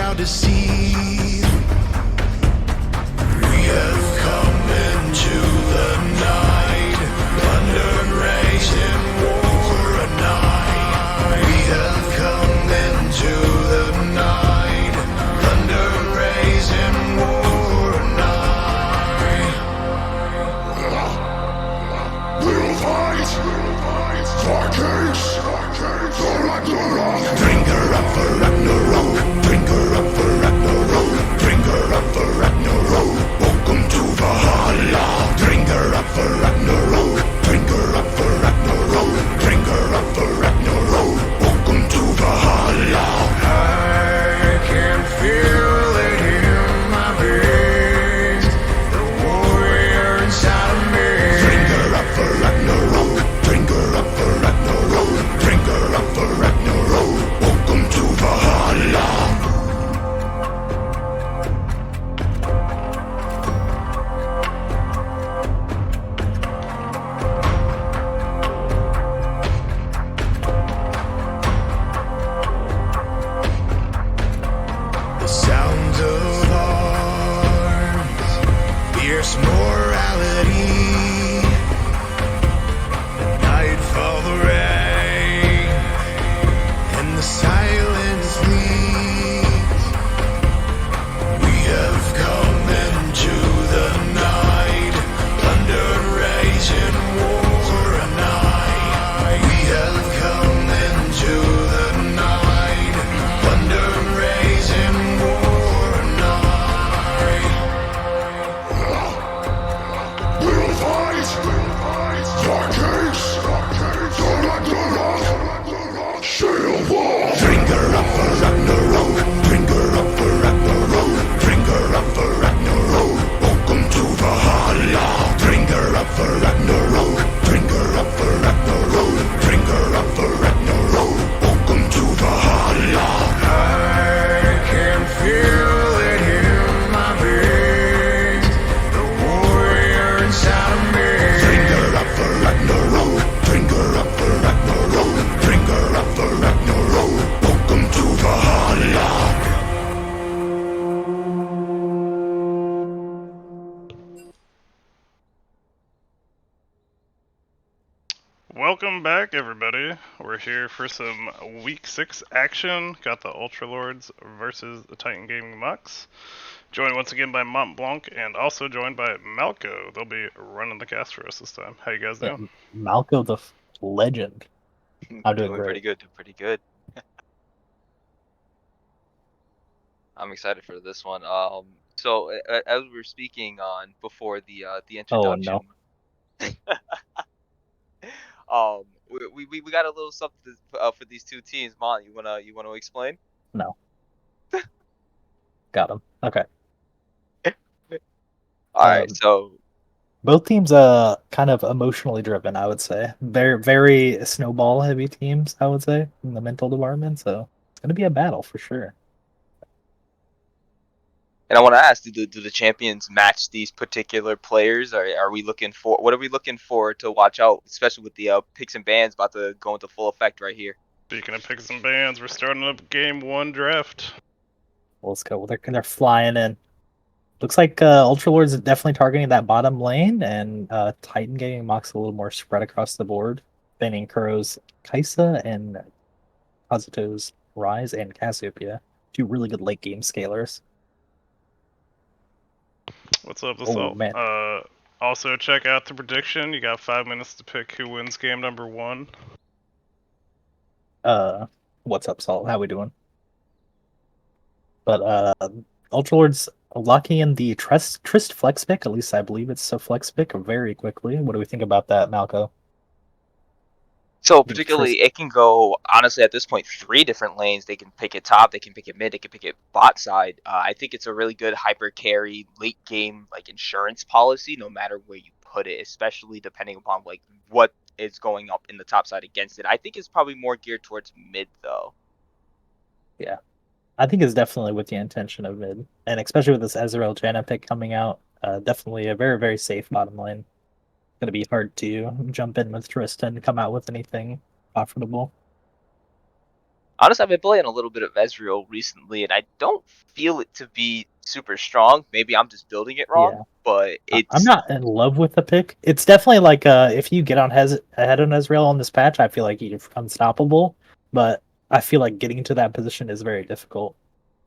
shall deceive. We have come into the night, thunder and rage and war a night. We have come into the night, thunder and rage and war a night. We'll fight, Vikings, for Ragnarok. Bring her up for Ragnarok, bring her up for Ragnarok, bring her up for Ragnarok. Welcome to Valhalla. Bring her up for Ragnarok, bring her up for Ragnarok, bring her up for Ragnarok. Welcome to Valhalla. I can feel it in my veins, the warrior inside of me. Bring her up for Ragnarok, bring her up for Ragnarok, bring her up for Ragnarok. Welcome to Valhalla. The sound of arms, fierce morality. Nightfall, the rain, and the silence leads. We have come into the night, thunder, rage, and war a night. We have come into the night, thunder, rage, and war a night. We'll fight, Vikings, for Ragnarok. Sail wall. Bring her up for Ragnarok, bring her up for Ragnarok, bring her up for Ragnarok. Welcome to Valhalla. Bring her up for Ragnarok, bring her up for Ragnarok, bring her up for Ragnarok. Welcome to Valhalla. I can feel it in my veins, the warrior inside of me. Bring her up for Ragnarok, bring her up for Ragnarok, bring her up for Ragnarok. Welcome to Valhalla. Welcome back, everybody. We're here for some Week 6 action. Got the Ultra Lords versus the Titan Gaming Mux. Joined once again by Mont Blanc and also joined by Malco. They'll be running the cast for us this time. How you guys doing? Malco the legend. I'm doing Pretty great. good, pretty good. I'm excited for this one. So as we were speaking on before the Oh introduction, no. we got a little something for these two teams. Mont, you wanna explain? No. Got him. Okay. All right, Um, so Both teams kind of emotionally driven, I would say. Very snowball heavy teams, I would say, in the mental department, so it's gonna be a battle for sure. and I want to ask, do the champions match these particular players? Are we looking for what are we looking for to watch out, especially with the picks and bans about to go into full effect right here? Speaking of picks and bans, we're starting up Game 1 draft. Well, let's go. They're flying in. Looks like Ultra Lords is definitely targeting that bottom lane, and Titan Gaming Mox a little more spread across the board. Banning Kuro's Kaisa and Kazuto's Rise and Cassiopeia. Two really good late game scalers. What's up, Oh, Assault? man. Also, check out the prediction. You got 5 minutes to pick who wins game number 1. What's up, Salt? How we doing? But Ultra Lords locking in the Trist flex pick, at least I believe it's a flex pick, very quickly. What do we think about that, Malco? So think particularly, Trist- it can go honestly at this point 3 different lanes. They can pick it top, they can pick it mid, they can pick it bot side. I think it's a really good hyper carry late game like insurance policy, no matter where you put it, especially depending upon like what is going up in the top side against it. I think it's probably more geared towards mid though. Yeah. I think it's definitely with the intention of mid, and especially with this Ezreal Janna pick coming out, definitely a very safe bottom lane. Going to be hard to jump in with Trist and come out with anything profitable. Honestly, I've been playing a little bit of Ezreal recently, and I don't feel it to be super strong. Maybe I'm just building it wrong, Yeah. but I'm it's not in love with the pick. It's definitely like if you get on ahead on Ezreal on this patch, I feel like you're unstoppable. But I feel like getting into that position is very difficult.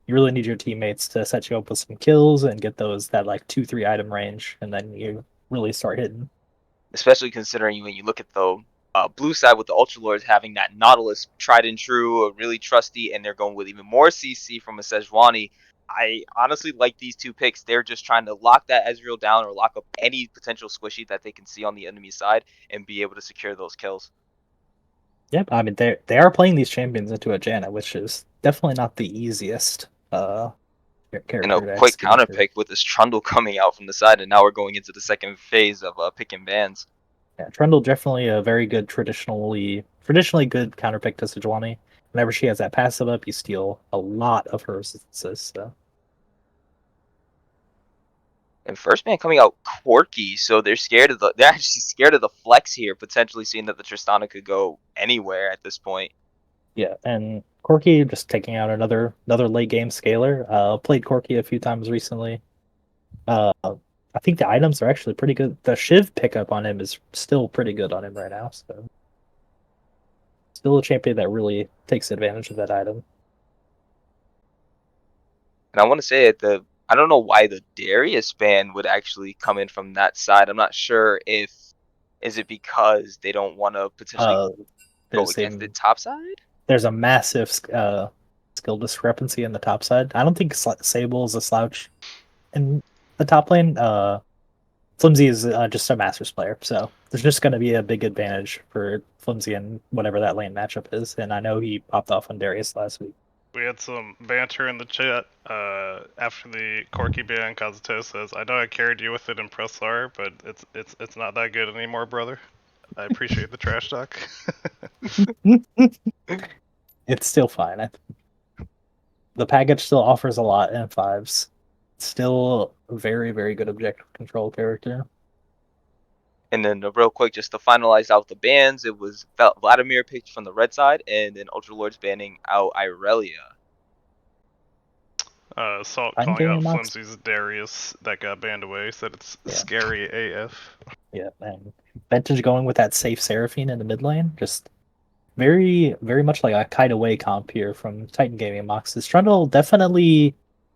You really need your teammates to set you up with some kills and get that like 2-3 item range, and then you really start hitting. especially considering when you look at the blue side with the Ultra Lords having that Nautilus tried and true, really trusty, and they're going with even more CC from a Sejuani. I honestly like these two picks. They're just trying to lock that Ezreal down or lock up any potential squishy that they can see on the enemy side and be able to secure those kills. Yep, I mean they are playing these champions into a Janna, which is definitely not the easiest And a character to quick execute counter into. pick with this Trundle coming out from the side, and now we're going into the second phase of picking bans. Yeah, Trundle definitely a very good traditionally good counter pick to Sejuani. Whenever she has that passive up, you steal a lot of her assists. So. And first man coming out quirky, so they're actually scared of the flex here, potentially seeing that the Tristana could go anywhere at this point. Yeah, and Corki just taking out another late game scaler. Played Corki a few times recently. I think the items are actually pretty good. The Shiv pickup on him is still pretty good on him right now. So still a champion that really takes advantage of that item. And I want to say that I don't know why the Darius ban would actually come in from that side. I'm not sure if is it because they don't want to potentially go against the top side. There's a massive skill discrepancy in the top side. I don't think Sable is a slouch in the top lane. Flimsy is just a Masters player, so there's just going to be a big advantage for Flimsy in whatever that lane matchup is. And I know he popped off on Darius last week. We had some banter in the chat after the Corky ban. Kazuto says, "I know I carried you with it in Press R, but it's not that good anymore, brother." I appreciate the trash talk. It's still fine. The package still offers a lot in fives. Still a very, very good objective control character. And then real quick, just to finalize out the bans, it was Vladimir picked from the red side, and then Ultra Lords banning out Irelia. Salt I'm calling out gaming Mox. Flimsy's Darius that got banned away. Said it's scary AF. Yeah, and Vintage going with that safe Seraphine in the mid lane. Just very, very much like a kite away comp here from Titan Gaming Mox's. Trundle definitely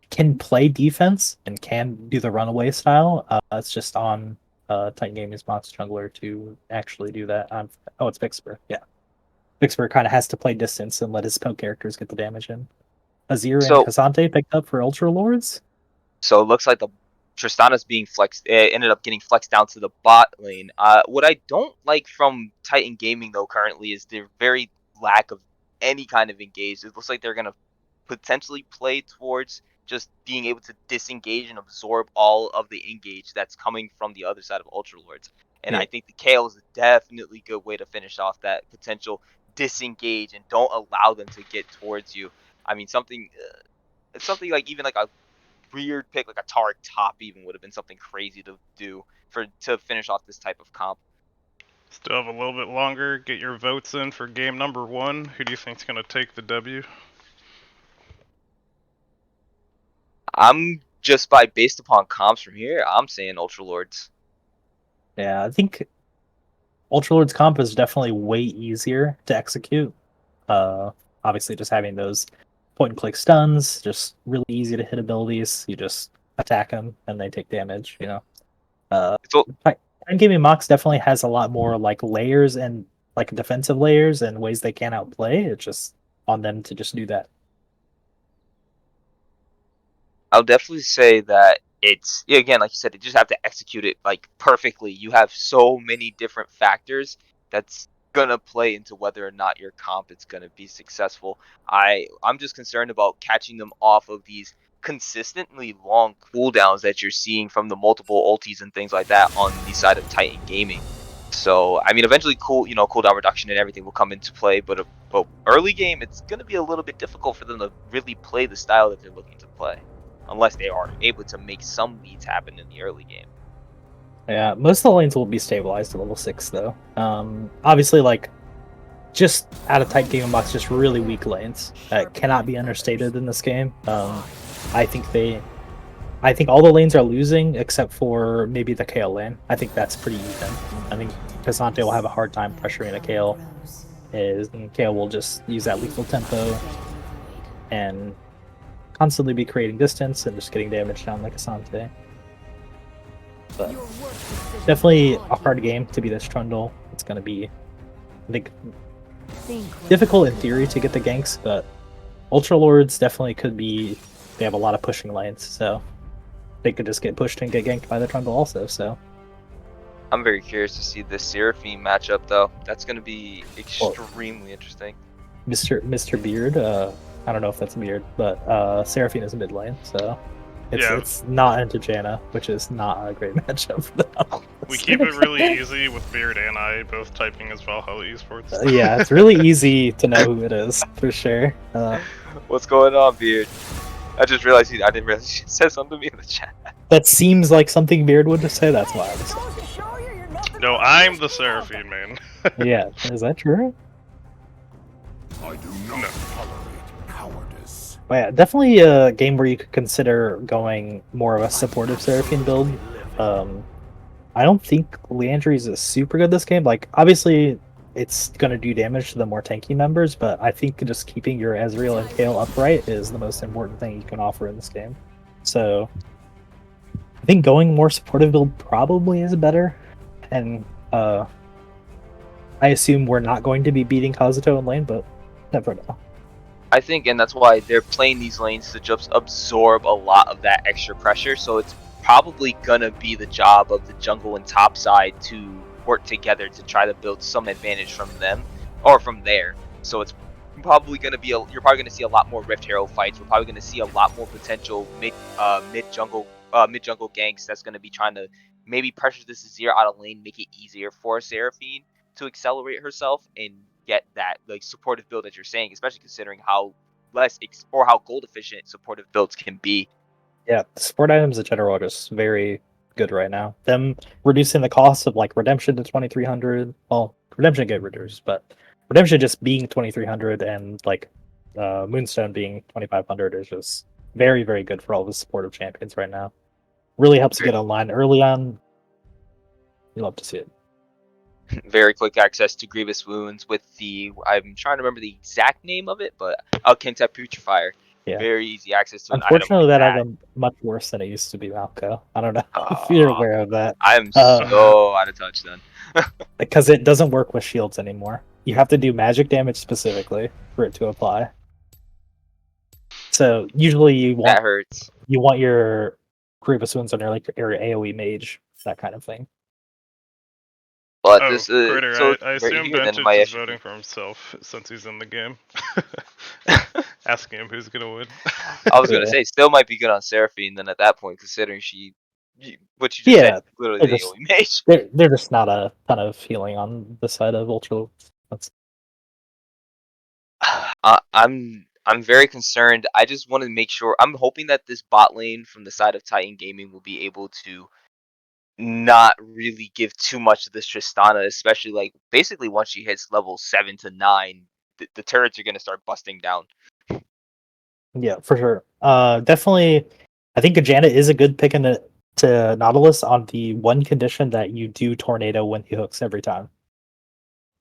can play defense and can do the runaway style. It's just on Titan Gaming's Mox jungler to actually do that. Oh, it's Vixper. Yeah. Vixper kind of has to play distance and let his co-characters get the damage in. Azir and Cassante picked up for Ultra Lords. So it looks like the Tristana's being flexed. It ended up getting flexed down to the bot lane. What I don't like from Titan Gaming though currently is their very lack of any kind of engage. It looks like they're gonna potentially play towards just being able to disengage and absorb all of the engage that's coming from the other side of Ultra Lords. And I think the Kale is a definitely good way to finish off that potential disengage and don't allow them to get towards you. I mean, it's something like even like a weird pick, like a Tarek top even would have been something crazy to do to finish off this type of comp. Still have a little bit longer. Get your votes in for game number 1. Who do you think's gonna take the W? I'm just based upon comps from here, I'm saying Ultra Lords. Yeah, I think Ultra Lords comp is definitely way easier to execute. Obviously, just having those point and click stuns, just really easy to hit abilities. You just attack them and they take damage. Titan Gaming Mox definitely has a lot more like layers and like defensive layers and ways they can outplay. It's just on them to just do that. I'll definitely say that it's, again, like you said, you just have to execute it like perfectly. You have so many different factors that's gonna play into whether or not your comp is gonna be successful. I'm just concerned about catching them off of these consistently long cooldowns that you're seeing from the multiple ultis and things like that on the side of Titan Gaming. So I mean, eventually, cooldown reduction and everything will come into play, but early game, it's gonna be a little bit difficult for them to really play the style that they're looking to play, unless they are able to make some leads happen in the early game. Yeah, most of the lanes will be stabilized to level 6 though. Obviously, like just out of tight game box, just really weak lanes that cannot be understated in this game. I think all the lanes are losing except for maybe the Kale lane. I think that's pretty even. I think Cassante will have a hard time pressuring a Kale, and Kale will just use that lethal tempo and constantly be creating distance and just getting damage down like Cassante. But definitely a hard game to be this Trundle. It's going to be, I think, difficult in theory to get the ganks, but Ultra Lords definitely could be. They have a lot of pushing lanes, so they could just get pushed and get ganked by the Trundle also. So I'm very curious to see this Seraphine matchup, though. That's going to be extremely interesting. Mr. Beard, I don't know if that's a beard, but Seraphine is mid lane, so it's not into Janna, which is not a great matchup for them. We keep it really easy with Beard and I both typing as Valhalla Esports. Yeah, it's really easy to know who it is for sure. What's going on, Beard? I just realized I didn't realize he said something to me in the chat. That seems like something Beard would say. That's why I was saying. No, I'm the Seraphine man. Yeah, is that true? I do not tolerate cowardice. But yeah, definitely a game where you could consider going more of a supportive Seraphine build. I don't think Leandry's is super good this game. Like, obviously, it's going to do damage to the more tanky members, but I think just keeping your Ezreal and Kayle upright is the most important thing you can offer in this game. So, I think going more supportive build probably is better. And I assume we're not going to be beating Kazuto in lane, but never know. I think, and that's why they're playing these lanes to just absorb a lot of that extra pressure. So it's probably gonna be the job of the jungle and top side to work together to try to build some advantage from them or from there. So it's probably gonna be you're probably gonna see a lot more Rift Hero fights. We're probably gonna see a lot more potential mid jungle ganks that's gonna be trying to maybe pressure this Azir out of lane, make it easier for Seraphine to accelerate herself and get that like supportive build that you're saying, especially considering how or how gold efficient supportive builds can be. Yeah, support items in general are just very good right now. Them reducing the cost of like redemption to 2300. Well, redemption get reduced, but redemption just being 2300 and like Moonstone being 2500 is just very, very good for all the supportive champions right now. Really helps you get online early on. You love to see it. Very quick access to Grievous Wounds with I'm trying to remember the exact name of it, but Alkenta Putrefier. Yeah. Very easy access to Unfortunately, an item like that item much worse than it used to be, Malco. I don't know if you're aware of that. I'm so out of touch then. Because it doesn't work with shields anymore. You have to do magic damage specifically for it to apply. So usually you want That hurts. You want your Grievous Wounds on your AoE mage, that kind of thing. But Oh, this Critter, so I assume Benchich is voting for himself since he's in the game. Asking him who's gonna win. I was gonna say still might be good on Seraphine then at that point, considering what you just said, literally the AoE mage. They're just not a ton of healing on the side of Ultra. I'm very concerned. I just want to make sure. I'm hoping that this bot lane from the side of Titan Gaming will be able to not really give too much to this Tristana, especially like basically once she hits level 7 to 9, the turrets are gonna start busting down. Yeah, for sure. Definitely, I think Ajana is a good pick to Nautilus on the one condition that you do tornado when he hooks every time.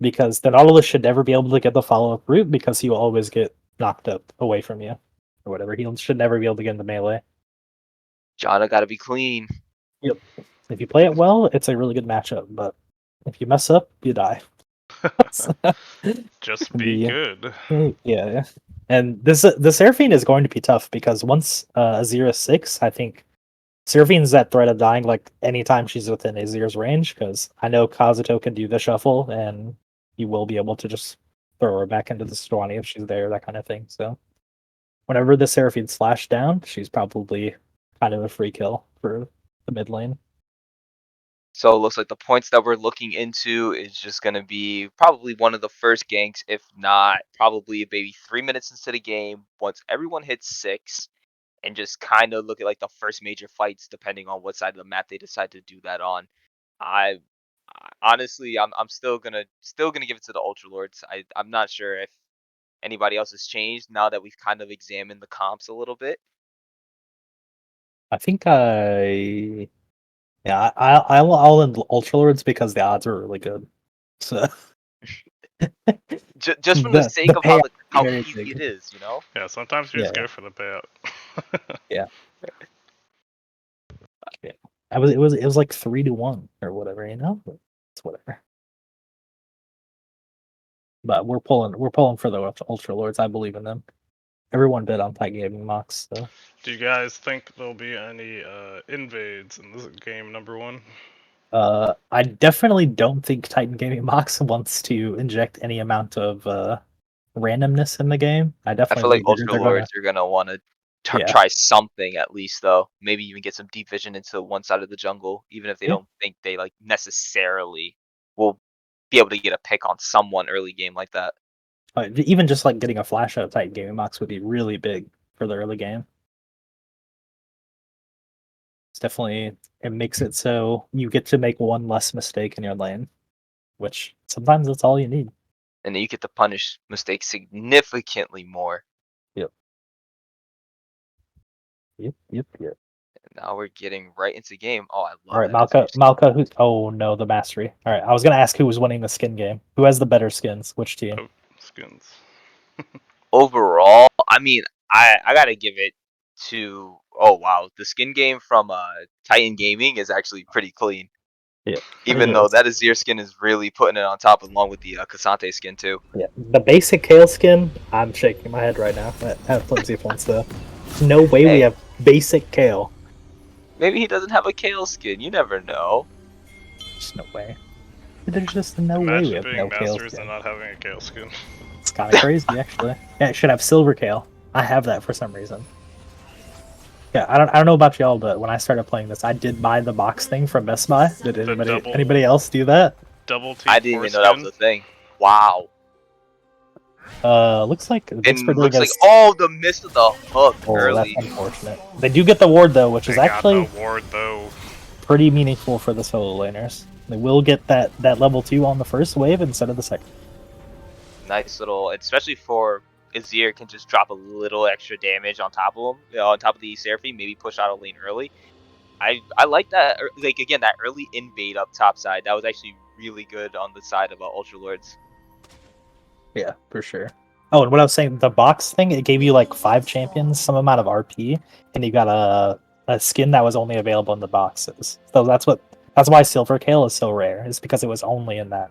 Because the Nautilus should never be able to get the follow-up route because he will always get knocked up away from you. Or whatever. He should never be able to get into melee. Janna gotta be clean. Yep. If you play it well, it's a really good matchup, but if you mess up, you die. Just be good. Yeah. And the Seraphine is going to be tough because once Azir is 6, I think Seraphine's that threat of dying like anytime she's within Azir's range, because I know Kazuto can do the shuffle and you will be able to just throw her back into the Stwani if she's there, that kind of thing. So whenever the Seraphine slash down, she's probably kind of a free kill for the mid lane. So it looks like the points that we're looking into is just going to be probably one of the first ganks, if not probably maybe 3 minutes into the game, once everyone hits 6, and just kind of look at like the first major fights, depending on what side of the map they decide to do that on. I'm Honestly, I'm still gonna give it to the Ultra Lords. I'm not sure if anybody else has changed now that we've kind of examined the comps a little bit. I think yeah, I'll in Ultra Lords because the odds are really good. So Just from the sake of payout how very easy big. it is, you know. Yeah, sometimes you just Yeah. go for the payout. Yeah. Yeah. It was like 3-1 or whatever, you know? But it's whatever. But we're pulling for the Ultra Lords. I believe in them. Everyone bid on Tight Gaming Mox, so Do you guys think there'll be any invades in this game number 1? I definitely don't think Titan Gaming Mox wants to inject any amount of randomness in the game. I I definitely feel like believe Ultra they're gonna Lords are gonna want to yeah. try something at least, though. Maybe even get some deep vision into one side of the jungle, even if they Yeah. don't think they like necessarily will be able to get a pick on someone early game like that. Even just like getting a flash out of Titan Gaming Mox would be really big for the early game. It's definitely it makes it so you get to make one less mistake in your lane, which sometimes that's all you need. And then you get to punish mistakes significantly more. Yep. Yep. And now we're getting right into game. Oh, I All love right, that. Azir skin. Malka. Who's? Oh no, the mastery. All right, I was gonna ask who was winning the skin game. Who has the better skins? Which team? Oh, skins. Overall, I mean, I gotta give it to. Oh wow, the skin game from Titan Gaming is actually pretty clean. Yeah, Even it though is. that Azir skin is really putting it on top, along with the Kasante skin too. Yeah, the basic Kale skin. I'm shaking my head right now at flimsy points though. No way we Hey, have basic Kale. maybe he doesn't have a Kale skin. You never know. There's no way. There's just no way we Imagine have being no Kale masters and skin. not having a Gale skin. It's kind of crazy, actually. Yeah, it should have silver Kale. I have that for some reason. Yeah, I don't know about y'all, but when I started playing this, I did buy the box thing from Best Buy. Did anybody else do that? Double T I didn't even know that was a thing. Wow. Looks like And Visper looks like does. the miss of the hook Oh, that's early. unfortunate. They do get the ward though, which is They got actually the ward though. pretty meaningful for the solo laners. They will get that level 2 on the first wave instead of the second. Nice little, especially for Azir can just drop a little extra damage on top of him, on top of the Seraphine, maybe push out a lane early. I like that, like again, that early invade up top side. That was actually really good on the side of Ultra Lords. Yeah, for sure. Oh, and what I was saying, the box thing, it gave you like 5 champions, some amount of RP, and you got a skin that was only available in the boxes. So that's why Silver Kale is so rare, is because it was only in that.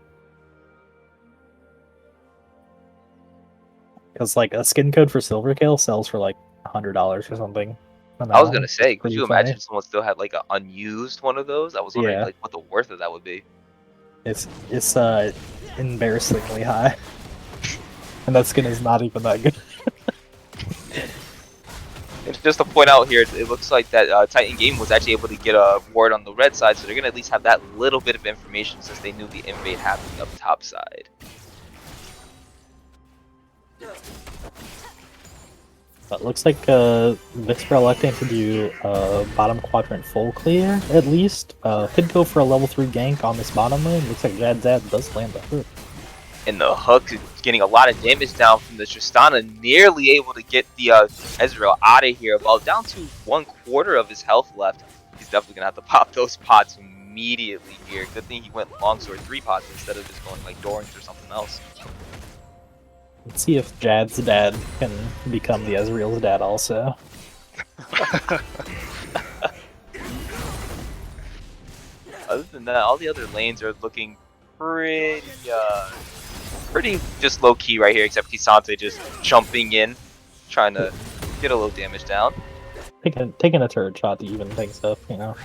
Because like a skin code for Silver Kale sells for like $100 or something. I was gonna say, could pretty you funny. imagine if someone still had like an unused one of those? I was wondering Yeah. like what the worth of that would be. It's embarrassingly high. And that skin is not even that good. And just to point out here, it looks like that Titan Game was actually able to get a ward on the red side, so they're gonna at least have that little bit of information since they knew the invade happening up top side. But looks like Visper electing to do bottom quadrant full clear, at least. Could go for a level 3 gank on this bottom lane. Looks like Jad does land the hook. And the hook is getting a lot of damage down from the Tristana, nearly able to get the Ezreal out of here. While down to 1/4 of his health left, he's definitely going to have to pop those pots immediately here. Good thing he went longsword 3 pots instead of just going like Dorings or something else. Let's see if Jad's dad can become the Ezreal's dad also. Other than that, all the other lanes are looking pretty just low key right here, except Kisante just jumping in, trying to get a little damage down. Taking a turret shot to even things up, you know.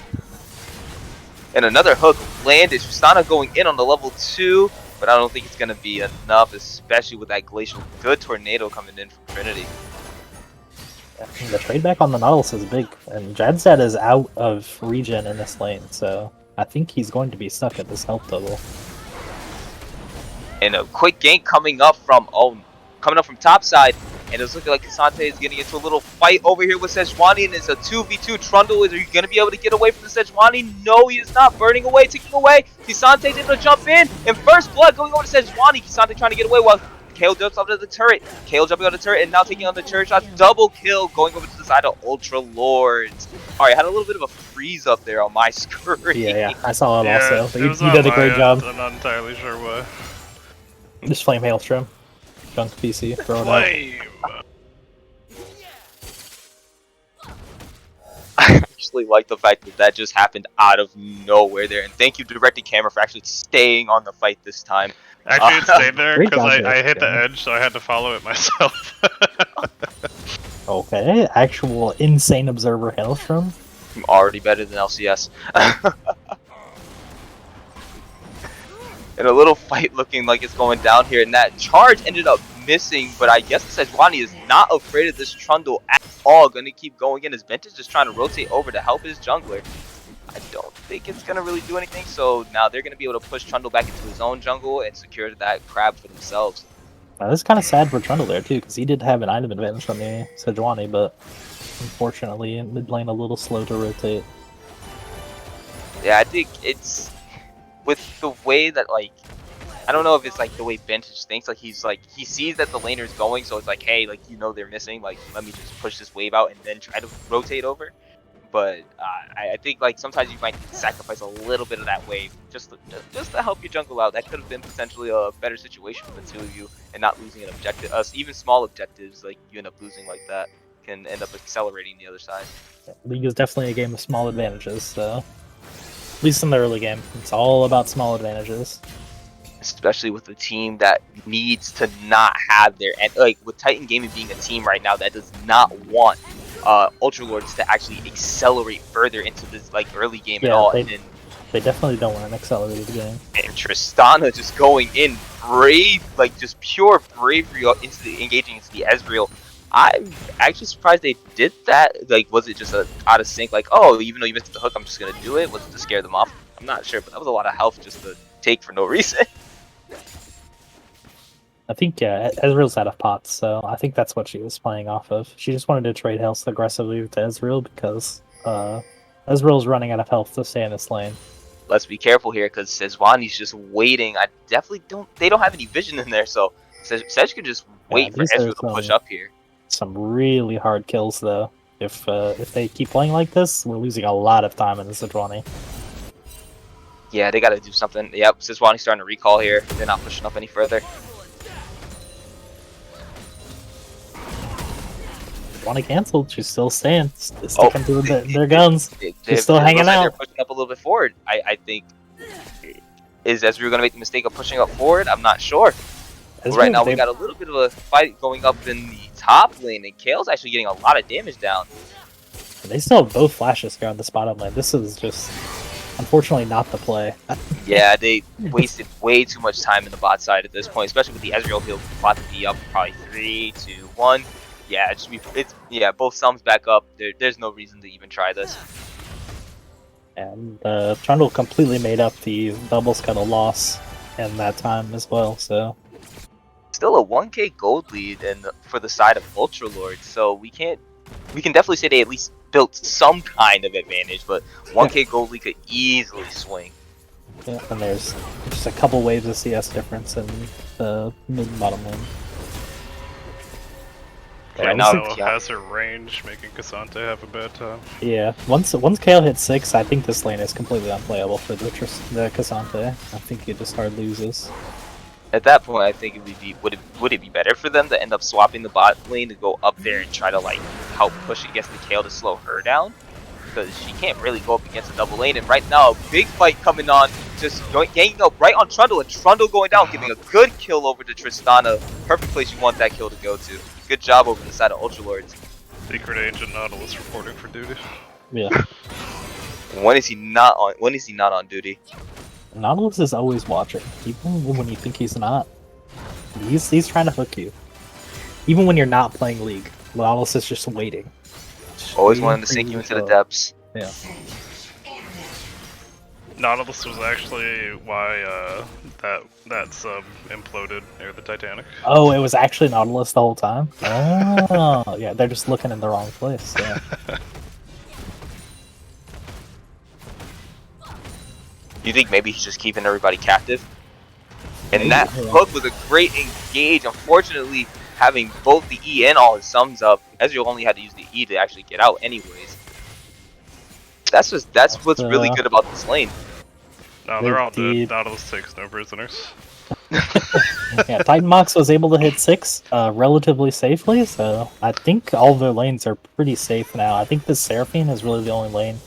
And another hook landed. Tristana going in on the level 2, but I don't think it's gonna be enough, especially with that glacial good tornado coming in from Trinity. Yeah, the trade back on the Nautilus is big, and Jadstad is out of regen in this lane, so I think he's going to be stuck at this health level. And a quick gank coming up from top side, And it's looking like Kasante is getting into a little fight over here with Sejuani, and it's a 2v2. Trundle, are you going to be able to get away from the Sejuani? No, he is not. Burning away, ticking away. Kasante's able to jump in, and first blood going over to Sejuani. Kasante trying to get away while Kale jumps up to the turret. Kale jumping on the turret and now taking on the turret shot. Double kill going over to the side of Ultra Lords. Alright, had a little bit of a freeze up there on my screen. Yeah, I saw it Yeah, also. it was You on did a my great end. job. I'm not entirely sure why. Just Flame Hailstrom. Junk PC. Throw it out. Flame! I actually like the fact that that just happened out of nowhere there. And thank you, Directed Camera, for actually staying on the fight this time. Actually, it stayed there Great because job, I hit the yeah. edge, so I had to follow it myself. Okay, actual insane observer Hailstrom. I'm already better than LCS. And a little fight looking like it's going down here, and that charge ended up missing, but I guess Sejuani is not afraid of this Trundle at all. Gonna keep going in. His Vintage just trying to rotate over to help his jungler. I don't think it's gonna really do anything, so now they're gonna be able to push Trundle back into his own jungle and secure that crab for themselves. Now, this is kind of sad for Trundle there too, because he did have an item advantage from the Sejuani, but unfortunately mid lane a little slow to rotate. Yeah, I think it's with the way that, like, I don't know if it's like the way Vintage thinks, like he sees that the laner's going, so it's like, hey, like, you know, they're missing, like, let me just push this wave out and then try to rotate over. But I think, like, sometimes you might sacrifice a little bit of that wave just to help your jungle out. That could have been potentially a better situation for the two of you, and not losing an objective. Even small objectives, like, you end up losing like that, can end up accelerating the other side. League is definitely a game of small advantages, so at least in the early game, it's all about small advantages. Especially with a team that needs to not have their, and like with Titan Gaming being a team right now that does not want Ultra Lords to actually accelerate further into this like early game at all. They definitely don't want an accelerated game. And Tristana just going in brave, like just pure bravery engaging into the Ezreal. I'm actually surprised they did that. Like, was it just out of sync? Like, oh, even though you missed the hook, I'm just gonna do it. Was it to scare them off? I'm not sure, but that was a lot of health just to take for no reason. I think, yeah, Ezreal's out of pots, so I think that's what she was playing off of. She just wanted to trade health aggressively with Ezreal because Ezreal's running out of health to stay in this lane. Let's be careful here because Sejuani's just waiting. I definitely they don't have any vision in there, so Sej could just wait for Ezreal to push up here. Some really hard kills, though. If they keep playing like this, we're losing a lot of time in the Sejuani. Yeah, they gotta do something. Yep, Sejuani's starting to recall here. They're not pushing up any further. Sejuani canceled. She's still staying. Sticking to their guns. She's still hanging out. They're pushing up a little bit forward. I think. Is Ezreal gonna make the mistake of pushing up forward? I'm not sure. Right now we got a little bit of a fight going up in the top lane, and Kale's actually getting a lot of damage down. They still have both flashes here on this bottom lane. This is just, unfortunately, not the play. Yeah, they wasted way too much time in the bot side at this point, especially with the Ezreal heal bot to be up probably 3, 2, 1. Yeah, both sums back up. There's no reason to even try this. And Trundle completely made up the double scuttle loss in that time as well, so... Still a 1k gold lead for the side of Ultra Lord, so we can definitely say they at least built some kind of advantage, but 1k gold lead could easily swing. Yeah, and there's just a couple waves of CS difference in the mid and bottom lane. Right now, has her range, making Kasante have a bad time. Yeah, once Kale hits 6, I think this lane is completely unplayable for the Kasante. I think he just hard loses. At that point, I think would it be better for them to end up swapping the bot lane to go up there and try to like help push against the Kale to slow her down? Because she can't really go up against a double lane, and right now a big fight coming on, just ganging up right on Trundle, and Trundle going down, giving a good kill over to Tristana. Perfect place you want that kill to go to. Good job over the side of Ultra Lords. Secret Agent Nautilus reporting for duty. Yeah. When is he not on? When is he not on duty? Nautilus is always watching, even when you think he's not. He's trying to hook you. Even when you're not playing League, Nautilus is just waiting. Always wanting to sink you into the depths. Yeah. Nautilus was actually why that sub imploded near the Titanic. Oh, it was actually Nautilus the whole time? Oh, yeah, they're just looking in the wrong place, yeah. You think maybe he's just keeping everybody captive? And Maybe, that yeah. hook was a great engage. Unfortunately, having both the E and all his sums up, Ezreal only had to use the E to actually get out anyways. That's what's really good about this lane. No, they're all Indeed. dead. Nautilus takes no prisoners. Yeah, Titan Mox was able to hit 6 relatively safely, so I think all their lanes are pretty safe now. I think the Seraphine is really the only lane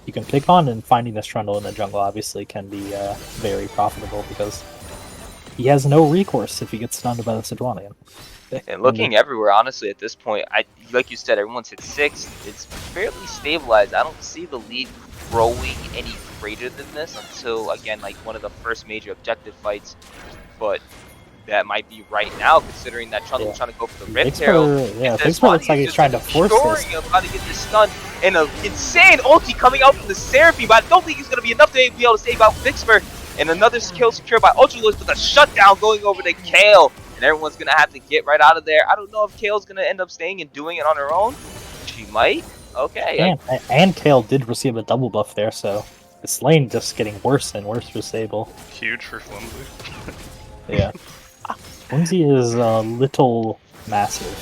you can pick on, and finding this Trundle in the jungle obviously can be very profitable because he has no recourse if he gets stunned by the Sejuani. And looking everywhere, honestly, at this point, like you said, everyone's hit 6. It's fairly stabilized. I don't see the lead growing any greater than this until, again, like one of the first major objective fights. But that might be right now, considering that Trundle's trying to go for the Rift Herald. Yeah, Vixper looks like he's trying to force this. Of how to get this stun, and an insane ulti coming out from the Seraphine, but I don't think it's going to be enough to be able to save out Vixper. And another kill secured by Ultralords with a shutdown going over to Kale. And everyone's going to have to get right out of there. I don't know if Kale's going to end up staying and doing it on her own. She might. Okay. And Kale did receive a double buff there, so this lane just getting worse and worse for Sable. Huge for Flimsy. Yeah. Flimsy is a little massive.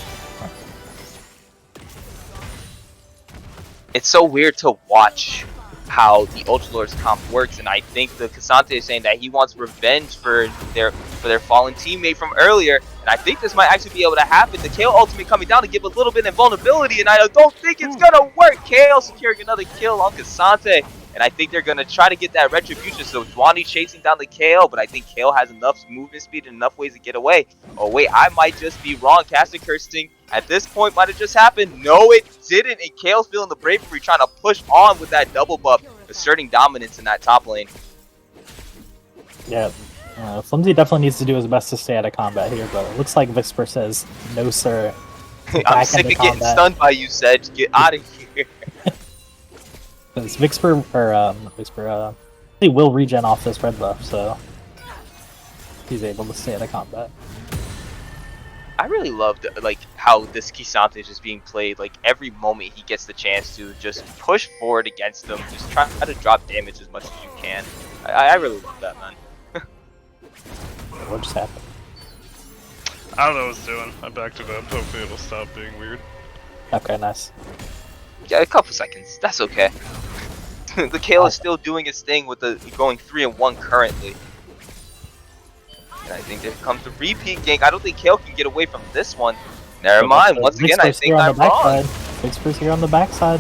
It's so weird to watch how the Ultralords comp works, and I think the Cassante is saying that he wants revenge for their fallen teammate from earlier, and I think this might actually be able to happen. The Kale ultimate coming down to give a little bit of invulnerability, and I don't think it's gonna work. Kale securing another kill on Cassante, and I think they're gonna try to get that retribution. So Dwani chasing down the Kale, but I think Kale has enough movement speed and enough ways to get away. Oh wait, I might just be wrong. Caster Cursing at this point might have just happened. No, it didn't. And Kale's feeling the bravery, trying to push on with that double buff, asserting dominance in that top lane. Yeah, Flimsy definitely needs to do his best to stay out of combat here, but it looks like Vixper says, no sir. I'm sick of getting stunned by you, Sedge. Get out of here. Because Vixper, he will regen off this red buff, so he's able to stay out of combat. I really loved like how this Kisante is just being played. Like every moment he gets the chance to just push forward against them, just try to drop damage as much as you can. I really love that, man. What just happened? I don't know what it's doing. I backed it up. Hopefully it'll stop being weird. Okay, nice. Yeah, a couple seconds. That's okay. The Kale is still doing its thing with the going 3-1 currently. And I think there comes the repeat gank. I don't think Kale can get away from this one. Never mind. Once again, I think I'm wrong. Vixper's here on the backside.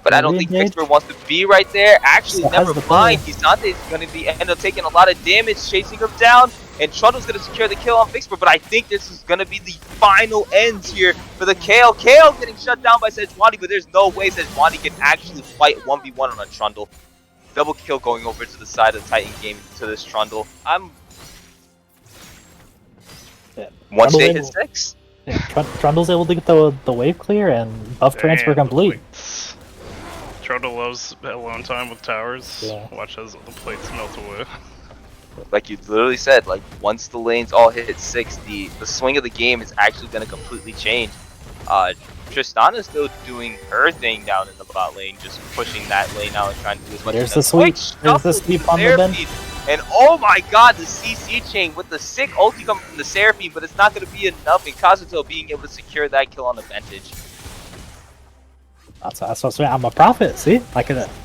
But I don't think Vixper wants to be right there. Actually, never mind. Kisante is going to end up taking a lot of damage, chasing him down. And Trundle's going to secure the kill on Vixper. But I think this is going to be the final ends here for the Kale. Kale getting shut down by Sejuani, but there's no way Sejuani can actually fight 1v1 on a Trundle. Double kill going over to the side of the Titan game to this Trundle. Once they hit 6. Yeah, Trundle's able to get the wave clear and buff transfer complete. Trundle loves alone time with towers. Yeah. Watch as the plates melt away. Like you literally said, like once the lanes all hit 6, the swing of the game is actually going to completely change. Tristana's still doing her thing down in the bot lane, just pushing that lane out and trying to do as much as There's the sweep on the bench. And oh my god, the CC chain with the sick ulti coming from the Seraphine, but it's not going to be enough, and Kazuto being able to secure that kill on advantage. That's what's I'm a prophet, see?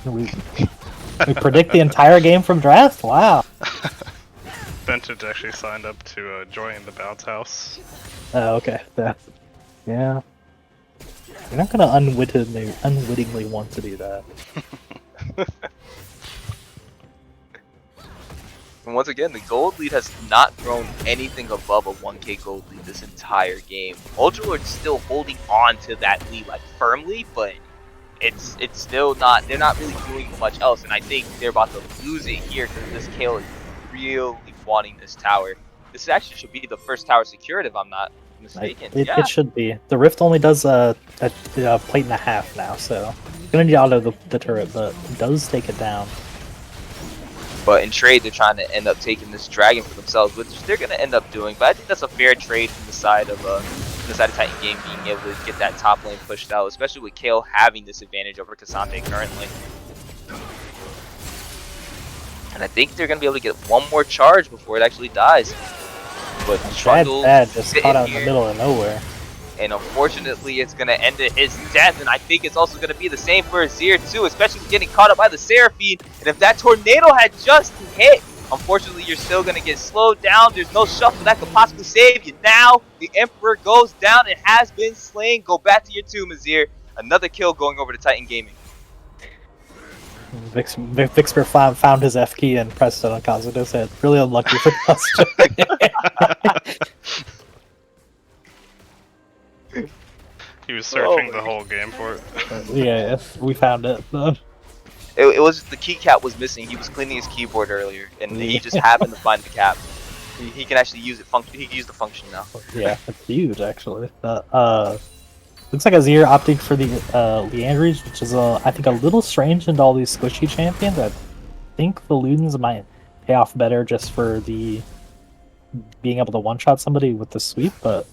We predict the entire game from draft? Wow. Vintage actually signed up to join the bounce house. Oh, okay. Yeah. You're not gonna unwittingly want to do that. And once again, the gold lead has not grown anything above a 1k gold lead this entire game. Ultralord's still holding on to that lead like firmly, but it's still not, they're not really doing much else, and I think they're about to lose it here because this Kale is really wanting this tower. This actually should be the first tower secured if I'm not mistaken. It should be. The Rift only does a plate and a half now, so it's gonna need auto the turret, but it does take it down. But in trade, they're trying to end up taking this dragon for themselves, which they're going to end up doing. But I think that's a fair trade from the side of Titan Game being able to get that top lane pushed out, especially with Kale having this advantage over Cassante currently. And I think they're going to be able to get one more charge before it actually dies. But Trundle just caught out in the middle of nowhere. And unfortunately, it's going to end at his death. And I think it's also going to be the same for Azir too, especially getting caught up by the Seraphine. And if that tornado had just hit, unfortunately, you're still going to get slowed down. There's no shuffle that could possibly save you. Now, the Emperor goes down and has been slain. Go back to your tomb, Azir. Another kill going over to Titan Gaming. Vixper found his F key and pressed it on Kazuto's head. Really unlucky for us. He was searching the whole game for it. Yeah, we found it. It was the keycap was missing. He was cleaning his keyboard earlier, and he just happened to find the cap. He can actually use it. He can use the function now. Yeah, it's huge actually. Looks like Azir opting for the Leandries, which is I think a little strange into all these squishy champions. I think the Ludens might pay off better just for the being able to one-shot somebody with the sweep, but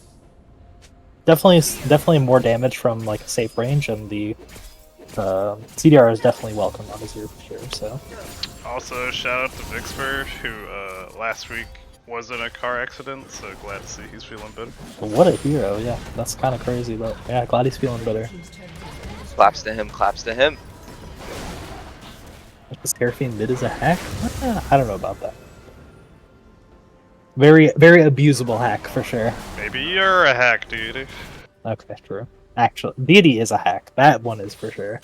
definitely more damage from like a safe range, and the CDR is definitely welcome on Azir for sure. So also shout out to Vixper, who last week was in a car accident, so glad to see he's feeling better. what a hero! Yeah, that's kind of crazy, but yeah, glad he's feeling better. Claps to him. Claps to him. The Seraphine mid is a hack? I don't know about that. Very, very abusable hack for sure. Maybe you're a hack, dude. Okay, true. Actually, Deity is a hack. That one is for sure.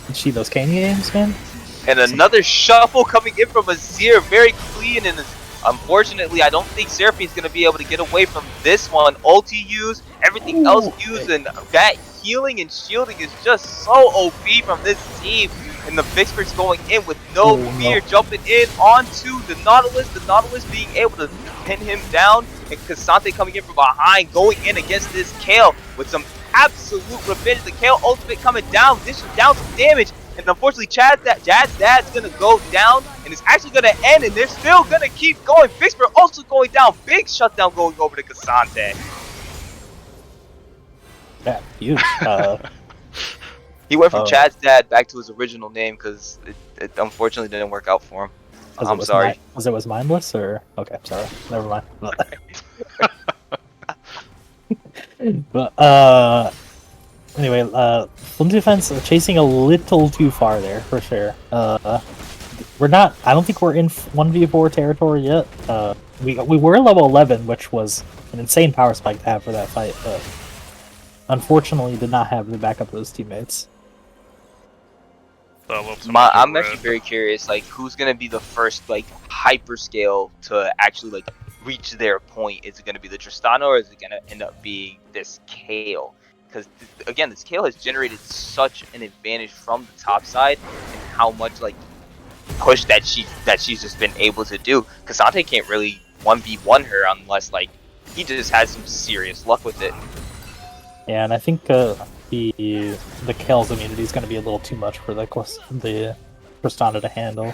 You see those Kanye games, man? And another shuffle coming in from Azir, very clean, and unfortunately, I don't think Seraphine's going to be able to get away from this one. Ulti use, everything else used, and that healing and shielding is just so OP from this team. And the Vixper's going in with no fear, jumping in onto the Nautilus being able to pin him down, and Cassante coming in from behind, going in against this Kale with some absolute revenge. The Kale ultimate coming down, dishing down some damage. And unfortunately, Jad's dad's gonna go down, and it's actually gonna end, and they're still gonna keep going. Vixper also going down. Big shutdown going over to Cassante. Yeah, huge. He went from Chad's dad back to his original name because it unfortunately didn't work out for him. I'm sorry. Was mindless or okay? Sorry, never mind. But anyway, Flimsy Defense chasing a little too far there for sure. We're not. I don't think we're in 1v4 territory yet. We were level 11, which was an insane power spike to have for that fight, but unfortunately did not have the backup of those teammates. I'm actually very curious, like, who's gonna be the first like hyperscale to actually like reach their point? Is it gonna be the Tristana, or is it gonna end up being this Kale? Because again, this Kale has generated such an advantage from the top side, and how much like push that she's just been able to do. Cassante can't really 1v1 her unless like he just has some serious luck with it. Yeah, and I think the Kale's immunity is going to be a little too much for the Tristana to handle.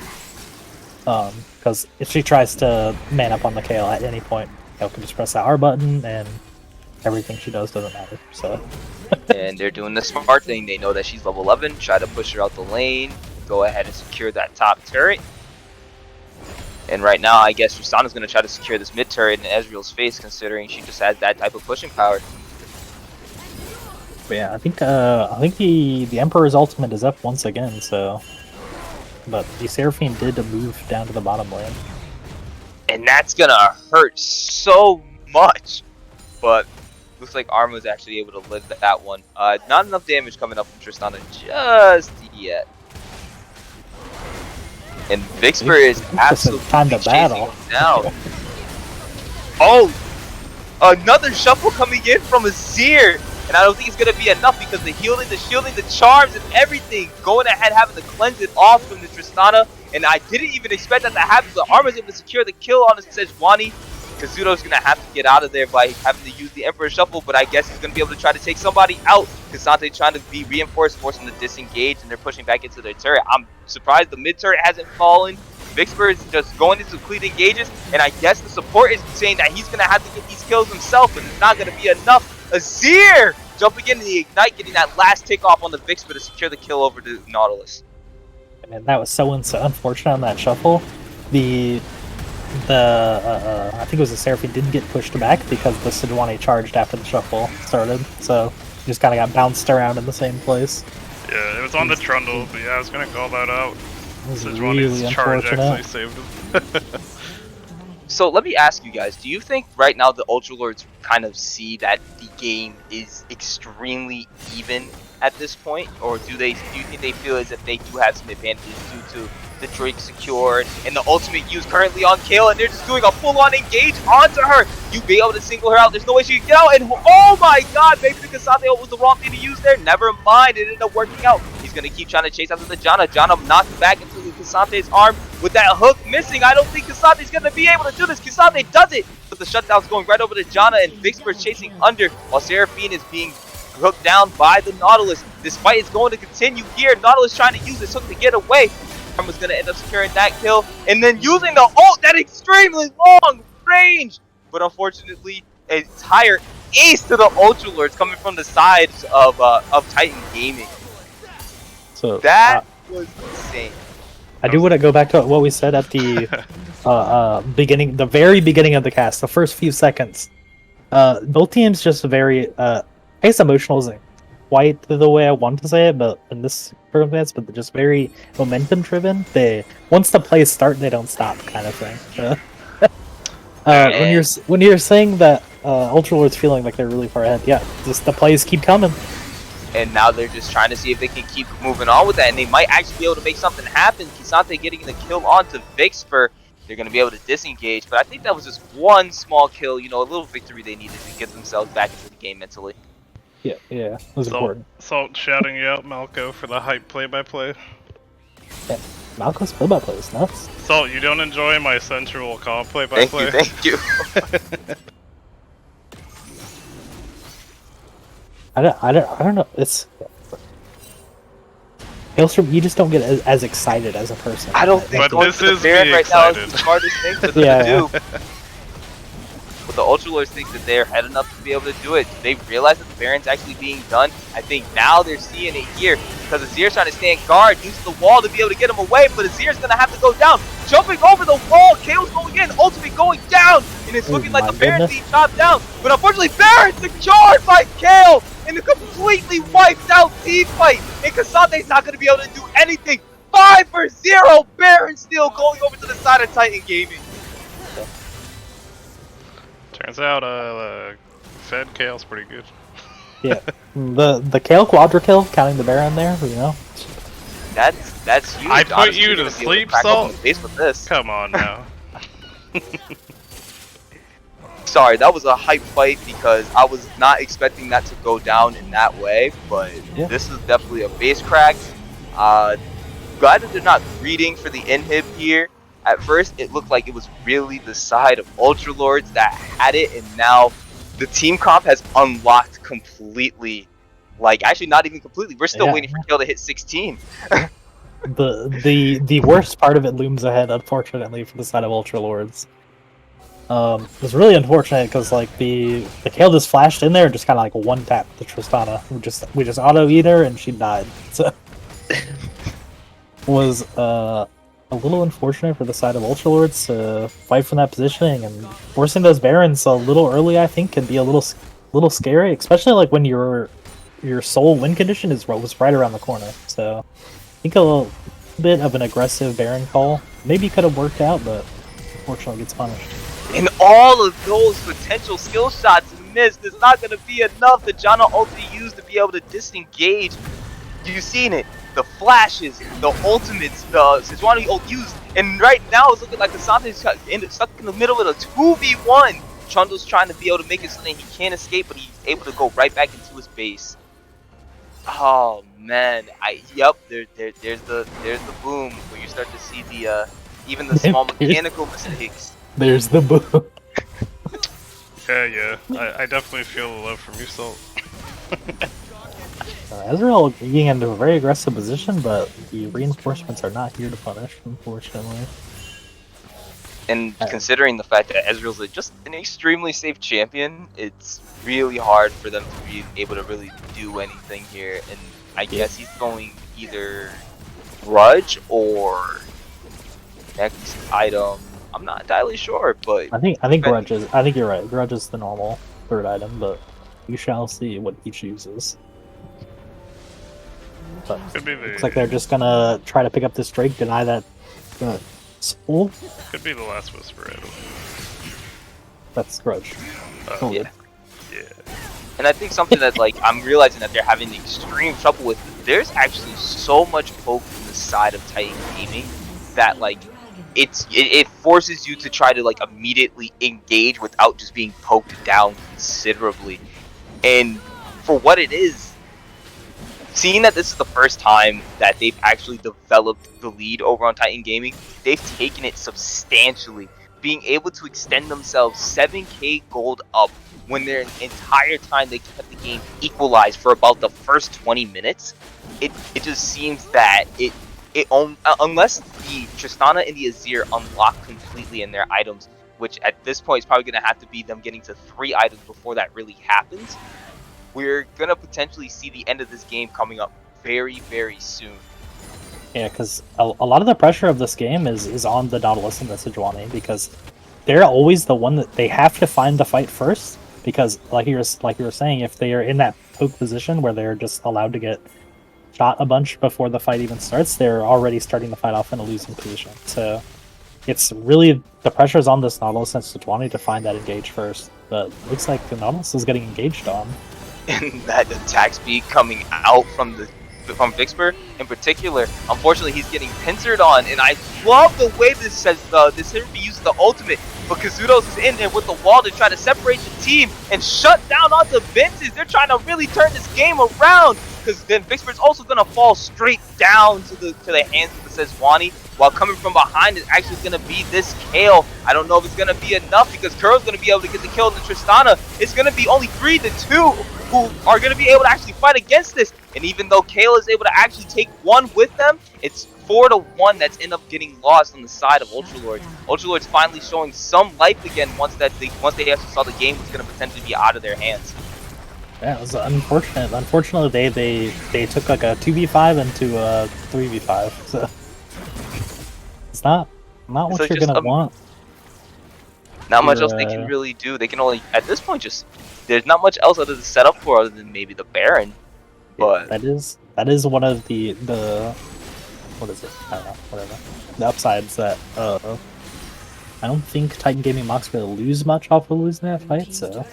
Because if she tries to man up on the Kale at any point, Kale can just press the R button and everything she does doesn't matter. So. And they're doing the smart thing. They know that she's level 11. Try to push her out the lane. Go ahead and secure that top turret. And right now, I guess Tristana's going to try to secure this mid turret in Ezreal's face, considering she just has that type of pushing power. But yeah, I think the Emperor's ultimate is up once again. So, but the Seraphine did move down to the bottom lane, and that's gonna hurt so much. But looks like Arma's actually able to live that one. Not enough damage coming up from Tristana just yet. And Vixper is absolutely time to battle down. Oh, another shuffle coming in from Azir. And I don't think it's going to be enough because the healing, the shielding, the charms, and everything going ahead having to cleanse it off from the Tristana. And I didn't even expect that to happen. So Arma's able to secure the kill on the Sejuani. Kazuto's going to have to get out of there by having to use the Emperor Shuffle, but I guess he's going to be able to try to take somebody out. Kasante trying to be reinforced, forcing them to disengage, and they're pushing back into their turret. I'm surprised the mid turret hasn't fallen. Vixper is just going into complete engages, and I guess the support is saying that he's going to have to get these kills himself, but it's not going to be enough. Azir jumping in the Ignite, getting that last tick off on the Vixper to secure the kill over to Nautilus. And that was so unfortunate on that shuffle. I think it was the Seraphine didn't get pushed back because the Sejuani charged after the shuffle started, so he just kind of got bounced around in the same place. Yeah, it was on the Trundle, but yeah, I was gonna call that out. It was Sejuani's really charge unfortunate. actually saved him. So let me ask you guys, do you think right now the Ultralords kind of see that the game is extremely even at this point? Or do you think they feel as if they do have some advantages due to the Drake secured and the ultimate use currently on Kale, and they're just doing a full-on engage onto her? You be able to single her out, there's no way she can get out, and oh my god, maybe the Kasate ult was the wrong thing to use there. Never mind, it ended up working out. He's gonna keep trying to chase after the Janna. Janna knocks back into Kasate's arm with that hook missing. I don't think Kasate's gonna be able to do this. Kasate does it, but the shutdown's going right over to Janna, and Vixper's chasing under while Seraphine is being hooked down by the Nautilus. This fight is going to continue here. Nautilus trying to use this hook to get away. Was going to end up securing that kill and then using the ult that extremely long range, but unfortunately a entire ace to the Ultralords coming from the sides of Titan Gaming. So that was insane. I do want to go back to what we said at the beginning, the very beginning of the cast, the first few seconds. Both teams just very, I guess emotional isn't quite the way I want to say it, but in this circumstance, but they're just very momentum driven. Once the plays start, they don't stop, kind of thing. When you're saying that Ultralord's feeling like they're really far ahead, yeah, just the plays keep coming. And now they're just trying to see if they can keep moving on with that, and they might actually be able to make something happen. Kisante getting the kill onto Vixper. They're going to be able to disengage, but I think that was just one small kill, a little victory they needed to get themselves back into the game mentally. Yeah, it was important. Salt shouting you out, Malco, for the hype play-by-play. Yeah, Malco's play-by-play is nuts. Salt, you don't enjoy my sensual call play-by-play? Thank you. I don't know. It's Hailstorm. You just don't get as excited as a person. I don't think but going this to the is Baron me right now excited. is the smartest thing for them to do. But the Ultralords think that they're head enough to be able to do it. They realize that the Baron's actually being done. I think now they're seeing it here because Azir's trying to stand guard, using the wall to be able to get him away, but Azir's going to have to go down. Jumping over the wall, Kale's going in, ultimate going down, and it's looking like the Baron's being chopped down. But unfortunately, Baron's secured by Kale in a completely wiped out team fight, and Kasate's not going to be able to do anything. 5-0, Baron still going over to the side of Titan Gaming. Turns out, Fed Kale's pretty good. Yeah, the Kale quadra kill, counting the Baron there, That's huge. I put Honestly, you you're to gonna be able sleep, crack open Salt? the face with this. Come on now. Sorry, that was a hype fight because I was not expecting that to go down in that way, but this is definitely a base crack. Glad that they're not greeting for the inhib here. At first, it looked like it was really the side of Ultralords that had it, and now the team comp has unlocked completely. Like, actually, not even completely. We're still waiting for Kale to hit 16. The worst part of it looms ahead, unfortunately, for the side of Ultralords. It was really unfortunate because like the Kale just flashed in there and just kind of like one tap to Tristana. We just auto eat her and she died. So was a little unfortunate for the side of Ultralords to fight from that positioning, and forcing those Barons a little early I think can be a little scary, especially like when your sole win condition was right around the corner. So I think a little bit of an aggressive Baron call maybe could have worked out, but unfortunately gets punished. And all of those potential skill shots missed. It's not going to be enough. The Janna ulti used to be able to disengage. You've seen it. The flashes, the ultimates, the Sejuani ult used. And right now it's looking like Kasante's stuck in the middle of a 2v1. Trundle's trying to be able to make it so that he can't escape, but he's able to go right back into his base. Oh man, there's the boom where you start to see the even the small mechanical mistakes. There's the boom. Yeah. I definitely feel the love from you, Salt. Ezreal getting into a very aggressive position, but the reinforcements are not here to punish, unfortunately. And considering the fact that Ezreal's just an extremely safe champion, it's really hard for them to be able to really do anything here. And I guess he's going either Grudge or next item. I'm not entirely sure, but I think Grudge is. I think you're right. Grudge is the normal third item, but you shall see what he chooses. But Could be looks like they're just gonna try to pick up this Drake, deny that soul. Could be the last Whisper item. That's Grudge. Oh, yeah. Yeah. And I think something that like I'm realizing that they're having extreme trouble with. There's actually so much poke from the side of Titan Gaming that like it forces you to try to like immediately engage without just being poked down considerably. And for what it is, seeing that this is the first time that they've actually developed the lead over on Titan Gaming, they've taken it substantially, being able to extend themselves 7k gold up when their entire time they kept the game equalized for about the first 20 minutes. It just seems that unless the Tristana and the Azir unlock completely in their items, which at this point is probably going to have to be them getting to 3 items before that really happens, we're going to potentially see the end of this game coming up very, very soon. Yeah, because a lot of the pressure of this game is on the Nautilus and the Sejuani, because they're always the one that they have to find the fight first. Because like you were saying, if they are in that poke position where they're just allowed to get shot a bunch before the fight even starts, they're already starting the fight off in a losing position. So it's really the pressure is on this Nautilus and Sejuani to find that engage first. But it looks like the Nautilus is getting engaged on. And that attack speed coming out from Vixper in particular, unfortunately he's getting pincered on, and I love the way this says this Hirubi uses the ultimate, but Kazutos is in there with the wall to try to separate the team and shut down all the Vinces. They're trying to really turn this game around, because then Vixper is also going to fall straight down to the hands of the Sejuani, while coming from behind is actually going to be this Kale. I don't know if it's going to be enough, because Kurl's going to be able to get the kill on the Tristana. It's going to be only 3-2 who are going to be able to actually fight against this. And even though Kale is able to actually take one with them, it's 4-1 that's end up getting lost on the side of Ultralords. Ultralords finally showing some life again once they actually saw the game was going to potentially be out of their hands. Yeah, it was unfortunate. Unfortunately, they took like a 2v5 into a 3v5, so it's not what you're gonna want. Not much else they can really do. They can only, at this point, just there's not much else other to set up for other than maybe the Baron. But yeah, that is one of the what is it? I don't know. Whatever. The upsides that I don't think Titan Gaming Mock's gonna lose much off of losing that fight. So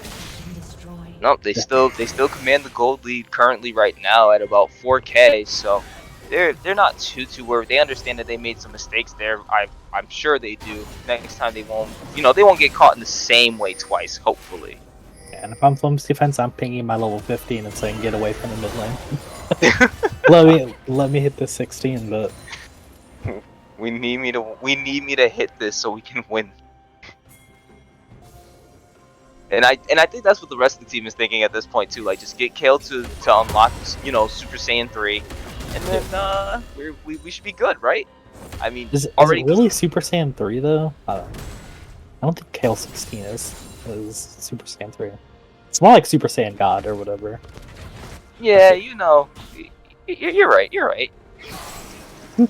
nope, they still command the gold lead currently right now at about 4k. So they're not too worried. They understand that they made some mistakes there. I'm sure they do. Next time they won't get caught in the same way twice. Hopefully. Yeah, and if I'm Flume's defense, I'm pinging my level 15 and saying get away from the mid lane. let me hit the 16, but we need me to hit this so we can win. And I think that's what the rest of the team is thinking at this point too. Like, just get Kale to unlock, Super Saiyan 3, and then we should be good, right? I mean, is it really Super Saiyan 3 though? I don't think Kale 16 is Super Saiyan 3. It's more like Super Saiyan God or whatever. Yeah, you're right.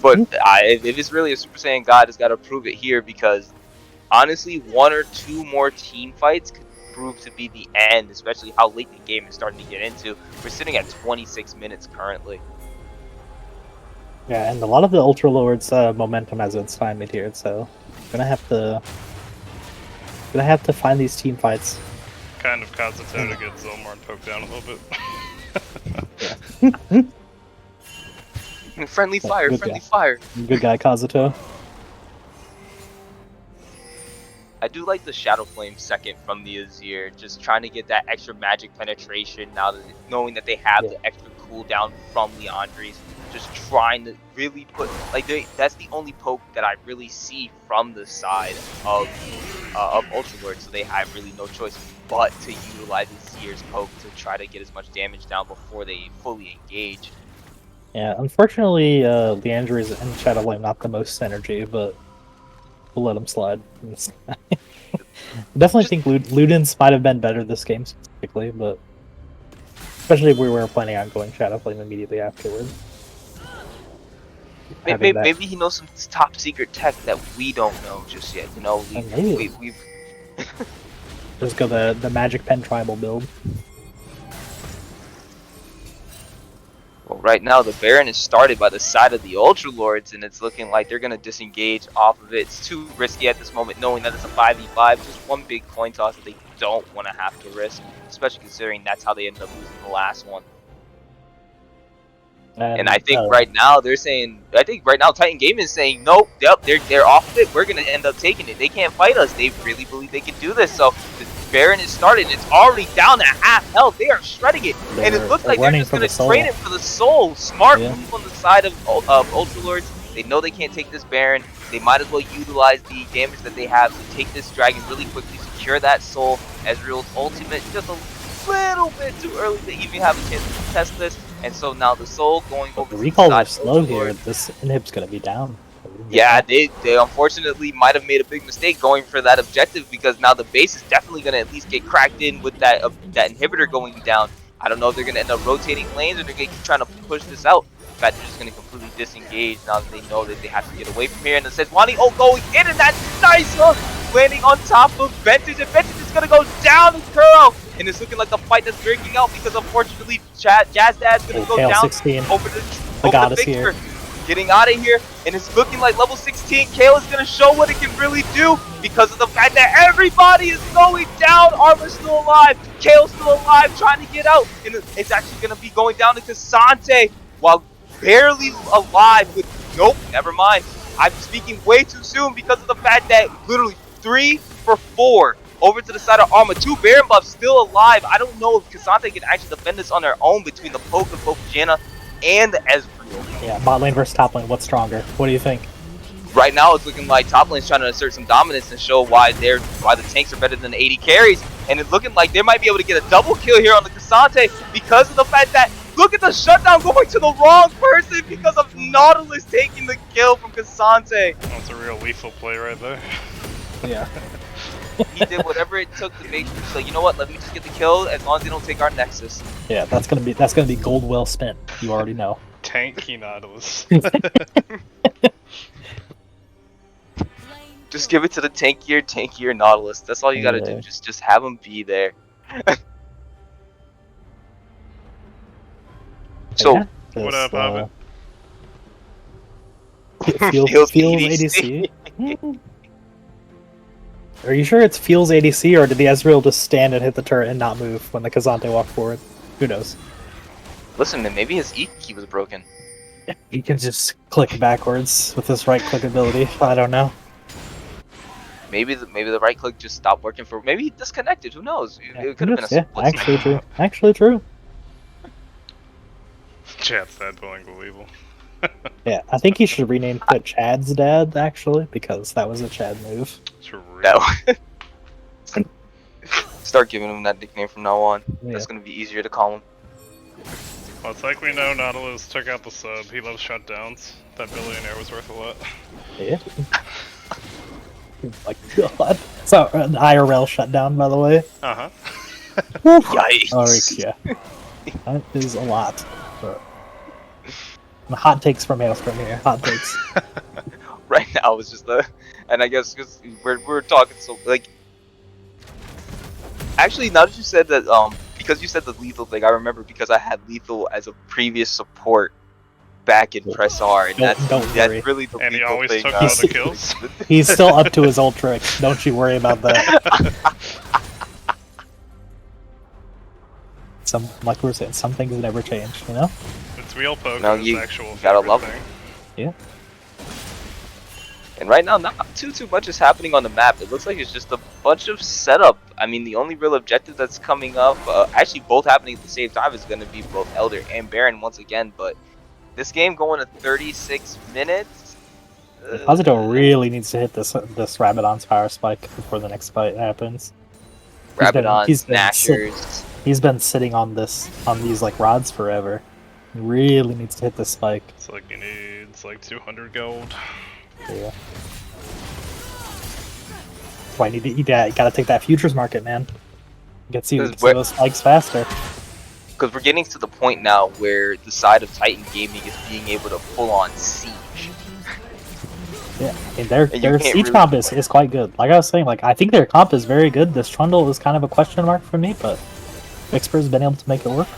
But if it's really a Super Saiyan God, it's got to prove it here, because honestly, 1 or 2 more team fights could prove to be the end, especially how late the game is starting to get into. We're sitting at 26 minutes currently. Yeah, and a lot of the Ultra Lords momentum has been stymied here, so gonna have to find these team fights. Kind of Kazuto to get Zolmorn poked down a little bit. Friendly fire. Good guy, Kazuto. I do like the Shadow Flame second from the Azir, just trying to get that extra magic penetration now that knowing that they have the extra cooldown from Leandri's. Just trying to really put that's the only poke that I really see from the side of Ultralord, so they have really no choice but to utilize his Seer's Poke to try to get as much damage down before they fully engage. Yeah, unfortunately, Leandri's and Shadowflame not the most synergy, but we'll let him slide. I definitely think Ludens might have been better this game specifically, but especially if we were planning on going Shadowflame immediately afterward. Maybe he knows some top secret tech that we don't know just yet. You know, we've just go the Magic Pen Tribal build. Well, right now the Baron is started by the side of the Ultra Lords, and it's looking like they're gonna disengage off of it. It's too risky at this moment, knowing that it's a 5v5, just one big coin toss that they don't want to have to risk, especially considering that's how they ended up losing the last one. And I think right now they're saying, Titan Gaming is saying, nope, yep, they're off of it. We're gonna end up taking it. They can't fight us. They really believe they can do this. So the Baron is started. And it's already down to half health. They are shredding it, and it looks like they're just gonna train it for the soul. Smart move on the side of Ultra Lords. They know they can't take this Baron. They might as well utilize the damage that they have to take this dragon really quickly, secure that soul. Ezreal's ultimate just a little bit too early to even have a chance to test this. And so now the soul going over the recalls are slow here. This inhib's gonna be down. Yeah, they unfortunately might have made a big mistake going for that objective, because now the base is definitely gonna at least get cracked in with that inhibitor going down. I don't know if they're gonna end up rotating lanes or they're gonna keep trying to push this out. In fact, they're just gonna completely disengage now that they know that they have to get away from here. And it says Wani going in, and that nice hook landing on top of Ventage, and Ventage is gonna go down to Kuro. And it's looking like the fight that's breaking out, because unfortunately Jazz Dad's gonna go down 16. over the Victor. Getting out of here, and it's looking like level 16 Kale is gonna show what it can really do, because of the fact that everybody is going down. Armor's still alive, Kale's still alive, trying to get out, and it's actually gonna be going down to Cassante, while barely alive with, nope, never mind. I'm speaking way too soon, because of the fact that literally 3 for 4 over to the side of Arma. 2 Baron buffs still alive. I don't know if Cassante can actually defend this on their own between the poke of both Janna and Ezreal. Yeah, bot lane versus top lane. What's stronger? What do you think? Right now, it's looking like top lane's trying to assert some dominance and show why the tanks are better than the 80 carries. And it's looking like they might be able to get a double kill here on the Cassante, because of the fact that, look at the shutdown going to the wrong person because of Nautilus taking the kill from Cassante. That's a real lethal play right there. Yeah. He did whatever it took to make sure. So you know what? Let me just get the kill as long as they don't take our Nexus. Yeah, that's gonna be gold well spent. You already know. Tanky Nautilus. Just give it to the tankier Nautilus. That's all you gotta do. Just have him be there. So yeah, what up, Hobbit? Feels ADC. Are you sure it's Feels ADC, or did the Ezreal just stand and hit the turret and not move when the Cassante walked forward? Who knows? Listen, man, maybe his E key was broken. He can just click backwards with his right click ability. I don't know. Maybe the right click just stopped working for. Maybe he disconnected. Who knows? It could have been a split. Actually true. Actually true. Chad's dad unbelievable. Yeah, I think he should rename it Chad's dad, actually, because that was a Chad move. True. No. Start giving him that nickname from now on. Yeah. That's gonna be easier to call him. Well, it's like we know Nautilus took out the sub. He loves shutdowns. That billionaire was worth a lot. Yeah. My God. So, an IRL shutdown, by the way. Uh-huh. Yikes. Oh, yeah. That is a lot. But... hot takes from Maelstrom here. Hot takes. Right now it's just and I guess because we're talking so like. Actually, now that you said that, because you said the lethal thing, I remember because I had lethal as a previous support back in Press R, and that's really the and lethal he always thing. took all the kills. He's still up to his old trick. Don't you worry about that. Like we were saying, some things never change, you know? It's real poke. No, His you actual gotta love thing. it. Yeah. And right now, not too much is happening on the map. It looks like it's just a bunch of setup. I mean, the only real objective that's coming up, actually both happening at the same time, is going to be both Elder and Baron once again. But this game going to 36 minutes. Posito really needs to hit this Rabadon's power spike before the next fight happens. Rabadon, he's been Snatchers. He's been sitting on these like rods forever. He really needs to hit the spike. It's like he needs like 200 gold. Yeah. That's why you gotta take that futures market, man. You can see those spikes faster. Because we're getting to the point now where the side of Titan Gaming is being able to full on siege. Yeah, I mean, their siege comp is quite good. Like I was saying, like I think their comp is very good. This Trundle is kind of a question mark for me, but Mixper's been able to make it work.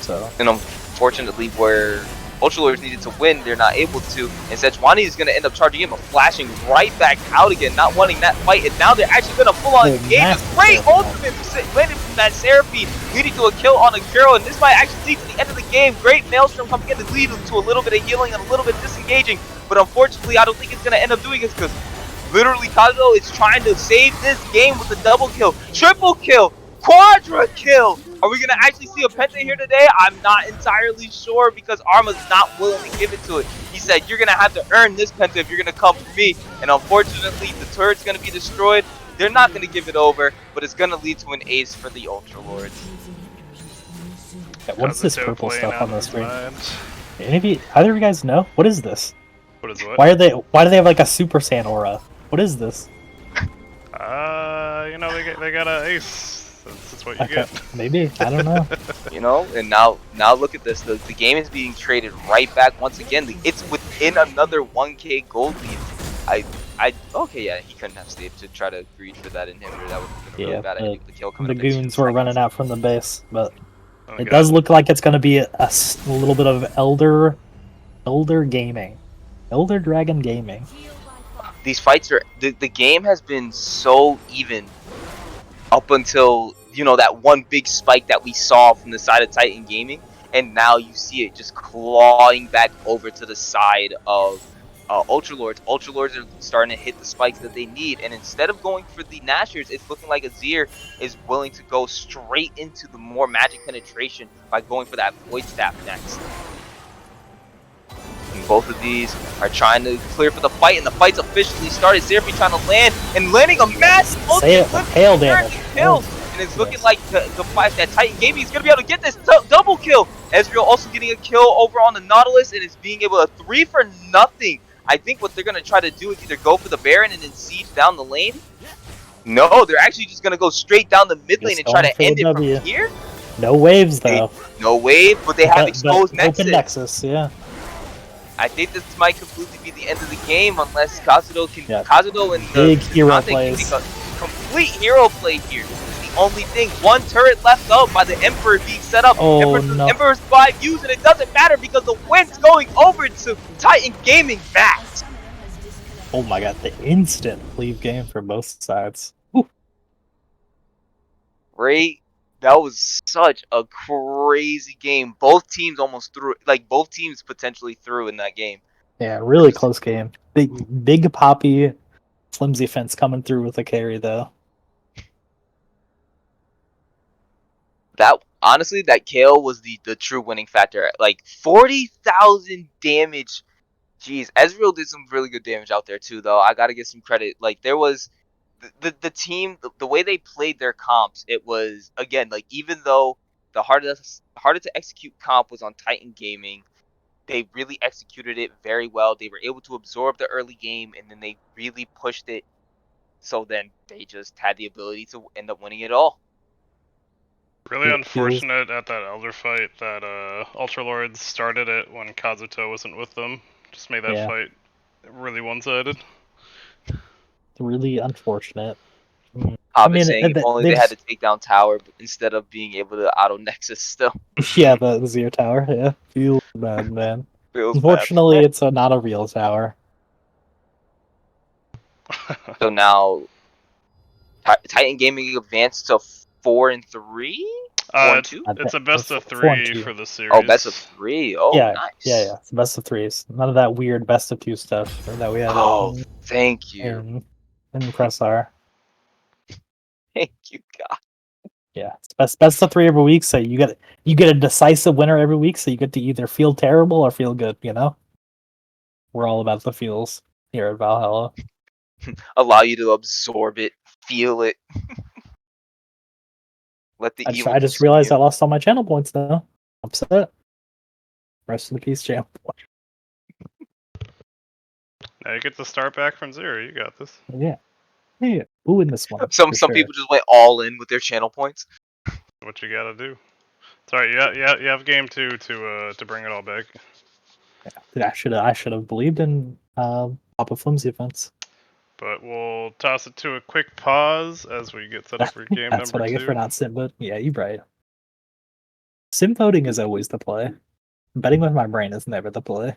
So, and unfortunately, where Ultralords needed to win, they're not able to. And Sejuani is going to end up charging him, but flashing right back out again, not wanting that fight. And now they're actually going to full on engage. A great ultimate landed from that Seraphine, leading to a kill on a girl. And this might actually lead to the end of the game. Great Maelstrom coming in to lead to a little bit of healing and a little bit disengaging. But unfortunately, I don't think it's going to end up doing it because literally Kazuto is trying to save this game with a double kill, triple kill, quadra kill. Are we going to actually see a Penta here today? I'm not entirely sure because Arma's not willing to give it to it. He said, you're going to have to earn this Penta if you're going to come for me. And unfortunately, the turret's going to be destroyed. They're not going to give it over, but it's going to lead to an ace for the Ultralords. Yeah, what's this purple stuff on the screen? Either of you guys know? What is this? What is what? Why do they have like a Super Saiyan aura? What is this? You know, they got an ace. That's what you get. Maybe, I don't know. You know, and now look at this. The game is being traded right back once again. It's within another 1k gold lead. Okay, yeah, he couldn't have stayed to try to greed for that inhibitor. That would have been a really bad idea with the kill coming. The goons were running out from the base, but it God. does look like it's going to be a little bit of Elder Gaming. Elder Dragon Gaming. These fights are the game has been so even up until, you know, that one big spike that we saw from the side of Titan Gaming, and now you see it just clawing back over to the side of Ultralords. Ultralords are starting to hit the spikes that they need, and instead of going for the Nashers, it's looking like Azir is willing to go straight into the more magic penetration by going for that Void Staff next. And both of these are trying to clear for the fight, and the fight's officially started. Seraphine trying to land and landing a massive hail damage. Kills. And it's looking like the fight that Titan Gaming is going to be able to get this double kill. Ezreal also getting a kill over on the Nautilus and is being able to 3 for nothing. I think what they're going to try to do is either go for the Baron and then siege down the lane. No, they're actually just going to go straight down the mid lane and try to end it from here. No waves, though. No wave, but they have exposed Nexus. Open Nexus, yeah. I think this might completely be the end of the game unless Kazuto can. Yeah. Kazuto and big hero plays. Complete hero play here. It's the only thing. One turret left up by the Emperor being set up. Oh, no. Emperor's 5 views, and it doesn't matter because the wind's going over to Titan Gaming back. Oh my god, the instant leave game for both sides. Woo. Great. That was such a crazy game. Both teams almost threw, like both teams potentially threw in that game. Yeah, really close game. Big Poppy, flimsy fence coming through with a carry though. That honestly, that KO was the true winning factor. Like 40,000 damage. Jeez, Ezreal did some really good damage out there too, though. I gotta give some credit. Like there was. The team, the way they played their comps, it was, again, like, even though the harder to execute comp was on Titan Gaming, they really executed it very well. They were able to absorb the early game, and then they really pushed it, so then they just had the ability to end up winning it all. Really unfortunate at that Elder fight that Ultralords started it when Kazuto wasn't with them. Just made that fight really one-sided. Really unfortunate. I mean, saying if only they had to take down tower instead of being able to auto Nexus still. Yeah, the Zero Tower. Yeah, feels bad, man. Unfortunately, it's not a real tower. So now, Titan Gaming advanced to 4-3. 4-2. It's a best of 3 for the series. Oh, best of 3. Oh, yeah, nice. Yeah. It's best of 3s. None of that weird best of 2 stuff that we had. Oh, thank you. In Press R. Thank you, God. Yeah, it's best of 3 every week, so you get a decisive winner every week, so you get to either feel terrible or feel good. You know, we're all about the feels here at Valhalla. Allow you to absorb it, feel it. Let the I evil just consume realized you. I lost all my channel points though. Upset. Rest of the piece channel point. Now you get to start back from 0. You got this. Yeah. Yeah. Who in this one? Some for sure. people just went all in with their channel points. What you gotta do. Sorry, you have game 2 to bring it all back. Dude, I should have believed in Papa Flimsy offense. But we'll toss it to a quick pause as we get set up for game That's number what I 2. get for not sim voting. Yeah, you're right. Sim voting is always the play. Betting with my brain is never the play.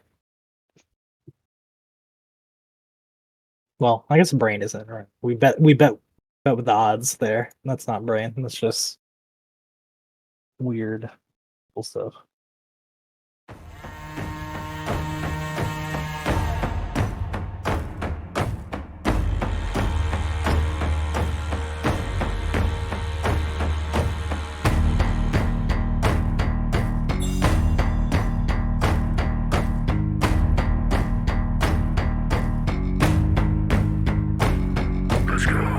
Well, I guess brain isn't right. We bet with the odds there. That's not brain. That's just weird stuff. Let's go.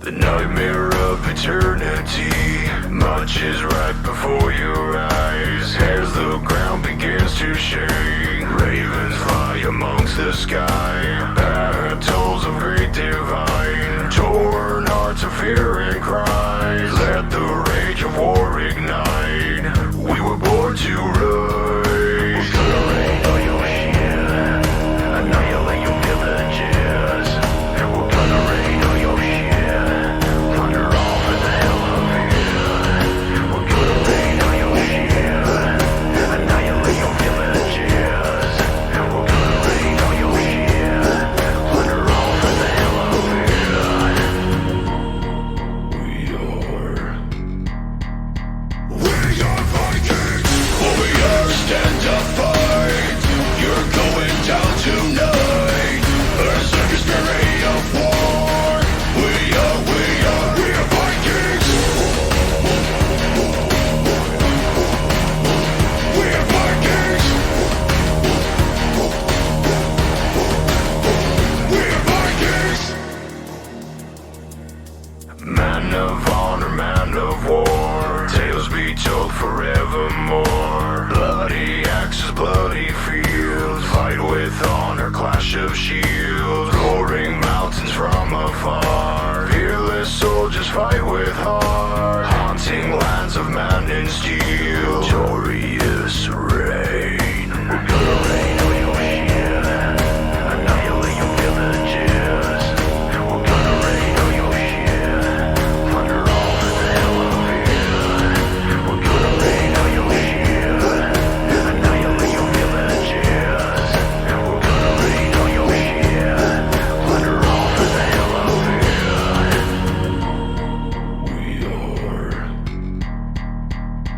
The nightmare of eternity marches right before your eyes as the ground begins to shake. Ravens fly amongst the sky, battles of great divine, torn hearts of fear and cries. Let the rage of war ignite. We were born to rise. We're gonna rain on your shit, annihilate your villages. We're gonna rain on your shit, plunder all for the hell of it. We're gonna rain on your shit, annihilate your villages. We're gonna rain on your shit, plunder all for the hell of it. We are Vikings, warriors stand up fight. You're going down tonight. Berserker spirit of war. We are Vikings. We are Vikings. We are Vikings. Man of honor, man of war, tales be told forevermore. Bloody axes, bloody fields, fight with honor, clash of shields. Roaring mountains from afar, fearless soldiers fight with heart. Haunting lands of man and steel, victorious reign. We're gonna rain on your shit, annihilate your villages. We're gonna rain on your shit, plunder all for the hell of it. We're gonna rain on your shit, annihilate your villages. We're gonna rain on your shit, plunder all for the hell of it.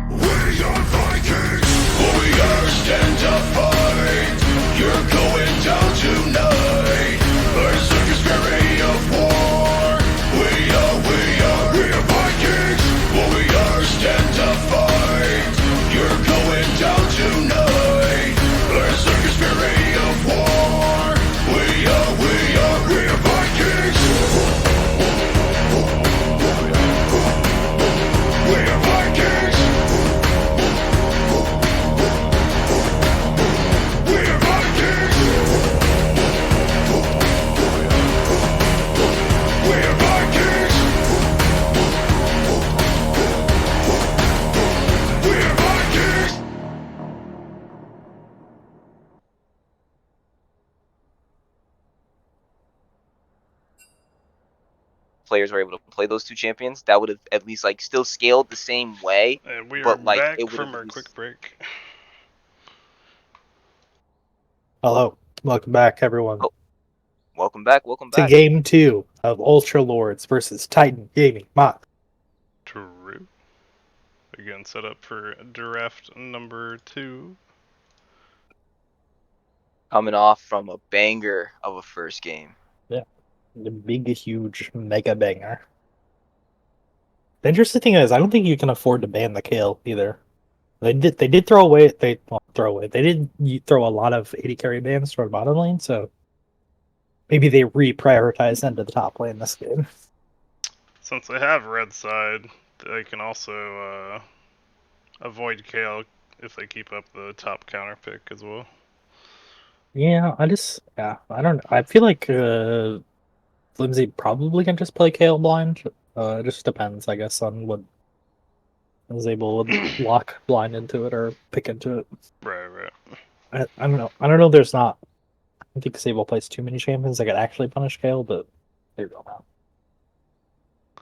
We are Vikings, warriors stand up fight. You're going down tonight. Berserker spirit of war. We are Vikings, warriors stand up fight. You're going down tonight. Berserker spirit of war. We are Vikings. We are Vikings. We are Vikings. We are Vikings. We are Vikings. Players were able to play those two champions, that would have at least like still scaled the same way. And we are But, like, back it would've from our at least- quick break. Hello. Welcome back, everyone, Oh, welcome back. Welcome to back. Game 2 of Ultra Lords versus Titan Gaming Mock. True. Again, set up for draft number 2. Coming off from a banger of a first game. The big, huge, mega banger. The interesting thing is, I don't think you can afford to ban the Kale either. They did throw away. They did throw a lot of 80 carry bans toward bottom lane, so maybe they reprioritize into the top lane this game. Since they have red side, they can also avoid Kale if they keep up the top counter pick as well. Yeah, I don't. I feel like Flimsy probably can just play Kale blind. It just depends, I guess, on what is able to lock blind into it or pick into it. Right. I don't know. I don't know. There's not. I don't think Sable plays too many champions that could actually punish Kale, but there you go.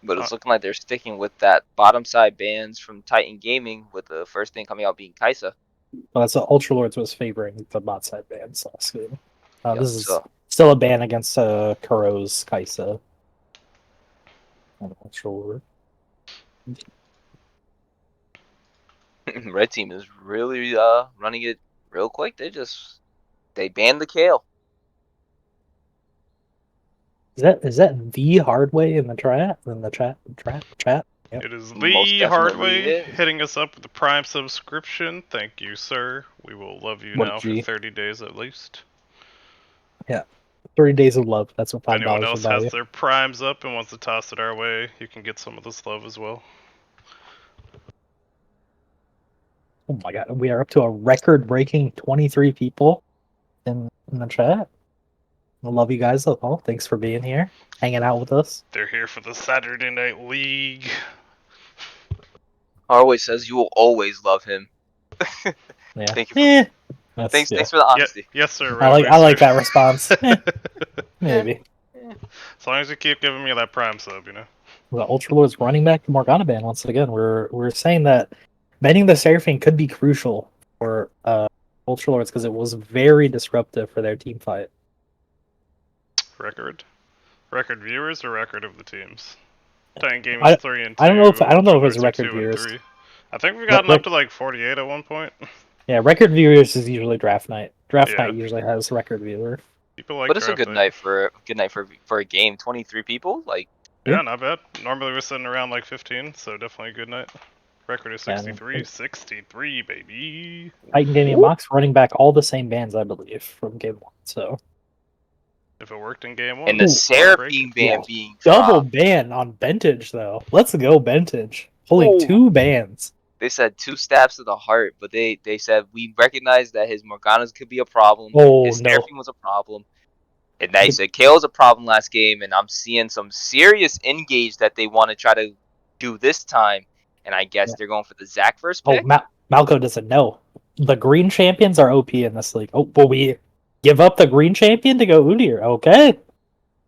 But it's looking like they're sticking with that bottom side bans from Titan Gaming, with the first thing coming out being Kaisa. Well, that's what Ultra Lords was favoring the bot side bans last game. Yep, This is so still a ban against Kuro's Kaisa. I'm not sure. Red team is really running it real quick. They banned the Kale. Is that the hard way in the chat? In the chat? Yep. It is Most the definitely Hardway is. hitting us up with the Prime subscription. Thank you, sir. We will love you What a now G. for 30 days at least. 30 days of love. That's what If anyone $5 else would buy has you. their Primes up and wants to toss it our way, you can get some of this love as well. Oh my god, we are up to a record-breaking 23 people in the chat. I love you guys all. Thanks for being here, hanging out with us. They're here for the Saturday Night League. Harway says you will always love him. Yeah. Thank you. Thanks for the Yeah, honesty. yes, sir. I like that response. Maybe. As long as you keep giving me that Prime sub, you know. The Ultra Lords running back to Morgana ban once again. We're saying that banning the Seraphine could be crucial for Ultra Lords because it was very disruptive for their team fight. Record viewers or record of the teams? Titan Gaming's I 3 and 2. I don't know if Ultra it's Lords are record 2 viewers. and 3. I think we've gotten up to like 48 at one point. Yeah, record viewers is usually draft night. Draft Yeah. night usually has record viewer. People like But it's a draft good night. night for a game. 23 people, like Yeah, not bad. Normally we're sitting around like 15, so definitely a good night. Record is 63. 63, baby. Titan Gaming Mox running back all the same bands, I believe, from game 1. So If it worked in game 1, and the Ooh. Seraphine ban being double dropped. ban on Bentage though. Let's go Bentage. Holding Ooh. 2 bans. They said 2 stabs to the heart, but they said we recognize that his Morganas could be a problem. Oh, His no. Seraphine was a problem. And they said Kale was a problem last game, and I'm seeing some serious engage that they want to try to do this time. And I guess they're going for the Zac first pick. Malco doesn't know. The green champions are OP in this league. Oh, but we give up the green champion to go Udyr. Okay.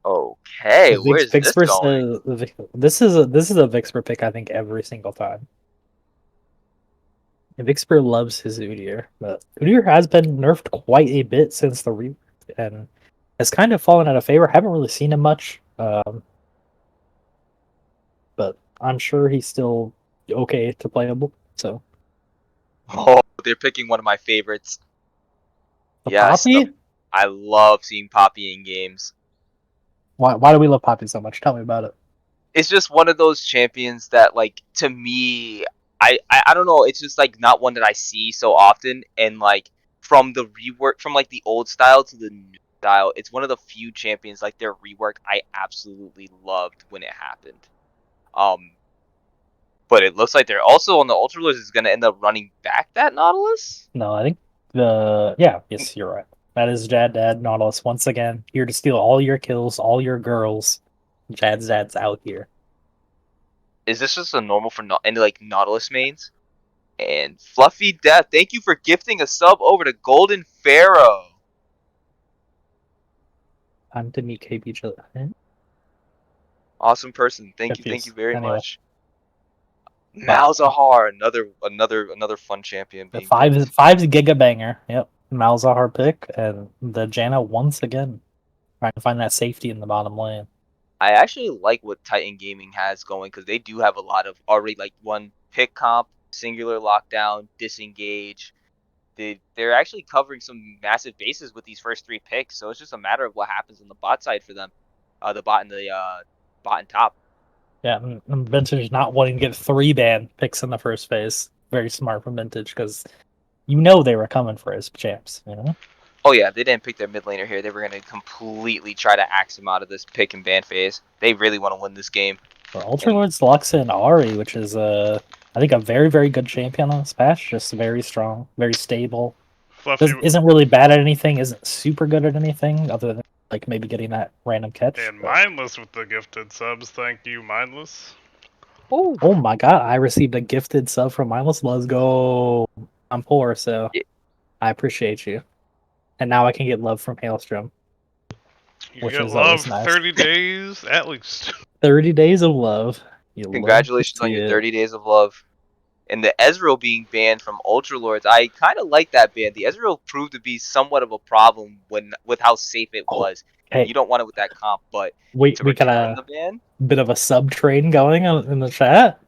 Okay, where's this going? This is a Vixper pick, I think, every single time. Vixper loves his Udyr, but Udyr has been nerfed quite a bit since the rework and has kind of fallen out of favor. Haven't really seen him much, but I'm sure he's still okay to playable. So, Oh, they're picking one of my favorites. Poppy. I love seeing Poppy in games. Why do we love Poppy so much? Tell me about it. It's just one of those champions that, like, to me, I don't know. It's just like not one that I see so often, and like from the rework, from like the old style to the new style, it's one of the few champions like their rework I absolutely loved when it happened. But it looks like they're also on the Ultra Lords is going to end up running back that Nautilus. No, I think yes, you're right. That is Jad Dad Nautilus once again here to steal all your kills, all your girls. Dad's out here. Is this just a normal for any like Nautilus mains? And Fluffy Death, thank you for gifting a sub over to Golden Pharaoh. Time to meet KP. Awesome person. Thank you very much. Malzahar, another fun champion. The five's Giga Banger. Yep. Mal's a hard pick, and the Janna once again trying to find that safety in the bottom lane. I actually like what Titan Gaming has going because they do have a lot of already like one pick comp, singular lockdown, disengage. They're actually covering some massive bases with these first 3 picks, so it's just a matter of what happens on the bot side for them, the bot and the bot and top. Yeah, and Vintage not wanting to get 3 ban picks in the first phase. Very smart from Vintage because you know they were coming for his champs. You know. Oh yeah, they didn't pick their mid laner here. They were gonna completely try to axe him out of this pick and ban phase. They really want to win this game. Well, Ultra Lords locks in Ari, which is I think a very, very good champion on this patch. Just very strong, very stable. Fluffy Isn't really bad at anything. Isn't super good at anything other than like maybe getting that random catch. and but- Mindless with the gifted subs. Thank you, Mindless. Oh my god! I received a gifted sub from Mindless. Let's go. I'm poor, so Yeah. I appreciate you. And now I can get love from Hailstrom. You Which get is love always nice. 30 days at least. 30 days of love. You love to Congratulations on see your it. 30 days of love. And the Ezreal being banned from Ultra Lords, I kind of like that ban. The Ezreal proved to be somewhat of a problem with how safe it was. And Hey. you don't want it with that comp, but We to got return a the ban? bit of a sub train going in the chat.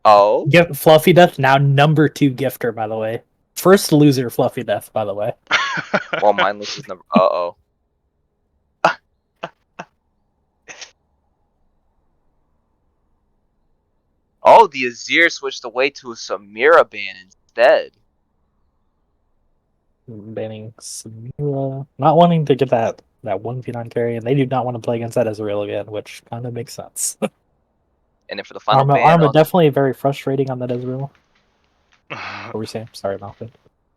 Oh, Get Fluffy Death now number 2 gifter, by the way. First loser Fluffy Death, by the way. well, Mindless is number. Uh-oh. Oh, the Azir switched away to a Samira ban instead. Banning Samira. Not wanting to get that 1v9 carry, and they do not want to play against that Ezreal again, which kind of makes sense. And then for the final Arma, ban on... definitely very frustrating on that Ezreal. What were we saying? Sorry, Malcolm.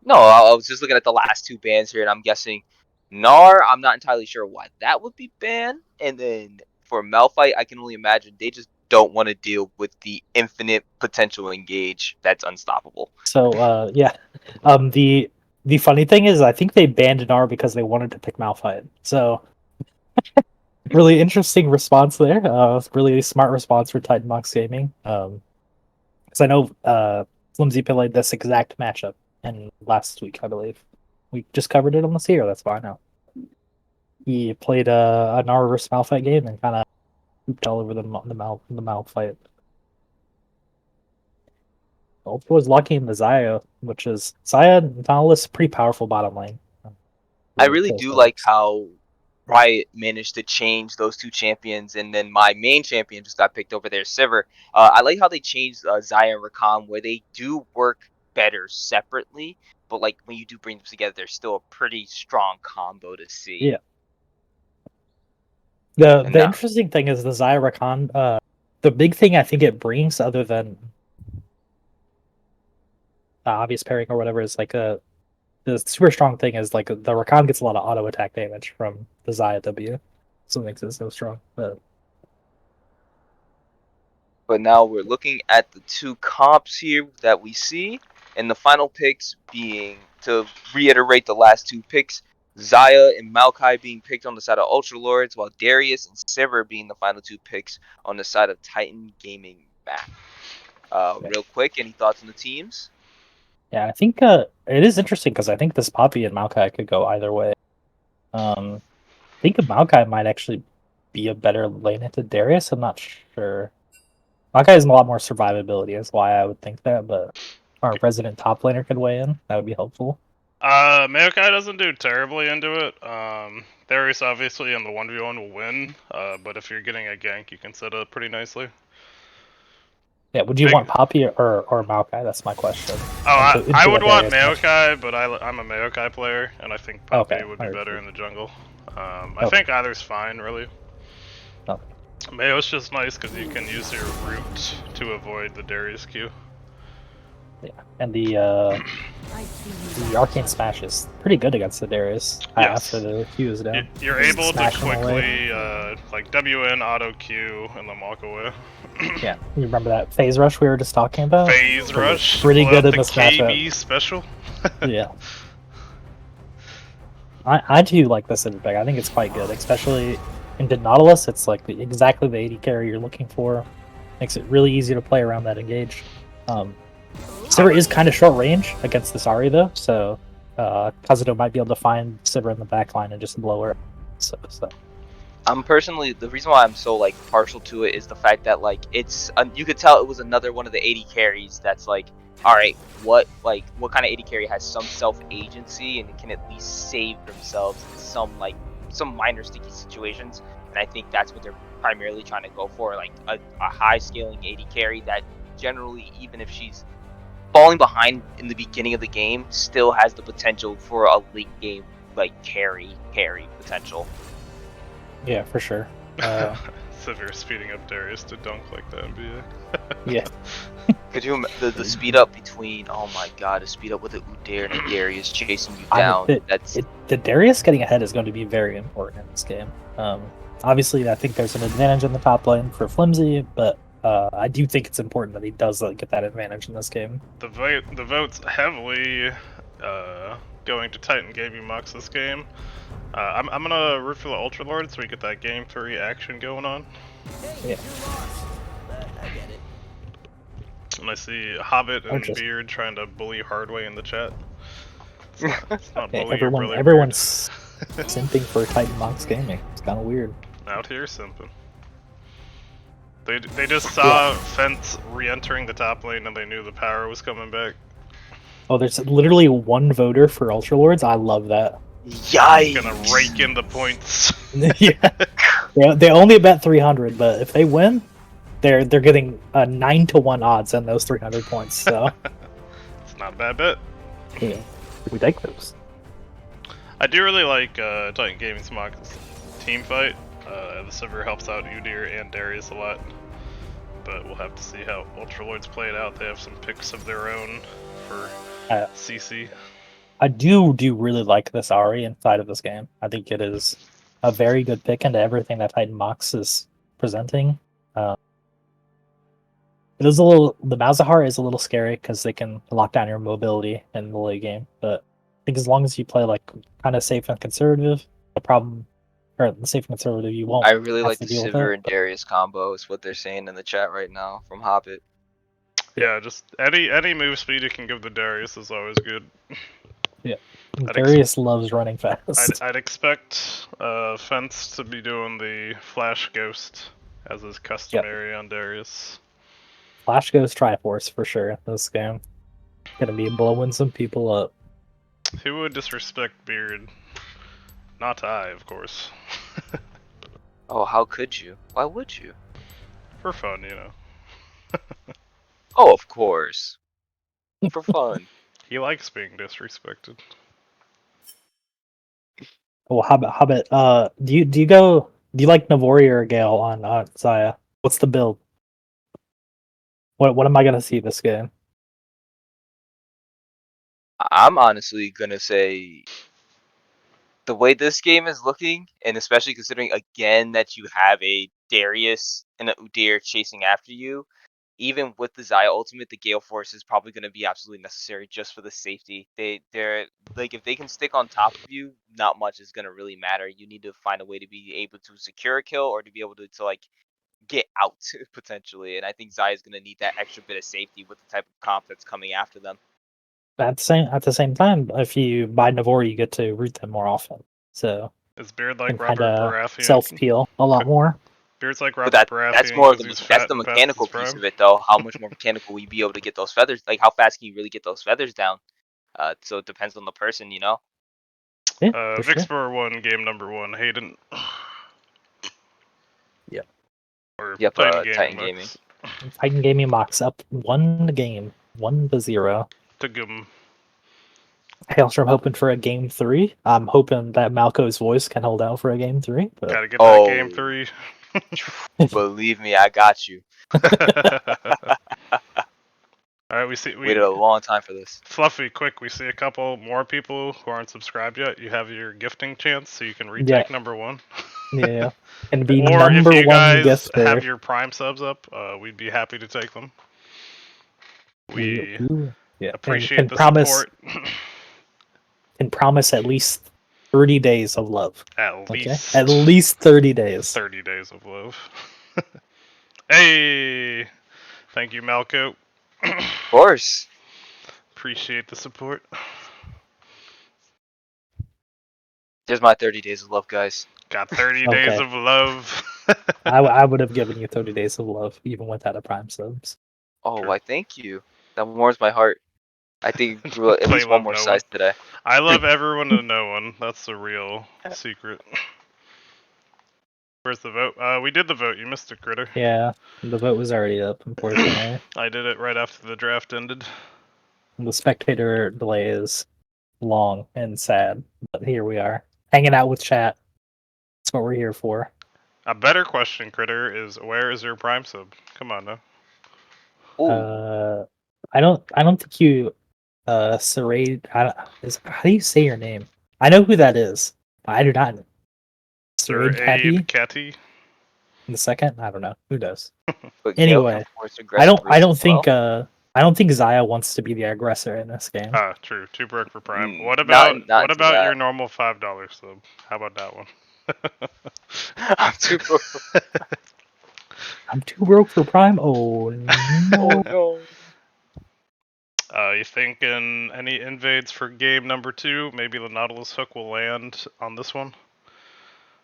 No, I was just looking at the last 2 bans here, and I'm guessing Gnar, I'm not entirely sure why that would be banned. And then for Malphite, I can only imagine they just don't want to deal with the infinite potential engage that's unstoppable. So, yeah. The funny thing is, I think they banned Gnar because they wanted to pick Malphite. So, really interesting response there. Really smart response for Titan Mox Gaming. Because I know Flimsy played this exact matchup in last week, I believe. We just covered it on the Seer, that's fine now. He played a Gnar versus Malphite game and kind of hooped all over the Malphite. Ultra was lucky in the Xayah, which is Xayah Nautilus, pretty powerful bottom lane. I really do like how Riot managed to change those 2 champions, and then my main champion just got picked over there, Sivir. I like how they changed Xayah and Rakan, where they do work better separately, but like when you do bring them together, they're still a pretty strong combo to see. Yeah. The interesting thing is the Xayah Rakan. The big thing I think it brings, other than obvious pairing or whatever, is like the super strong thing is like the Rakan gets a lot of auto attack damage from the Xayah W, so it makes it so strong. But now we're looking at the 2 comps here that we see, and the final picks being, to reiterate the last 2 picks, Xayah and Maokai being picked on the side of Ultra Lords, while Darius and Sivir being the final 2 picks on the side of Titan Gaming Mac. Real quick, any thoughts on the teams? Yeah, I think it is interesting because I think this Poppy and Maokai could go either way. I think Maokai might actually be a better lane into Darius. I'm not sure. Maokai has a lot more survivability, is why I would think that, but our resident top laner could weigh in. That would be helpful. Maokai doesn't do terribly into it. Darius obviously in the 1v1 will win, but if you're getting a gank, you can set up pretty nicely. Yeah, would you want Poppy or Maokai? That's my question. I would want Maokai, but I'm a Maokai player, and I think Poppy would be better in the jungle. I think either's fine, really. Okay. Mao's just nice because you can use your root to avoid the Darius Q. Yeah, and the Arcane Smash is pretty good against the Darius after the Q is down. You're able to quickly like WN auto Q and then walk away. Yeah, you remember that phase rush we were just talking about? Phase rush, pretty good in this KB matchup. Special. Yeah, I do like this in pick. I think it's quite good, especially in Nautilus. It's like exactly the AD carry you're looking for. Makes it really easy to play around that engage. Sivir is kind of short range against this Ahri though, so Kazuto might be able to find Sivir in the back line and just blow her. So I'm personally, the reason why I'm so like partial to it is the fact that like you could tell it was another one of the 80 carries that's like, all right, what kind of 80 carry has some self agency and can at least save themselves in some minor sticky situations. And I think that's what they're primarily trying to go for, like a high scaling 80 carry that generally, even if she's falling behind in the beginning of the game, still has the potential for a late game like carry potential. yeah, for sure. Severe speeding up Darius to dunk like the NBA. Yeah. Could you the speed up between? Oh my god, a speed up with a Udyr and a Darius chasing you down. The Darius getting ahead is going to be very important in this game. Obviously, I think there's an advantage in the top lane for Flimsy, but I do think it's important that he does get that advantage in this game. The vote's heavily going to Titan Gaming Mox this game. I'm gonna root for the Ultra Lord so we get that game 3 action going on. Yeah. And I see Hobbit and Just... Beard trying to bully Hardway in the chat. It's not yeah, bullying, really everyone's simping for Titan Mox Gaming. It's kind of weird. Out here simping. They just saw Fence re-entering the top lane and they knew the power was coming back. Oh, there's literally one voter for Ultra Lords. I love that. Yikes! Gonna rake in the points. Yeah, they only bet 300, but if they win, they're getting a 9-1 odds on those 300 points. So it's not a bad bet. Yeah, we take those. I do really like Titan Gaming's mock team fight. The Sivir helps out Udyr and Darius a lot, but we'll have to see how Ultra Lords play it out. They have some picks of their own for CC. I do really like this Ahri inside of this game. I think it is a very good pick into everything that Titan Mox is presenting. It is the Malzahar is a little scary because they can lock down your mobility in the late game, but I think as long as you play kind of safe and conservative, the safe and conservative, you won't. I really like the Sivir and Darius combo is what they're saying in the chat right now from Hobbit. Yeah, just any move speed you can give the Darius is always good. Yeah, Darius loves running fast. I'd expect Fence to be doing the Flash Ghost as is customary on Darius. Flash Ghost Triforce for sure in this game. Gonna be blowing some people up. Who would disrespect Beard? Not I, of course. Oh, how could you? Why would you? For fun, you know. Oh, of course. For fun. He likes being disrespected. Well, how about do you like Navori or Gale on Xayah? What's the build? What am I gonna see this game? I'm honestly gonna say the way this game is looking, and especially considering again that you have a Darius and a Udyr chasing after you, even with the Xayah ultimate, the Gale Force is probably going to be absolutely necessary just for the safety. They're like, if they can stick on top of you, not much is going to really matter. You need to find a way to be able to secure a kill or to be able to like get out potentially. And I think Xayah is going to need that extra bit of safety with the type of comp that's coming after them. At the same time, if you buy Navori, you get to root them more often. So is Beard like Robert Baratheon? Self peel a lot more. Beard's like Robert Baratheon. That's more of the mechanical piece of it, though. How much more mechanical will you be able to get those feathers? Like, how fast can you really get those feathers down? So it depends on the person, you know. Yeah, Vixbor won game number 1. Hayden. Yep. Or yep. Titan Gaming. Titan Gaming Mox up 1-0. To Gum. Hailstrom hoping for a game 3. I'm hoping that Malco's voice can hold out for a game 3. But... Gotta get that game 3. Believe me, I got you. Alright, we waited a long time for this. Fluffy, quick, we see a couple more people who aren't subscribed yet. You have your gifting chance, so you can retake number 1. Yeah. And be or number if you 1 guys gifter. have your Prime subs up, we'd be happy to take them. We appreciate the support. Can promise at least 30 days of love. At least 30 days. 30 days of love. Hey! Thank you, Malco. Of course. Appreciate the support. There's my 30 days of love, guys. Got 30 days Okay. of love. I would have given you 30 days of love, even without a prime subs. Oh, True. why? Thank you. That warms my heart. I think we grew at Play least one love more no size one. today. I love everyone and no one. That's the real secret. Where's the vote? We did the vote. You missed it, Critter. Yeah, the vote was already up, unfortunately. I did it right after the draft ended. The spectator delay is long and sad, but here we are, hanging out with chat. That's what we're here for. A better question, Critter, is where is your prime sub? Come on now. Ooh, I don't think you, Saray. How do you say your name? I know who that is. I do not. Saray Caddy Abe Catty. in the second. I don't know who does. but Gale Anyway, can force aggressive I race don't as well. think I don't think Zaya wants to be the aggressor in this game. Ah, true. Too broke for prime. What Not about into that. your normal $5 sub? How about that one? I'm too broke. I'm too broke for prime. Oh no! no. You thinking any invades for game number 2? Maybe the Nautilus hook will land on this one.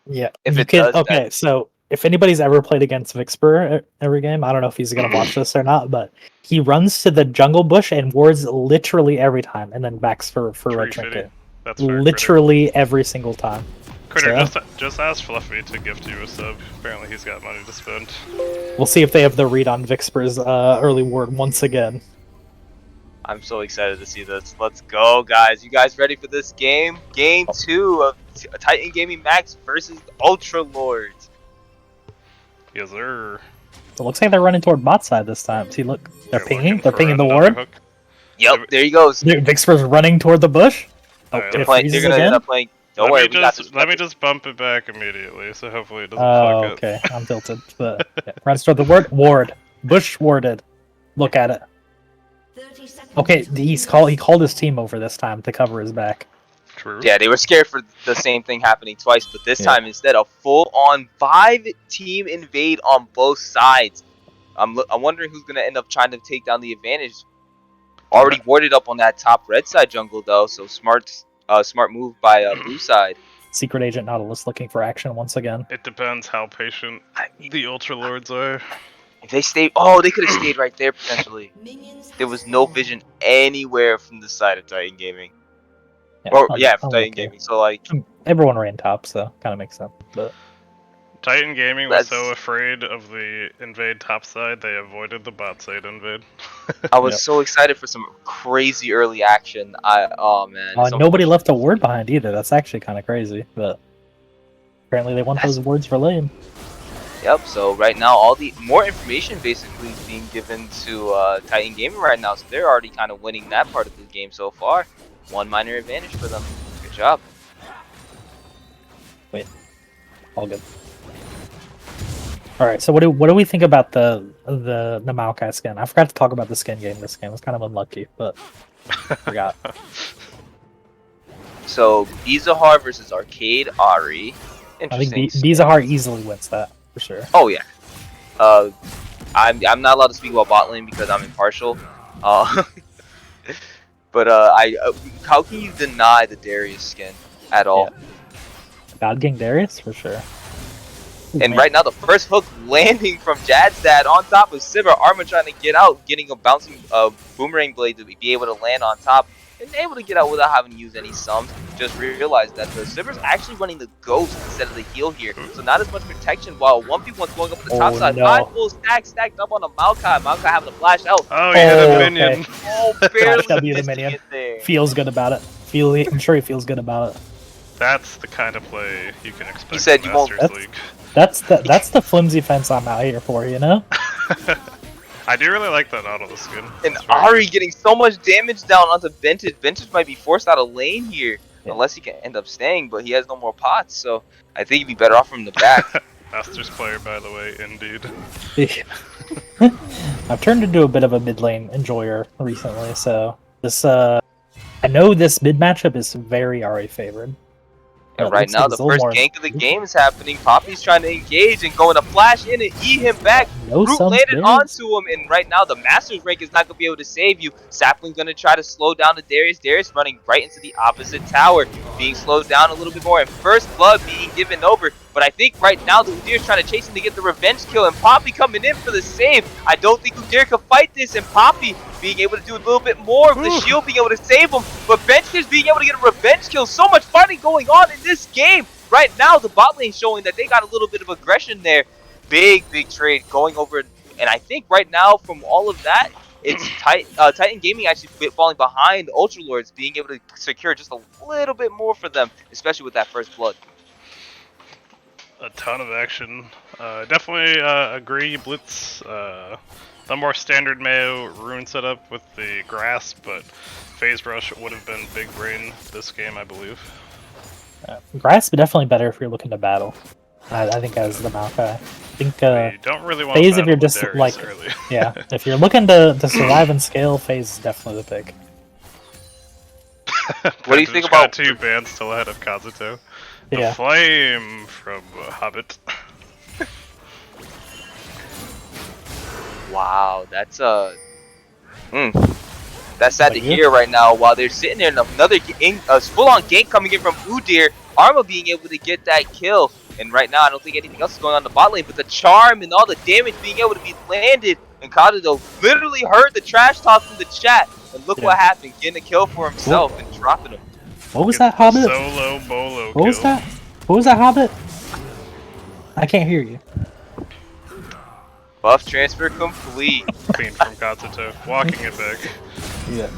Yeah, If you it can. does, Okay, so if anybody's ever played against Vixper every game, I don't know if he's gonna watch this or not, but he runs to the jungle bush and wards literally every time, and then backs for Tree red shitty. trinket. That's fair. Literally every single time. Critter, So- just ask Fluffy to gift you a sub. Apparently he's got money to spend. We'll see if they have the read on Vixper's early ward once again. I'm so excited to see this. Let's go, guys. You guys ready for this game? Game 2 of Titan Gaming Max versus Ultra Lords. Yes, sir. It looks like they're running toward bot side this time. See, look, they're pinging. They're for pinging the another ward. hook. Yep, there he goes. Vixper's running toward the bush. Oh, Alright, it They're freezes gonna again. end up playing. Don't worry, we got this. Let me just bump it back immediately, so hopefully it doesn't Oh, fuck okay. up. I'm tilted. But yeah. Runs toward the ward. Ward. Bush warded. Look at it. Okay, he called his team over this time to cover his back. True. Yeah, they were scared for the same thing happening twice, but this Yeah. time instead a full-on 5-team invade on both sides. I'm wondering who's gonna end up trying to take down the advantage. Already warded up on that top red side jungle though, so smart move by blue side. Secret Agent Nautilus looking for action once again. It depends how patient the Ultra Lords are. If they stayed, oh, they could have stayed right there potentially. There was no vision anywhere from the side of Titan Gaming. Or from Titan Gaming. So like, everyone ran top, so kind of makes sense. But Titan Gaming was That's- so afraid of the invade top side, they avoided the bot side invade. I was Yep. so excited for some crazy early action. Oh man. it's nobody unfortunate. left a ward behind either. That's actually kind of crazy. But apparently they want those wards for lane. Yep. So right now, all the more information basically is being given to Titan Gaming right now. So they're already kind of winning that part of the game so far. One minor advantage for them. Good job. All good. All right. So what do we think about the Maokai skin? I forgot to talk about the skin game. This game was kind of unlucky, but forgot. So Bizahar versus Arcade Ari. I think Interesting. Bizahar easily wins that for sure. Oh yeah. I'm not allowed to speak about bot lane because I'm impartial. But how can you deny the Darius skin at all? Yeah. God King Darius for sure. Ooh, And man. right now, the first hook landing from Jad's dad on top of Sivir. Arma trying to get out, getting a bouncing boomerang blade to be able to land on top. And able to get out without having to use any sums. Just realized that the Sivir's actually running the ghost instead of the heal here. So not as much protection while 1v1's going up the top Oh, side. no. 5 full stacks stacked up on the Maokai. Maokai having to flash out. Oh, he hit a okay. minion. Oh, barely W the missing minion. it there. Feels good about it. I'm sure he feels good about it. That's the kind of play you can expect He said in you won't- Masters League. That's the flimsy fence I'm out here for, you know? I do really like that Nautilus skin. And It's very Ari getting so much damage down onto Vintage. Vintage might be forced out of lane here. Yeah. Unless he can end up staying, but he has no more pots, so I think he'd be better off from the back. good. Masters player, by the way, indeed. I've turned into a bit of a mid lane enjoyer recently, so this I know this mid matchup is very Ari favored. And It right looks now, like the it's a little first more- gank of the game is happening. Poppy's trying to engage and going to flash in and eat him back. No Root sums landed there. onto him, and right now, the Master's rank is not going to be able to save you. Sapling's going to try to slow down the Darius. Darius running right into the opposite tower, being slowed down a little bit more, and first blood being given over. But I think right now, the Udyr's trying to chase him to get the revenge kill, and Poppy coming in for the save. I don't think Udyr could fight this, and Poppy being able to do a little bit more of the shield, being able to save him. But Benchkers being able to get a revenge kill. So much fighting going on in this game. Right now, the bot lane showing that they got a little bit of aggression there. Big trade going over. And I think right now, from all of that, it's Titan Gaming actually falling behind Ultra Lords, being able to secure just a little bit more for them, especially with that first blood. A ton of action. Definitely agree, Blitz. The more standard Mayo rune setup with the grasp, but phase rush would have been big brain this game, I believe. Grasp is definitely better if you're looking to battle. I think as the Maokai. I think We don't really want phase to if you're battle just Darius like early. yeah, if you're looking to survive and scale, phase is definitely the pick. What do you think Got about 2 bands still ahead of Kazuto. The Yeah. flame from Hobbit. Wow, that's that's sad to hear right now. While they're sitting there, and another full-on gank coming in from Udyr, Arma being able to get that kill. And right now, I don't think anything else is going on in the bot lane, but the charm and all the damage being able to be landed, and Kazuto literally heard the trash talk from the chat. And look what happened, getting a kill for himself and dropping him. What was that, Hobbit? Solo bolo What was kill. that? What was that, Hobbit? I can't hear you. Buff transfer complete. Clean from Kazuto. Walking it back. Yeah.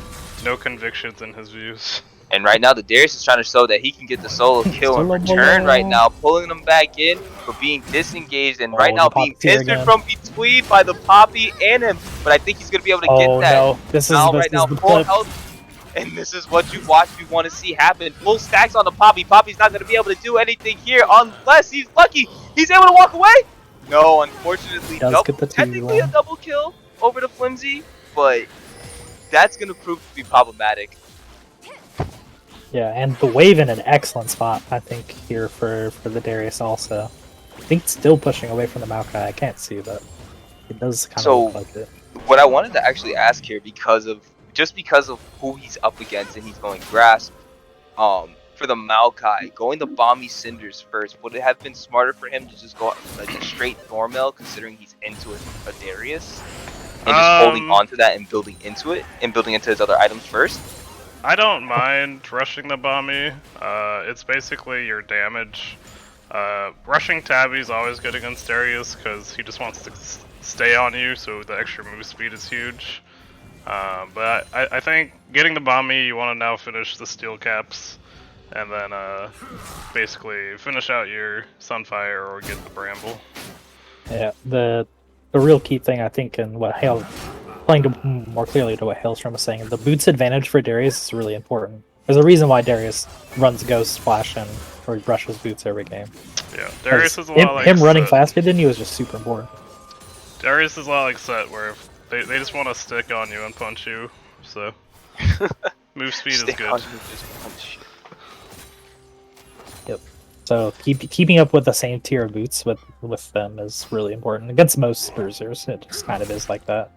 No convictions in his views. And right now, the Darius is trying to show that he can get the solo kill in Solo return bolo. right now, pulling them back in, but being disengaged, and right Oh, now the being Poppy here pincered again. from between by the Poppy and him. But I think he's going to be able to Oh get that. no, this is Now, this right now, is the full clip. health, and this is what you want to see happen. Full stacks on the Poppy. Poppy's not going to be able to do anything here unless he's lucky. He's able to walk away. No, unfortunately, Does get the technically a 2v1. double kill over the Flimsy, but that's going to prove to be problematic. Yeah, and the wave in an excellent spot, I think, here for the Darius also. I think it's still pushing away from the Maokai. I can't see, but it does kind So- of look like it. What I wanted to actually ask here, because of who he's up against, and he's going grasp. For the Maokai, going the Bomby Cinders first, would it have been smarter for him to just go like a straight Thornmail, considering he's into a Darius, and just holding on to that and building into it, and building into his other items first? I don't mind rushing the Bomby. It's basically your damage. Rushing Tabby is always good against Darius because he just wants to stay on you, so the extra move speed is huge. But I think getting the Bomby, you want to now finish the steel caps, and then basically finish out your Sunfire or get the Bramble. Yeah, the real key thing, I think, and what Hale, playing to more clearly to what Hailstrom was saying, the boots advantage for Darius is really important. There's a reason why Darius runs Ghost, Flash, or brushes boots every game. Yeah, Darius is a him, lot like him running Set. faster than you is just super important. Darius is a lot like Set, where if they just want to stick on you and punch you, so move speed is Stick good. on you, just punch. So keeping up with the same tier of boots with them is really important. Against most Bruisers, it just kind of is like that.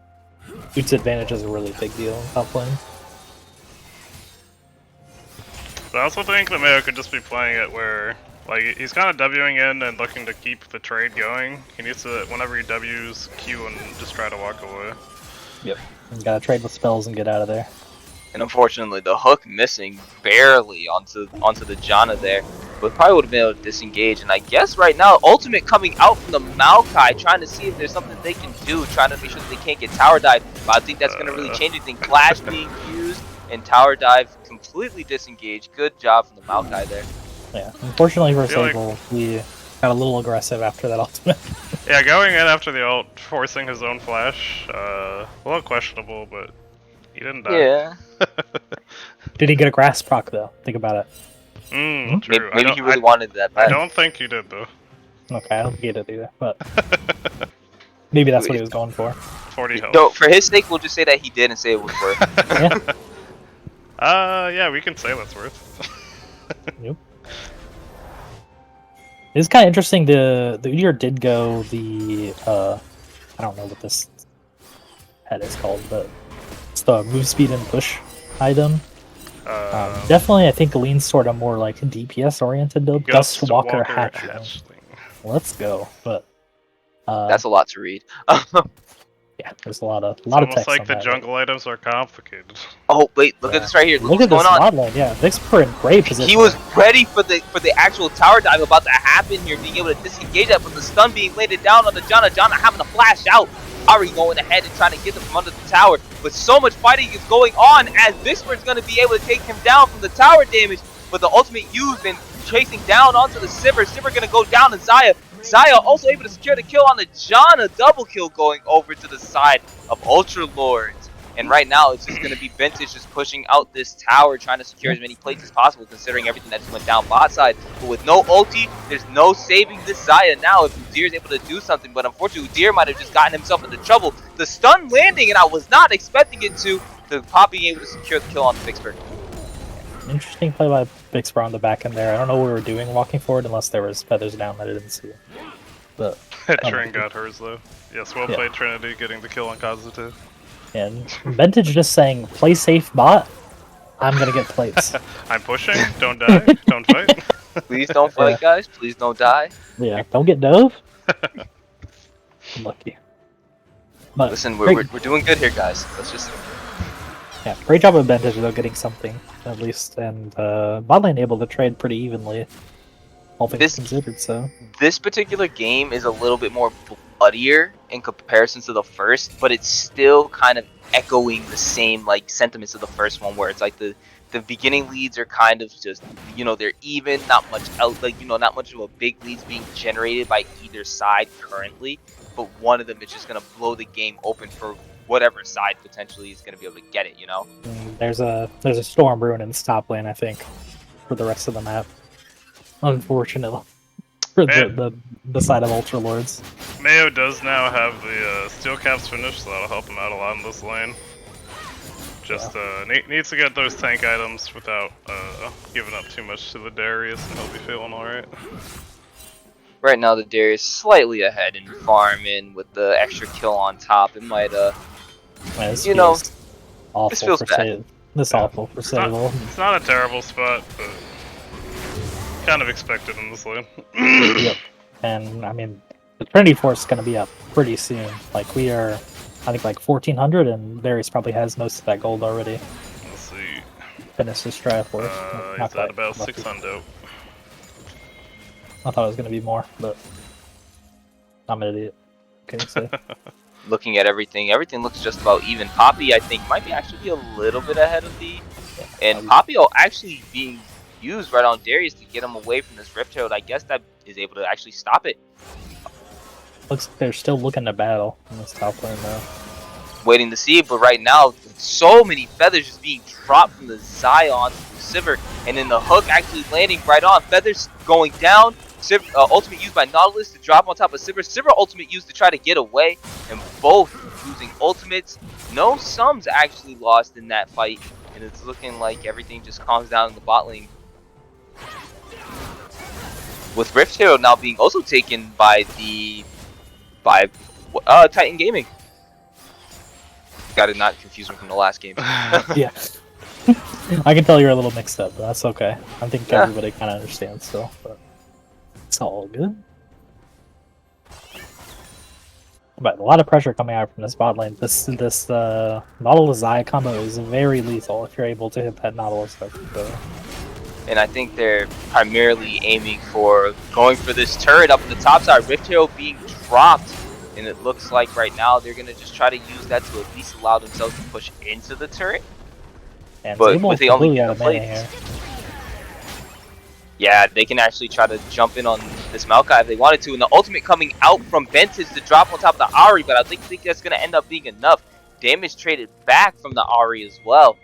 Boots advantage is a really big deal in top lane. But I also think that Mayo could just be playing it where, like, he's kind of Wing in and looking to keep the trade going. He needs to, whenever he W's, Q and just try to walk away. Yep. You gotta trade with spells and get out of there. And unfortunately, the hook missing barely onto the Janna there, but probably would have been able to disengage. And I guess right now, Ultimate coming out from the Maokai, trying to see if there's something they can do, trying to make sure that they can't get tower dive. But I think that's going to really change anything. Flash being used and tower dive completely disengaged. Good job from the Maokai there. Yeah. Unfortunately for feel like- Sable, we got a little aggressive after that ultimate. Yeah, going in after the ult, forcing his own flash, a little questionable, but he didn't die. Yeah. Did he get a grass proc though? Think about it. True. Maybe he really wanted that I bad. don't think he did, though. Okay, I don't get it either, but maybe that's what he was going for. 40 health. No, for his sake, we'll just say that he did and say it was worth. Yeah. Yeah, we can say that's worth. Yep. It's kind of interesting. The Udyr did go the I don't know what this head is called, but it's the move speed and push item. Definitely, I think leans toward a more like DPS oriented build. Gust Walker Hatchling. Let's go. But That's a lot to read. yeah, there's a lot of It's almost text like on the that. jungle items are complicated. Oh wait, look at this right here. Look at what's this going on. bot lane. Yeah, Vic's in great position. He was ready for the actual tower dive about to happen here, being able to disengage that, but the stun being laid down on the Janna. Janna having to flash out. Ari going ahead and trying to get them from under the tower. But so much fighting is going on as Vixper's going to be able to take him down from the tower damage. But the ultimate used and chasing down onto the Sivir. Sivir going to go down to Xayah. Xayah also able to secure the kill on the Janna. Double kill going over to the side of Ultra Lords. And right now, it's just going to be Vintage just pushing out this tower, trying to secure as many plates as possible, considering everything that just went down bot side. But with no ulti, there's no saving this Xayah now if Udyr is able to do something. But unfortunately, Udyr might have just gotten himself into trouble. The stun landing, and I was not expecting it to. The Pop being able to secure the kill on Vixper. Interesting play by Vixper on the back end there. I don't know what we were doing walking forward unless there was feathers down that I didn't see. But Trin got hers though. Yes, well played Trinity getting the kill on Kazuto. And Vintage just saying, play safe bot, I'm gonna get plates. I'm pushing, don't die, don't fight. Please don't fight, guys. Please don't die. Yeah, don't get dove. Lucky. But listen, we're doing good here, guys. Let's just... Yeah, great job of Vintage though, getting something, at least. And bot lane able to trade pretty evenly, all things considered, so. This particular game is a little bit more bloodier in comparison to the first, but it's still kind of echoing the same like sentiments of the first one, where it's like the beginning leads are kind of just, you know, they're even, not much out, like, you know, not much of a big leads being generated by either side currently, but one of them is just going to blow the game open for whatever side potentially is going to be able to get it, you know. There's a storm brewing in the top lane, I think, for the rest of the map, unfortunately. For the side of Ultra Lords. Mayo does now have the steel caps finished, so that'll help him out a lot in this lane. Just needs to get those tank items without giving up too much to the Darius, and he'll be feeling alright. Right now the Darius slightly ahead in farming with the extra kill on top. It might you know, awful this feels bad. Awful for Sable. It's not a terrible spot, but kind of expected in this lane. Yep. And I mean, the Trinity Force is going to be up pretty soon. Like, we are, I think, like 1400, and Darius probably has most of that gold already. Let's see. Finish this Triforce. He's at about 600. I thought it was going to be more, but I'm an idiot. Okay, so. Looking at everything looks just about even. Poppy, I think, might be actually be a little bit ahead of the... And Poppy actually being used right on Darius to get him away from this Rift Herald. I guess that is able to actually stop it. Looks like they're still looking to battle in this top lane though. Waiting to see, but right now, so many feathers just being dropped from the Xayah onto the Sivir, and then the hook actually landing right on. Feathers going down. Sivir, ultimate used by Nautilus to drop on top of Sivir. Sivir ultimate used to try to get away, and both using ultimates. No sums actually lost in that fight, and it's looking like everything just calms down in the bot lane. With Rift Herald now being also taken by Titan Gaming. Gotta not confuse me from the last game. Yeah. I can tell you're a little mixed up, but that's okay. I think everybody kind of understands still, but it's all good. But a lot of pressure coming out from this bot lane. This Nautilus Xayah combo is very lethal if you're able to hit that Nautilus hook. So. And I think they're primarily aiming for going for this turret up in the top side. Rift Herald being dropped, and it looks like right now they're gonna just try to use that to at least allow themselves to push into the turret. And but with the only out of plates, here. yeah, they can actually try to jump in on this Maokai if they wanted to. And the ultimate coming out from Ventus to drop on top of the Ahri, but I think that's gonna end up being enough. Damage traded back from the Ahri as well.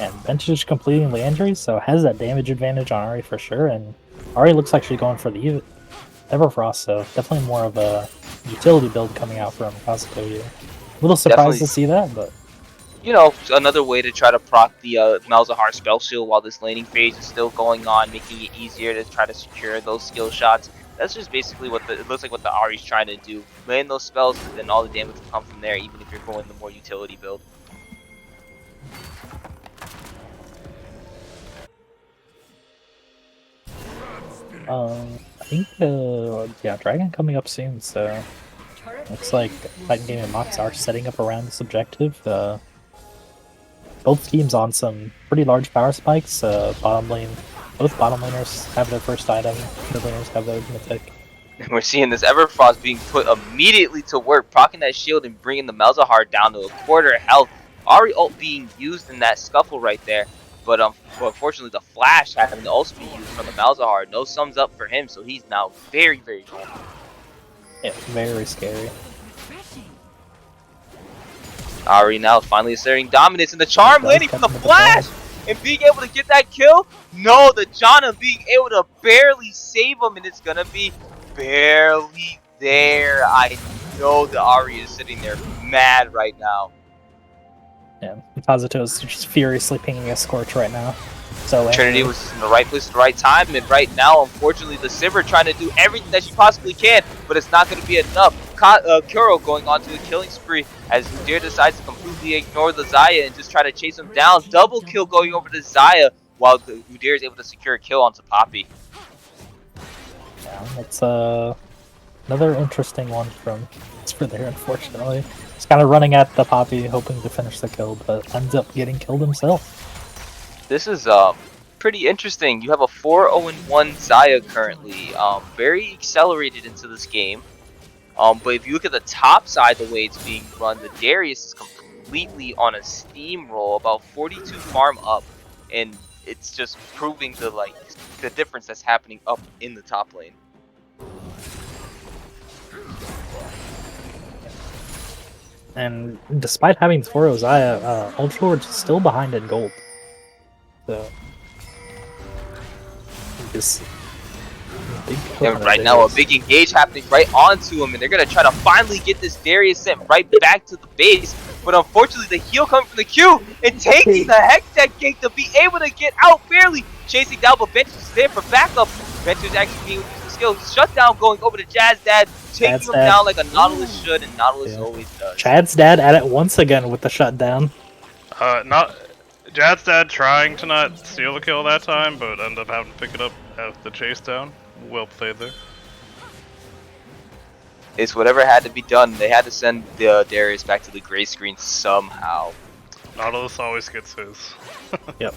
And Vintage completing Leandry, so has that damage advantage on Ahri for sure. And Ahri looks like she's going for the Everfrost, so definitely more of a utility build coming out from Kazuto here. A little surprised to see that, but you know, another way to try to proc the Malzahar spell shield while this laning phase is still going on, making it easier to try to secure those skill shots. That's just basically what it looks like what the Ahri's trying to do. Land those spells, but then all the damage will come from there, even if you're going the more utility build. I think yeah, Dragon coming up soon, so looks like Titan Gaming and Mox are setting up around this objective. Both teams on some pretty large power spikes. Bottom lane, both bottom laners have their first item, mid laners have their mythic. And we're seeing this Everfrost being put immediately to work, proccing that shield and bringing the Malzahar down to a quarter health. Ahri ult being used in that scuffle right there, but unfortunately the flash having to also be used from the Malzahar. No sums up for him, so he's now very, very vulnerable. Yeah, very scary. Ahri now finally asserting dominance, and the charm landing from the flash and being able to get that kill. No, the Janna being able to barely save him, and it's gonna be barely there. I know the Ahri is sitting there mad right now. Yeah, Kazuto's just furiously pinging a Scorch right now. So Trinity was in the right place at the right time, and right now, unfortunately, the Sivir trying to do everything that she possibly can, but it's not going to be enough. Kuro going on to a killing spree as Udyr decides to completely ignore the Xayah and just try to chase him down. Double kill going over to Xayah, while Udyr is able to secure a kill onto Poppy. Yeah, that's another interesting one from for there, unfortunately. He's kind of running at the Poppy, hoping to finish the kill, but ends up getting killed himself. This is pretty interesting. You have a 4-0-1 Xayah currently, very accelerated into this game. But if you look at the top side, the way it's being run, the Darius is completely on a steamroll, about 42 farm up, and it's just proving the difference that's happening up in the top lane. And despite having 4-0 Xayah, Ultralord's still behind in gold. So, just and right now, a big engage happening right onto him, and they're gonna try to finally get this Darius sent right back to the base. But unfortunately, the heal coming from the Q and taking the Hextech Gate to be able to get out barely, chasing down. But Ventus is there for backup. Ventus actually being able to use the skill. Shutdown going over to Jazz Dad, taking him down like a Nautilus should, and Nautilus always does. Chad's dad at it once again with the shutdown. Jad's dad trying to not steal the kill that time, but ended up having to pick it up at the chase down. Well played there. It's whatever had to be done. They had to send the Darius back to the gray screen somehow. Nautilus always gets his. Yep.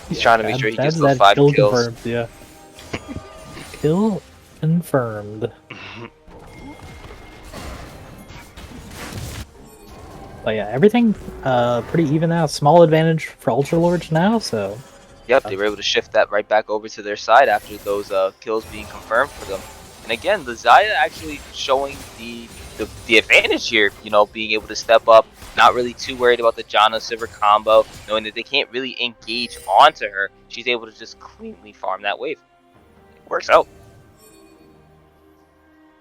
He's trying to make sure he gets those 5 kills. Confirmed, yeah. Kill confirmed. But yeah, everything pretty even now. Small advantage for Ultralords now, so... Yep, they were able to shift that right back over to their side after those kills being confirmed for them. And again, the Xayah actually showing the advantage here, you know, being able to step up, not really too worried about the Janna Sivir combo, knowing that they can't really engage onto her. She's able to just cleanly farm that wave. It works out.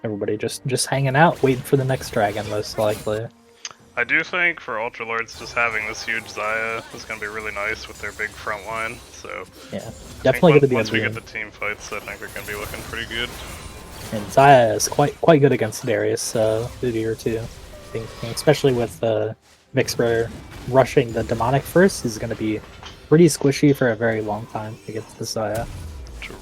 Everybody just hanging out, waiting for the next dragon, most likely. I do think for Ultralords, just having this huge Xayah is going to be really nice with their big front line. So yeah, definitely going to be. Once we get the team fights, I think they're going to be looking pretty good. And Xayah is quite good against Darius Udyr too. I think, especially with Mixer rushing the demonic first, is going to be pretty squishy for a very long time against the Xayah. True.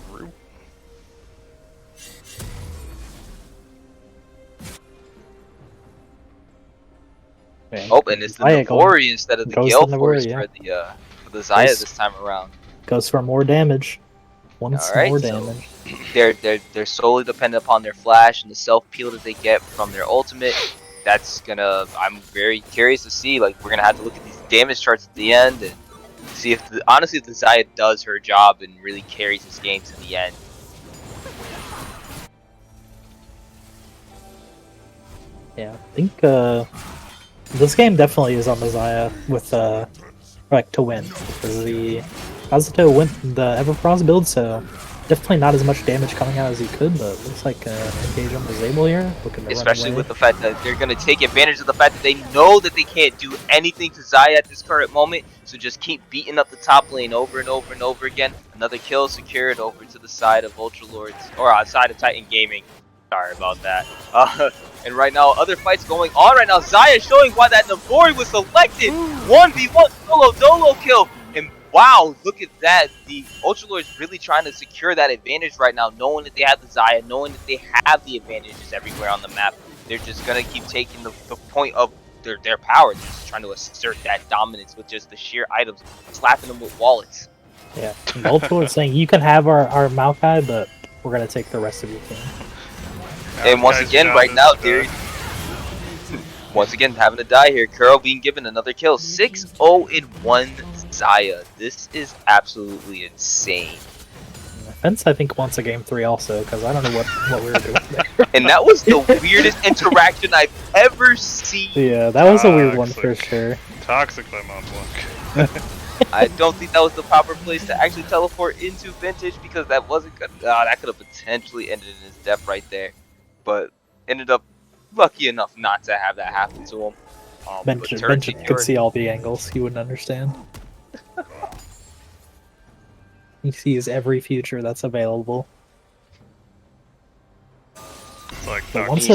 Oh, and it's the Navori instead of the Gale Force for the Xayah this time around. Goes for more damage. Once more damage. They're solely dependent upon their flash and the self peel that they get from their ultimate. That's gonna. I'm very curious to see. Like, we're gonna have to look at these damage charts at the end and see if honestly if the Xayah does her job and really carries this game to the end. Yeah, I think this game definitely is on the Xayah with like to win, because the Kazuto went the Everfrost build, so Definitely not as much damage coming out as he could, but looks like Engagement was able here. Looking to Especially run away. with the fact that they're going to take advantage of the fact that they know that they can't do anything to Zaya at this current moment. So just keep beating up the top lane over and over and over again. Another kill secured over to the side of Ultralords, or side of Titan Gaming. Sorry about that. And right now, other fights going on right now. Zaya showing why that Nabori was selected. 1v1 solo dolo kill. And wow, look at that. The Ultralords really trying to secure that advantage right now, knowing that they have the Zaya, knowing that they have the advantages everywhere on the map. They're just going to keep taking the point of their power. They're just trying to assert that dominance with just the sheer items, slapping them with wallets. Yeah, and the Ultralords saying, you can have our Maokai, but we're going to take the rest of your team. And once again, right now, Deary, once again, having to die here. Kuro being given another kill. 6-0-1 Zaya. This is absolutely insane. Fence, I think, wants a game 3 also, because I don't know what we were doing there. And that was the weirdest interaction I've ever seen. Yeah, that was a weird one for sure. Toxic by Montblanc. I don't think that was the proper place to actually teleport into Vintage, because that wasn't good. That could have potentially ended in his death right there. But ended up lucky enough not to have that happen to him. Vintage could see all the angles. He wouldn't understand. He sees every future that's available. It's like once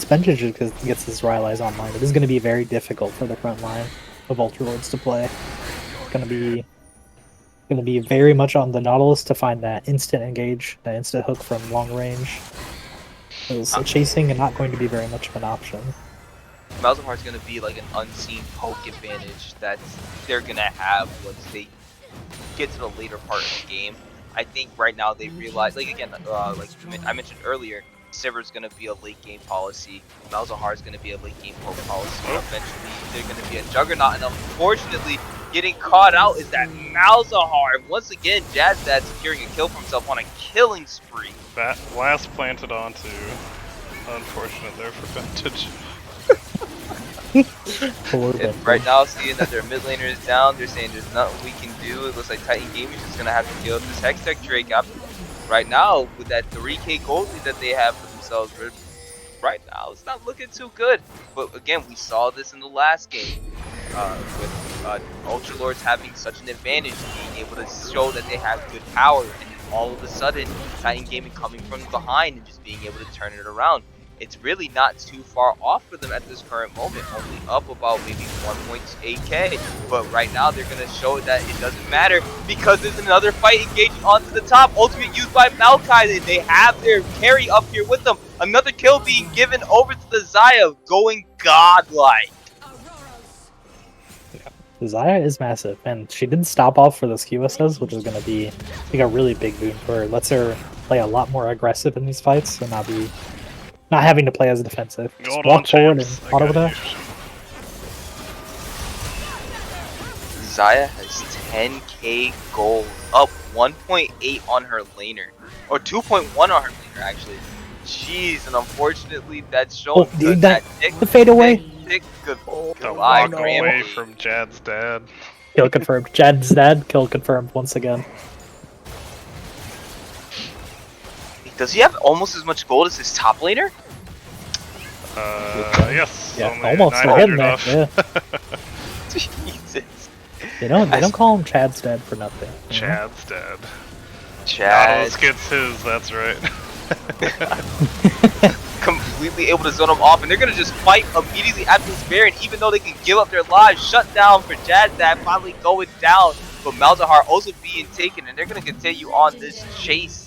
Vintage gets his Rylai's online, it is going to be very difficult for the front line of Ultralords to play. It's going to be very much on the Nautilus to find that instant engage, that instant hook from long range. Because chasing is not going to be very much of an option. Malzahar is going to be like an unseen poke advantage that they're going to have once they get to the later part of the game. I think right now they realize, like again, like I mentioned earlier, Sivir's going to be a late game policy. Malzahar is going to be a late game poke policy. Eventually, they're going to be a juggernaut, and unfortunately, getting caught out is that Malzahar. Once again, Jazdad securing a kill for himself on a killing spree. That last planted onto. Unfortunate there for Vintage. And right now, seeing that their mid laner is down, they're saying there's nothing we can do. It looks like Titan Gaming is just going to have to kill this Hextech Drake up. Right now, with that 3k gold lead that they have for themselves, right now, it's not looking too good. But again, we saw this in the last game with Ultralords having such an advantage, being able to show that they have good power, and then all of a sudden, Titan Gaming coming from behind and just being able to turn it around. It's really not too far off for them at this current moment, only up about maybe 1.8k. But right now, they're going to show that it doesn't matter because there's another fight engaging onto the top. Ultimate used by Maokai, and they have their carry up here with them. Another kill being given over to the Zaya, going godlike. Yeah. Zaya is massive, and she didn't stop off for those QSS, which is going to be, I think, a really big boon for her. Lets her play a lot more aggressive in these fights and not having to play as defensive. Just walk forward and auto dash. Zaya has 10k gold, up 1.8 on her laner, or 2.1 on her laner actually. Jeez, and unfortunately that's showing the fade away. The walk away from Jad's dad. Kill confirmed. Jad's dad, kill confirmed once again. Does he have almost as much gold as his top laner? Yes. Yeah, almost. They're hitting there. Yeah. Jesus. They don't call him Chad's dad for nothing. Chad's dad. Chad gets his. That's right. Completely able to zone him off, and they're gonna just fight immediately after this Baron, even though they can give up their lives. Shut down for Jazdad finally going down, but Malzahar also being taken, and they're gonna continue on this chase.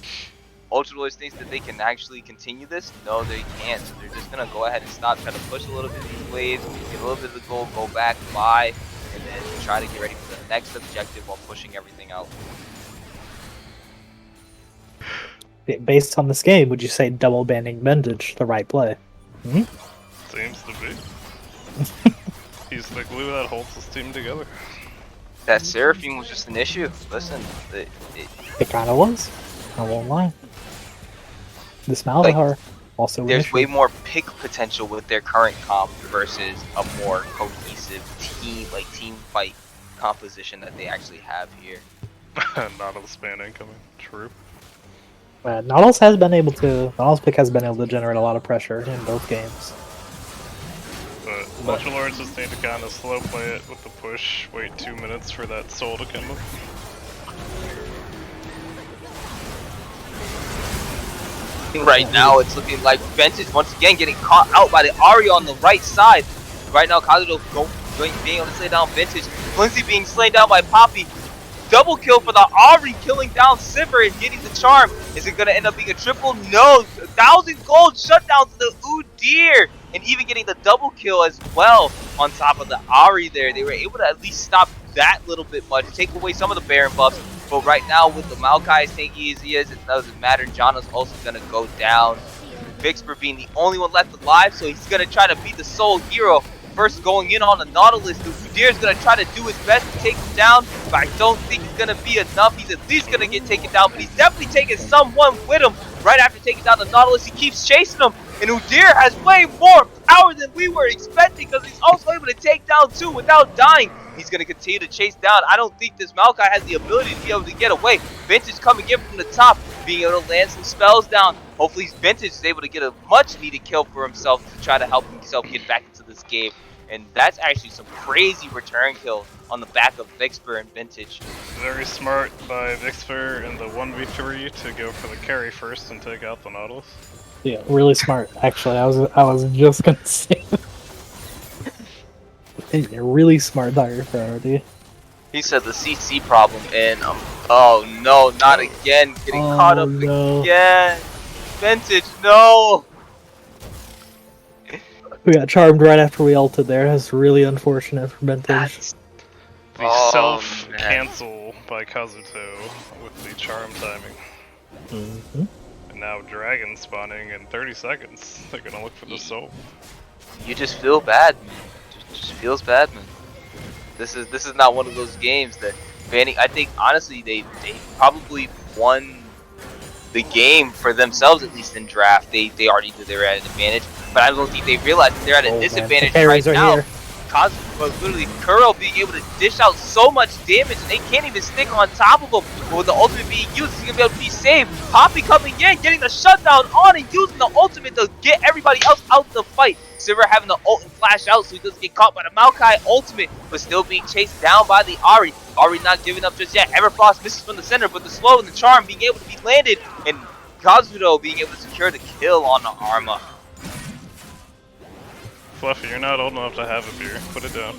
Ultralords thinks that they can actually continue this. No, they can't. So they're just gonna go ahead and stop, try to push a little bit of these waves, get a little bit of the gold, go back, buy, and then try to get ready for the next objective while pushing everything out. Based on this game, would you say double banning Vintage the right play? Hmm? Seems to be. He's the glue that holds this team together. That Seraphine was just an issue. Listen, it kind of was. I won't lie. This Malzahar also. There's way more pick potential with their current comp versus a more cohesive team fight composition that they actually have here. Nautilus ban incoming. True. Nautilus pick has been able to generate a lot of pressure in both games. But Ultra Lords just need to kind of slow play it with the push. Wait 2 minutes for that soul to come up. Right now, it's looking like Vintage once again getting caught out by the Ari on the right side. Right now, Kazuto being able to slay down Vintage. Flinzy being slain down by Poppy. Double kill for the Ari, killing down Sivir and getting the charm. Is it going to end up being a triple? No. 1,000 gold shutdown to the Udyr. And even getting the double kill as well on top of the Ari there. They were able to at least stop that little bit much, take away some of the Baron buffs. But right now, with the Maokai as tanky as he is, it doesn't matter. Jana's also going to go down. Vixper being the only one left alive, so he's going to try to be the sole hero. First going in on the Nautilus, the Udyr is going to try to do his best to take him down, but I don't think it's going to be enough. He's at least going to get taken down, but he's definitely taking someone with him. Right after taking down the Nautilus, he keeps chasing him, and Udyr has way more power than we were expecting because he's also able to take down two without dying. He's going to continue to chase down. I don't think this Maokai has the ability to be able to get away. Vintage coming in from the top, being able to land some spells down. Hopefully Vintage is able to get a much needed kill for himself to try to help himself get back into this game. And that's actually some crazy return kill on the back of Vixper and Vintage. Very smart by Vixper in the 1v3 to go for the carry first and take out the Nautilus. Yeah, really smart. Actually, I was just gonna say. Really smart dire priority. He said the CC problem, and oh no, not again, getting caught up again. Vintage, no. We got charmed right after we ulted there. That's really unfortunate for Vintage. The self-cancel by Kazuto with the charm timing. Mm-hmm. And now Dragon spawning in 30 seconds. They're gonna look for the soul. You just feel bad, man. Just feels bad, man. This is not one of those games that banning. I think honestly they probably won the game for themselves, at least in draft. They already knew they were at an advantage, but I don't think they realized that they're at a disadvantage right now. Here. Literally Kuro being able to dish out so much damage, and they can't even stick on top of him. But with the ultimate being used, he's gonna be able to be saved. Poppy coming in, getting the shutdown on, and using the ultimate to get everybody else out the fight. Sivir having the ult and flash out so he doesn't get caught by the Maokai ultimate, but still being chased down by the Ari. Ari not giving up just yet. Everfrost misses from the center, but the slow and the charm being able to be landed, and Kazuto being able to secure the kill on the Arma. Fluffy, you're not old enough to have a beer. Put it down.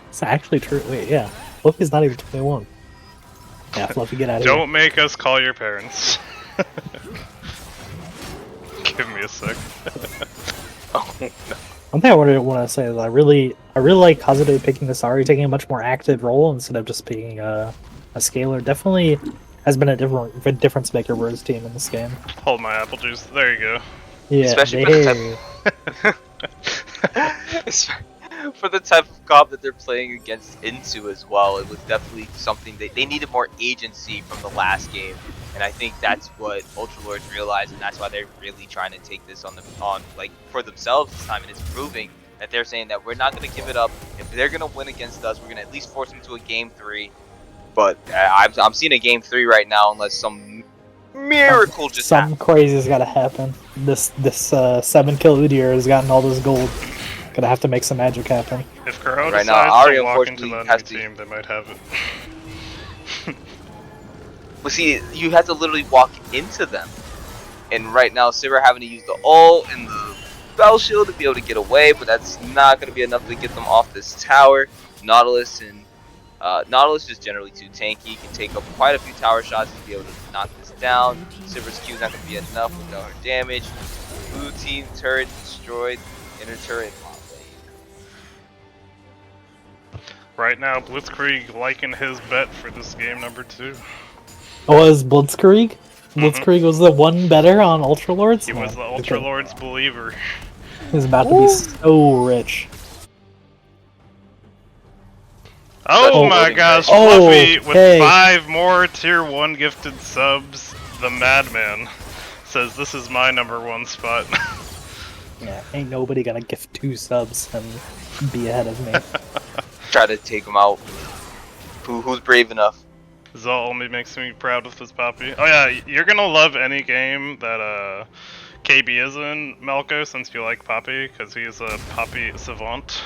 It's actually true. Wait, yeah. Fluffy's not even 21. Yeah, Fluffy, get out of here. Don't make us call your parents. Give me a sec. Oh, no. One thing I want to say is I really like Kazuto picking this Ari, taking a much more active role instead of just being a scaler. Definitely has been a difference maker for his team in this game. Hold my apple juice. There you go. Yeah, Especially for the type of comp that they're playing against Into as well. It was definitely something that they needed more agency from the last game, and I think that's what Ultra Lords realized, and that's why they're really trying to take this on like for themselves this time. And it's proving that they're saying that we're not going to give it up. If they're going to win against us, we're going to at least force them to a game 3. But I'm seeing a game 3 right now, unless some miracle just something crazy's got to happen. This 7-kill Udyr has gotten all this gold. Gonna have to make some magic happen. If Kuro right decides now, Ari to walk into unfortunately the has enemy team, they might have it. Well, see, you have to literally walk into them, and right now, Sivir having to use the ult and the spell shield to be able to get away, but that's not going to be enough to get them off this tower. Nautilus is generally too tanky. He can take up quite a few tower shots to be able to knock this down. Sivir's Q is not going to be enough without her damage. Blue team turret destroyed. Inner turret. Right now, Blitzkrieg liking his bet for this game number 2. Was Blitzkrieg? Blitzkrieg was the one better on Ultra Lords? He was the Ultra Lords believer. He's about to be so rich. Oh my gosh, Fluffy with 5 more tier 1 gifted subs. The Madman says this is my number 1 spot. Yeah, ain't nobody gonna gift 2 subs and be ahead of me. Try to take him out. Who's brave enough? Zol only makes me proud with his Poppy. Oh yeah, you're gonna love any game that KB is in, Malco, since you like Poppy, because he's a Poppy savant.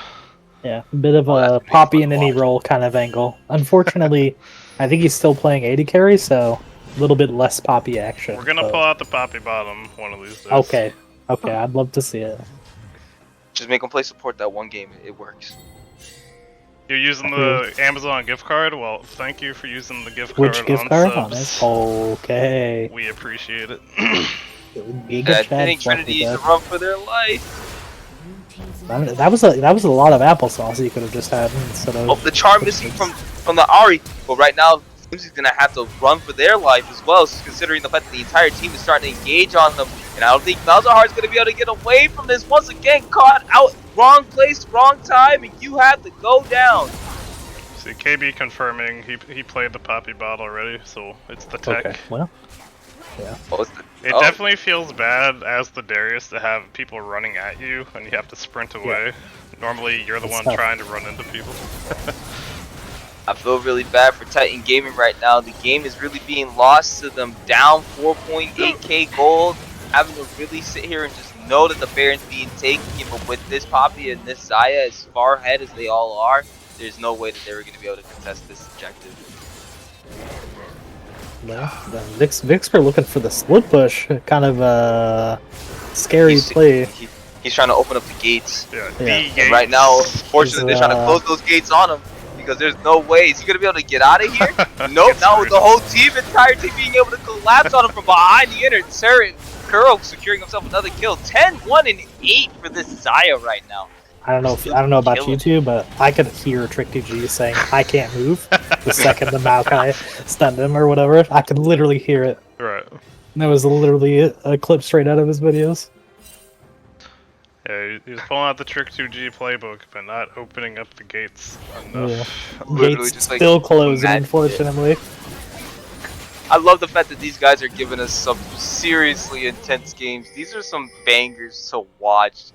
Yeah, a bit of Oh, that's a gonna be Poppy fun in to any watch. role kind of angle. Unfortunately, I think he's still playing AD carry, so a little bit less Poppy action. We're gonna but- pull out the Poppy bottom one of these days. Okay, I'd love to see it. Just make him play support that one game. It works. You're using the Amazon gift card? Well, thank you for using the gift Which card gift on card on subs. it? Okay. We appreciate it. Giga Chad Trinity Fluffy needs to Duck. run for their life. That was a lot of applesauce you could have just had instead of. Oh, the charm missing from the Ari. But right now, Flimsy's gonna have to run for their life as well, considering the fact that the entire team is starting to engage on them. And I don't think Malzahar's gonna be able to get away from this. Once again, caught out, wrong place, wrong time, and you have to go down. See, KB confirming he played the Poppy bot already, so it's the tech. Okay, well, yeah. Oh, It definitely feels bad as the Darius to have people running at you and you have to sprint away. Normally you're the That's one tough. trying to run into people. I feel really bad for Titan Gaming right now. The game is really being lost to them, down 4.8k gold, having to really sit here and just know that the Baron's being taken. But with this Poppy and this Zaya as far ahead as they all are, there's no way that they were going to be able to contest this objective. Well, then Vixper looking for the split push. Kind of a scary play. He's trying to open up the gates. Yeah, Yeah. the And gates. right now, fortunately, they're trying to close those gates on him because there's no way. Is he going to be able to get out of here? Nope. It's Now with rude. the whole team, entire team being able to collapse on him from behind the inner turret. Kuro securing himself another kill. 10, 1, and 8 for this Zaya right now. I don't know about you two, but I could hear Trick2G saying "I can't move" the second the Maokai stunned him or whatever. I could literally hear it. Right. And that was literally a clip straight out of his videos. Yeah, he's pulling out the Trick2G playbook, but not opening up the gates enough. Yeah. Literally Gates just, like, still closing, magic. unfortunately. I love the fact that these guys are giving us some seriously intense games. These are some bangers to watch,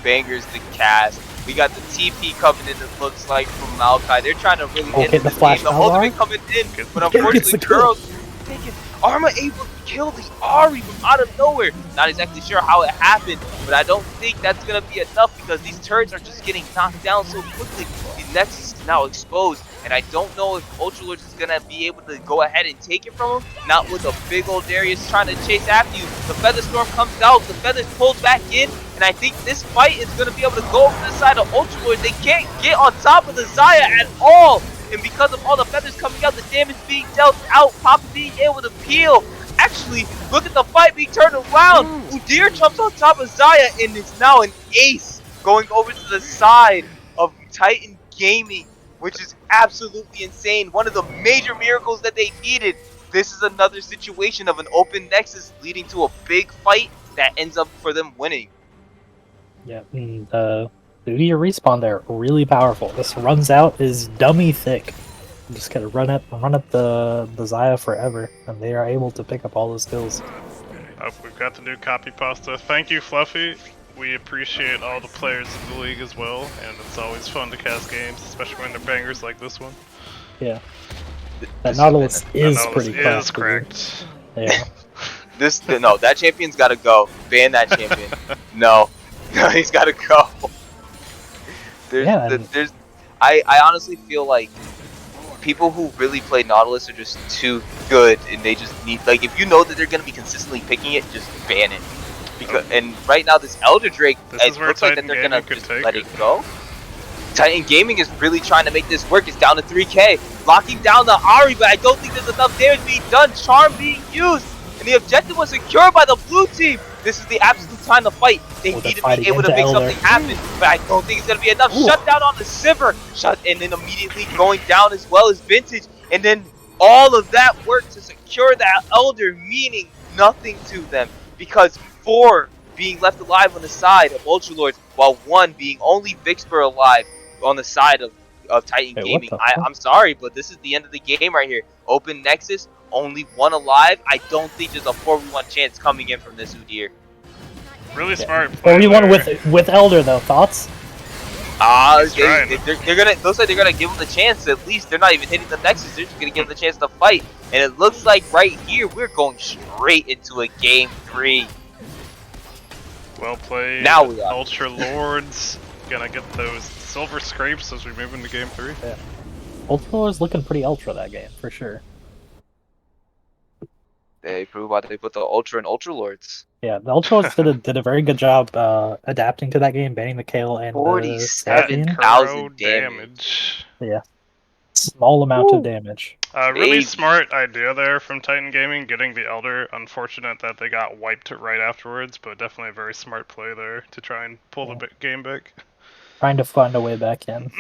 bangers to cast. We got the TP coming in, it looks like, from Maokai. They're trying to really Oh, end hit the this flash game. The Malzahar? ultimate coming in, but Yeah, gets unfortunately, the kill. Kuro's taking Arma able to kill the Ari from out of nowhere. Not exactly sure how it happened, but I don't think that's going to be enough because these turrets are just getting knocked down so quickly. The Nexus is now exposed, and I don't know if Ultralords is going to be able to go ahead and take it from him. Not with a big old Darius trying to chase after you. The Feather Storm comes out, the Feathers pulled back in, and I think this fight is going to be able to go over to the side of Ultralords. They can't get on top of the Zaya at all. And because of all the feathers coming out, the damage being dealt out, Papa being able to peel. Actually, look at the fight being turned around. Udyr jumps on top of Zaya and is now an ace going over to the side of Titan Gaming, which is absolutely insane. One of the major miracles that they needed. This is another situation of an open Nexus leading to a big fight that ends up for them winning. Yeah, Udyr respawn there, really powerful. This runs out is dummy thick. You just gotta run up the Zaya forever, and they are able to pick up all those kills. Oh, we've got the new copy pasta. Thank you, Fluffy. We appreciate all the players in the league as well, and it's always fun to cast games, especially when they're bangers like this one. Yeah, that Nautilus is Nautilus pretty is classy. correct. Yeah, No, that champion's gotta go. Ban that champion. No, he's gotta go. I honestly feel like people who really play Nautilus are just too good, and they just need, like, if you know that they're gonna be consistently picking it, just ban it. Because and right now this Elder Drake, This it is where looks like that Titan they're gonna Gaming could just take let it. it go. Titan Gaming is really trying to make this work. It's down to 3k, locking down the Ari, but I don't think there's enough damage being done. Charm being used, and the objective was secured by the blue team. This is the absolute time to fight. They Oh, need they're to be able to fighting make into something happen, but I don't think it's gonna be enough. Ooh. Shut down on the Sivir, and then immediately going down as well as Vintage, and then all of that work to secure that Elder, meaning nothing to them, because 4 being left alive on the side of Ultralords, while 1 being only Vixper alive on the side of Titan Wait, what Gaming. the fuck? I'm sorry, but this is the end of the game right here. Open Nexus, only 1 alive. I don't think there's a 4v1 chance coming in from this Udyr. Really smart play 41 there. with Elder though. Thoughts? He's trying. They're gonna. Looks like they're gonna give him the chance. At least they're not even hitting the Nexus. They're just gonna give him the chance to fight. And it looks like right here we're going straight into a game 3. Well played. Now we are. Ultra Lords gonna get those silver scrapes as we move into game 3. Yeah. Ultra was looking pretty ultra that game, for sure. They prove why they put the Ultra and Ultra Lords. Yeah, the Ultra Lords did a very good job adapting to that game, banning the Kale and the 47 Sapien. Thousand damage. Yeah. Small amount of damage. Really Baby. smart idea there from Titan Gaming, getting the Elder. Unfortunate that they got wiped right afterwards, but definitely a very smart play there to try and pull the game back. Trying to find a way back in.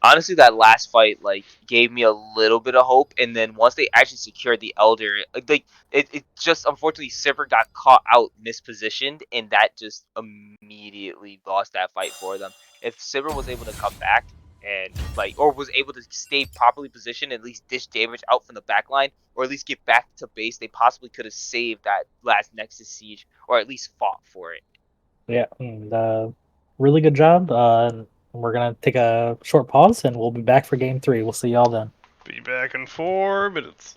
Honestly, that last fight like gave me a little bit of hope, and then once they actually secured the Elder, it just unfortunately Sivir got caught out mispositioned, and that just immediately lost that fight for them. If Sivir was able to come back and or was able to stay properly positioned, at least dish damage out from the back line, or at least get back to base, they possibly could have saved that last Nexus siege, or at least fought for it. Yeah, and really good job. We're gonna take a short pause, and we'll be back for game 3. We'll see y'all then. Be back in 4 minutes.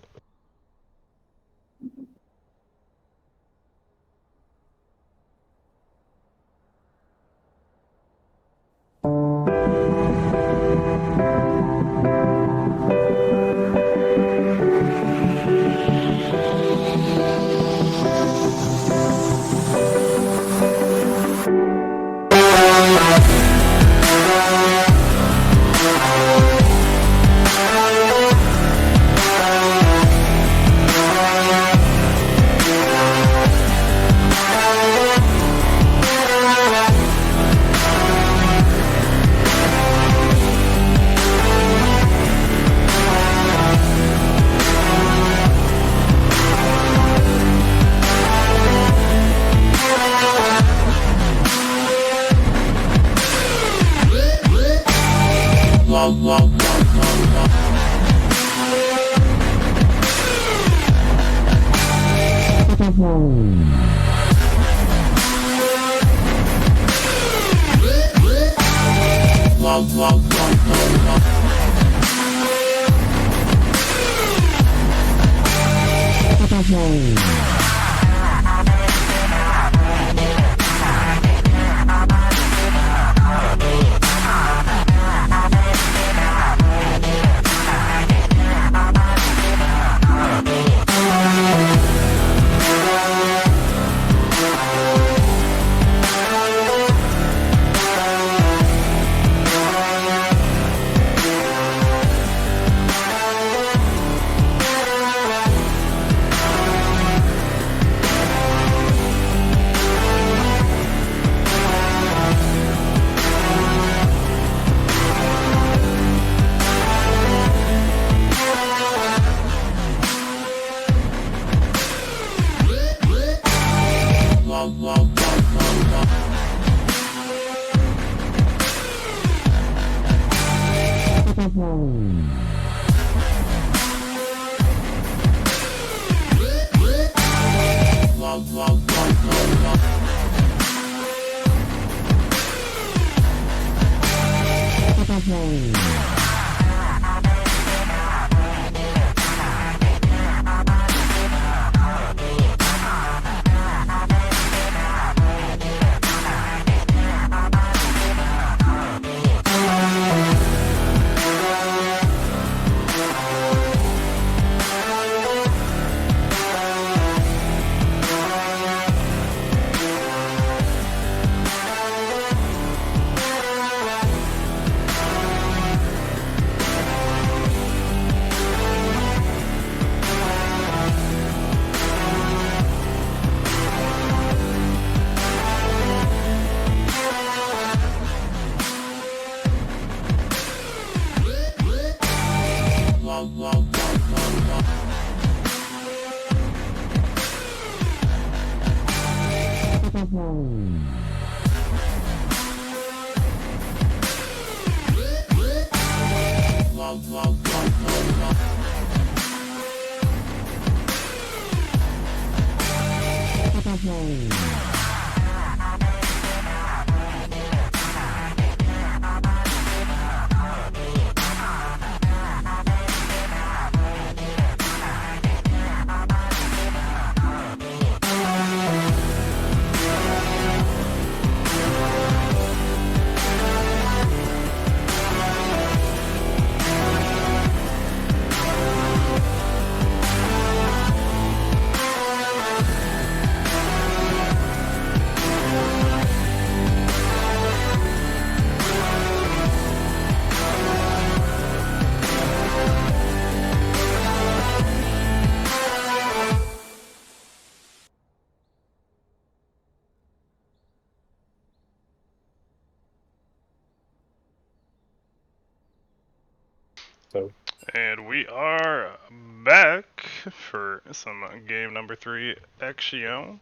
So And we are back for some game number 3 action.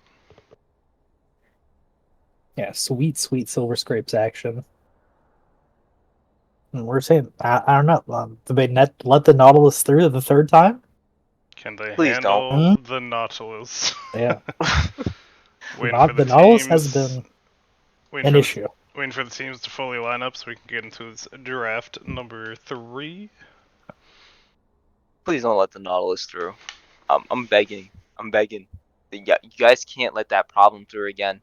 yeah, sweet Silver Scrapes action. And we're saying, I don't know, did they let the Nautilus through the third time? Can they Please don't. handle the Nautilus? Yeah, Waiting for the the Nautilus has teams. been Waiting an for issue. waiting for the teams to fully line up so we can get into this draft number 3. Please don't let the Nautilus through. I'm begging. I'm begging. You guys can't let that problem through again.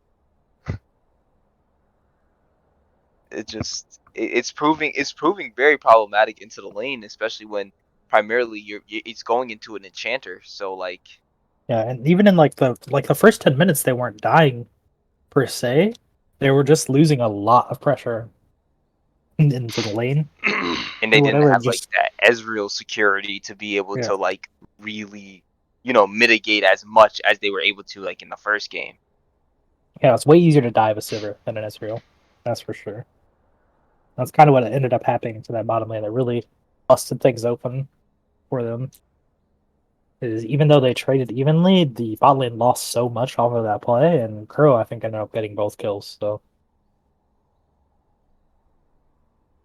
It's proving very problematic into the lane, especially when primarily it's going into an enchanter. So like, Yeah, and even in like the first 10 minutes, they weren't dying per se. They were just losing a lot of pressure into the lane and or they didn't whatever. have like Just that Ezreal security to be able yeah, to like really, mitigate as much as they were able to like in the first game. yeah, it's way easier to die of a Sivir than an Ezreal. That's for sure. That's kind of what ended up happening to that bottom lane. That really busted things open for them. Is even though they traded evenly, the bot lane lost so much off of that play, and Kuro I think ended up getting both kills. So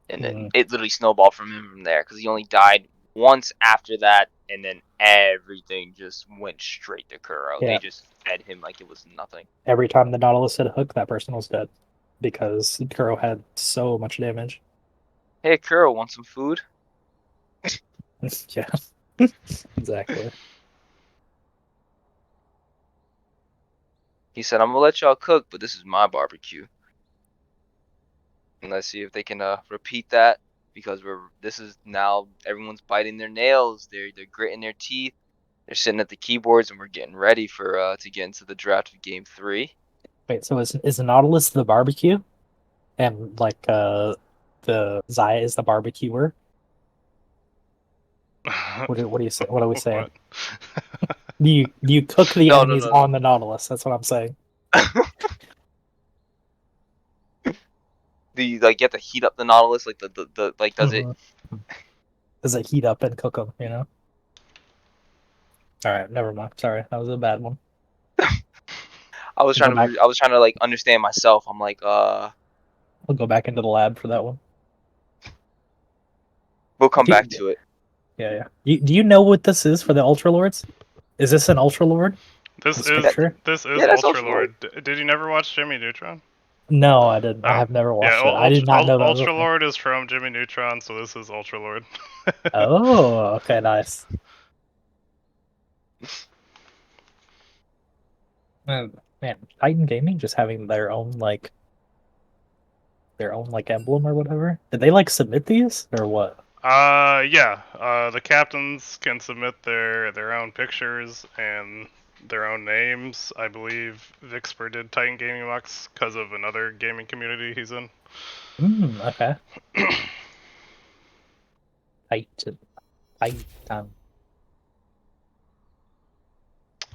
And then it literally snowballed from him from there because he only died once after that, and then everything just went straight to Kuro. yeah, They just fed him like it was nothing. every time the Nautilus hit a hook, that person was dead because Kuro had so much damage. Hey, Kuro, want some food? Yeah, exactly. He said, "I'm gonna let y'all cook, but this is my barbecue." And let's see if they can repeat that because this is now everyone's biting their nails. They're gritting their teeth. They're sitting at the keyboards, and we're getting ready for to get into the draft of Game 3. Wait, so is the Nautilus the barbecue, and like the Zaya is the barbecuer? What do you say? What are we saying? What? Do you cook the No, no, enemies no, on the Nautilus? That's what I'm saying. no. Do you like get to heat up the Nautilus? Like the like does it? Mhm. Does it heat up and cook them? All right, never mind. Sorry, that was a bad one. I was We'll trying go back. to I was trying to like understand myself. I'm like We'll go back into the lab for that one. we'll come back Do, to it. yeah, yeah. Do you know what this is for the Ultra Lords? Is this an Ultra Lord? This This is That, picture? this is yeah, that's Ultra Ultra Lord. Lord. Did you never watch Jimmy Neutron? No, I didn't. I Oh, have never yeah. watched it. I did not know that was a Ultra thing. Lord is from Jimmy Neutron, so this is Ultra Lord. Oh, okay, nice. Man, Titan Gaming just having their own emblem or whatever. Did they like submit these or what? Yeah. The captains can submit their own pictures and their own names. I believe Vixper did Titan Gaming Box because of another gaming community he's in. Okay. Titan. Titan.